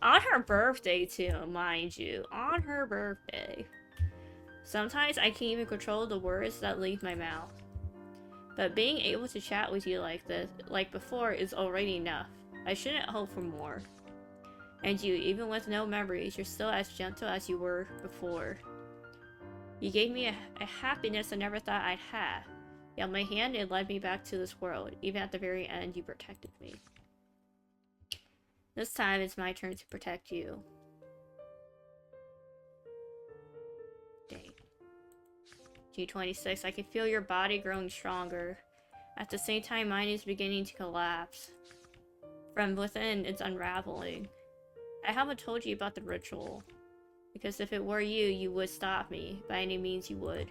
On her birthday too, mind you. On her birthday. Sometimes I can't even control the words that leave my mouth. But being able to chat with you like this, like before, is already enough. I shouldn't hope for more. And you, even with no memories, you're still as gentle as you were before. You gave me a happiness I never thought I'd have. You held my hand and led me back to this world. Even at the very end, you protected me. This time, it's my turn to protect you. Dang. June 26th, I can feel your body growing stronger. At the same time, mine is beginning to collapse. From within, it's unraveling. I haven't told you about the ritual. Because if it were you, you would stop me. By any means, you would.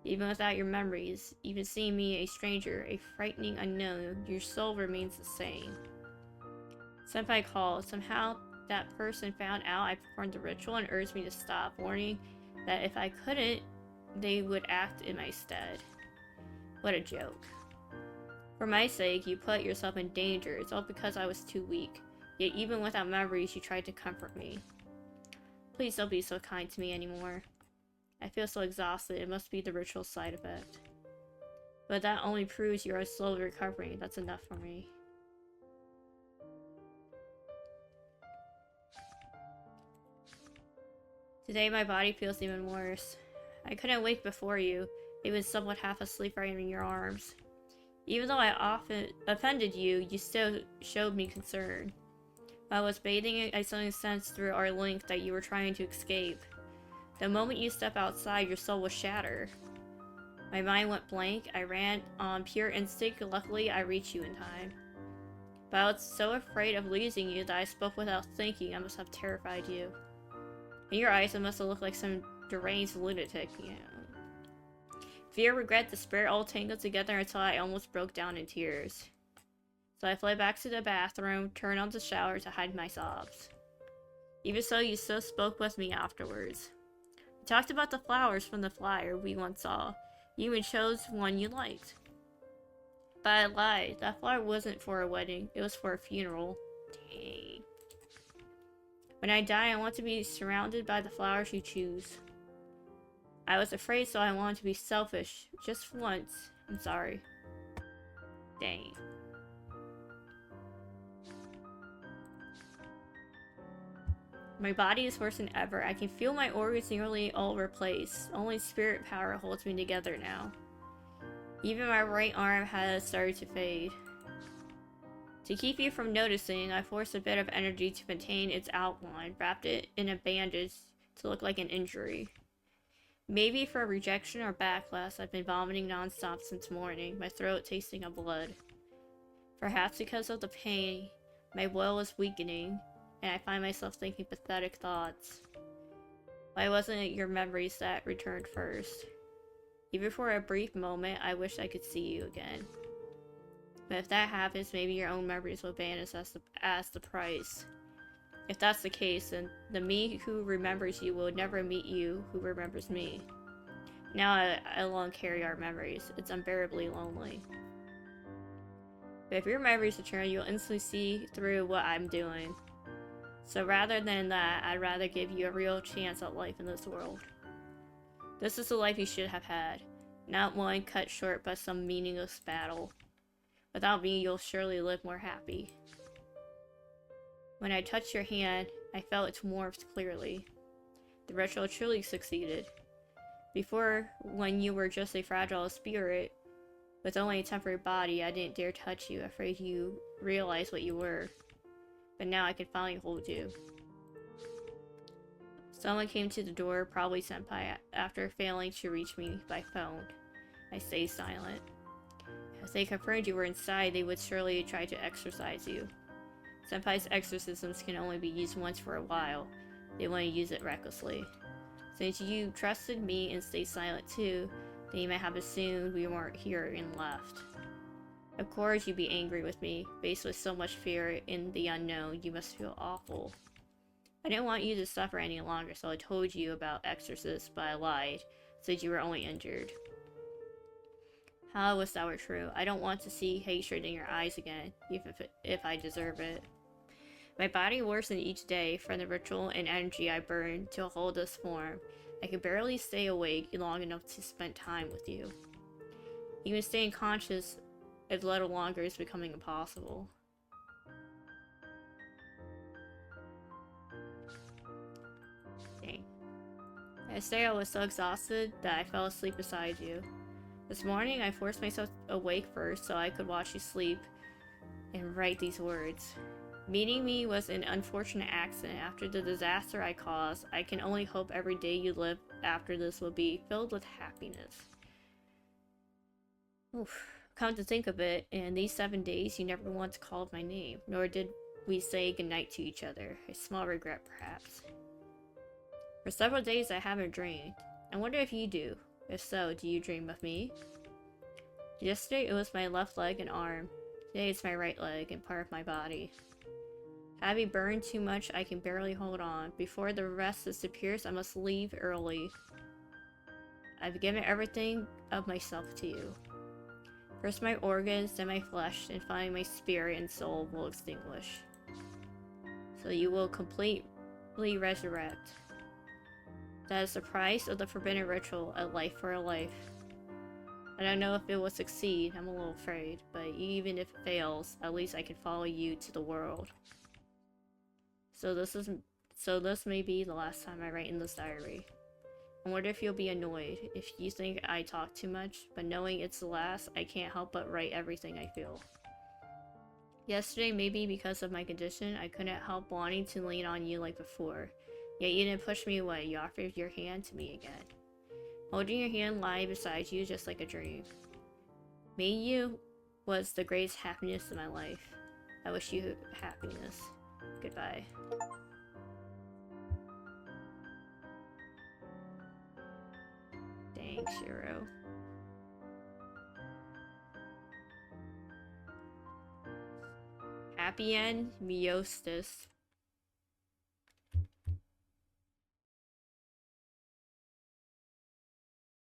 Even without your memories, even seeing me a stranger, a frightening unknown, your soul remains the same. Senpai called. Somehow, that person found out I performed the ritual and urged me to stop, warning that if I couldn't, they would act in my stead. What a joke. For my sake, you put yourself in danger. It's all because I was too weak. Yet even without memories, you tried to comfort me. Please don't be so kind to me anymore. I feel so exhausted. It must be the ritual side effect. But that only proves you are slowly recovering. That's enough for me. Today my body feels even worse. I couldn't wake before you, even somewhat half asleep right in your arms. Even though I often offended you, you still showed me concern. While I was bathing, I suddenly sensed through our link that you were trying to escape. The moment you step outside, your soul will shatter. My mind went blank. I ran on pure instinct. Luckily, I reached you in time. But I was so afraid of losing you that I spoke without thinking. I must have terrified you. In your eyes, I must have looked like some deranged lunatic, you know. Fear, regret, despair all tangled together until I almost broke down in tears. So I fled back to the bathroom, turned on the shower to hide my sobs. Even so, you still spoke with me afterwards. We talked about the flowers from the flyer we once saw. You even chose one you liked. But I lied. That flower wasn't for a wedding. It was for a funeral. Dang. When I die, I want to be surrounded by the flowers you choose. I was afraid, so I wanted to be selfish. Just once. I'm sorry. Dang. My body is worse than ever. I can feel my organs nearly all replaced. Only spirit power holds me together now. Even my right arm has started to fade. To keep you from noticing, I forced a bit of energy to maintain its outline, wrapped it in a bandage to look like an injury. Maybe for rejection or backlash, I've been vomiting nonstop since morning, my throat tasting of blood. Perhaps because of the pain, my will is weakening, and I find myself thinking pathetic thoughts. Why wasn't it your memories that returned first? Even for a brief moment, I wish I could see you again. But if that happens, maybe your own memories will vanish as the price. If that's the case, then the me who remembers you will never meet you who remembers me. Now I alone carry our memories. It's unbearably lonely. But if your memories return, you'll instantly see through what I'm doing. So rather than that, I'd rather give you a real chance at life in this world. This is the life you should have had, not one cut short by some meaningless battle. Without me, you'll surely live more happy. When I touched your hand, I felt its warmth clearly. The ritual truly succeeded. Before, when you were just a fragile spirit, with only a temporary body, I didn't dare touch you, afraid you realized what you were. But now I can finally hold you. Someone came to the door, probably Senpai, after failing to reach me by phone. I stayed silent. If they confirmed you were inside, they would surely try to exorcise you. Senpai's exorcisms can only be used once for a while. They want to use it recklessly. Since you trusted me and stayed silent too, then you might have assumed we weren't here and left. Of course you'd be angry with me. Faced with so much fear in the unknown, you must feel awful. I didn't want you to suffer any longer, so I told you about exorcists, but I lied. Said you were only injured. How I wish that were true. I don't want to see hatred in your eyes again, even if I deserve it. My body worsened each day from the ritual and energy I burned to hold this form. I could barely stay awake long enough to spend time with you. Even staying conscious a little longer is becoming impossible. Dang. Yesterday I was so exhausted that I fell asleep beside you. This morning I forced myself awake first so I could watch you sleep and write these words. Meeting me was an unfortunate accident. After the disaster I caused, I can only hope every day you live after this will be filled with happiness. Oof. Come to think of it, in these 7 days you never once called my name, nor did we say goodnight to each other. A small regret, perhaps. For several days I haven't dreamed. I wonder if you do. If so, do you dream of me? Yesterday it was my left leg and arm. Today it's my right leg and part of my body. Having burned too much, I can barely hold on. Before the rest disappears, I must leave early. I've given everything of myself to you. First my organs, then my flesh, and finally my spirit and soul will extinguish. So you will completely resurrect. That is the price of the forbidden ritual, a life for a life. I don't know if it will succeed, I'm a little afraid, but even if it fails, at least I can follow you to the world. So this may be the last time I write in this diary. I wonder if you'll be annoyed, if you think I talk too much, but knowing it's the last, I can't help but write everything I feel. Yesterday, maybe because of my condition, I couldn't help wanting to lean on you like before. Yet you didn't push me away. You offered your hand to me again. Holding your hand lying beside you just like a dream. Meeting you was the greatest happiness in my life. I wish you happiness. Goodbye. Dang, Shiro. Happy end, Meostis.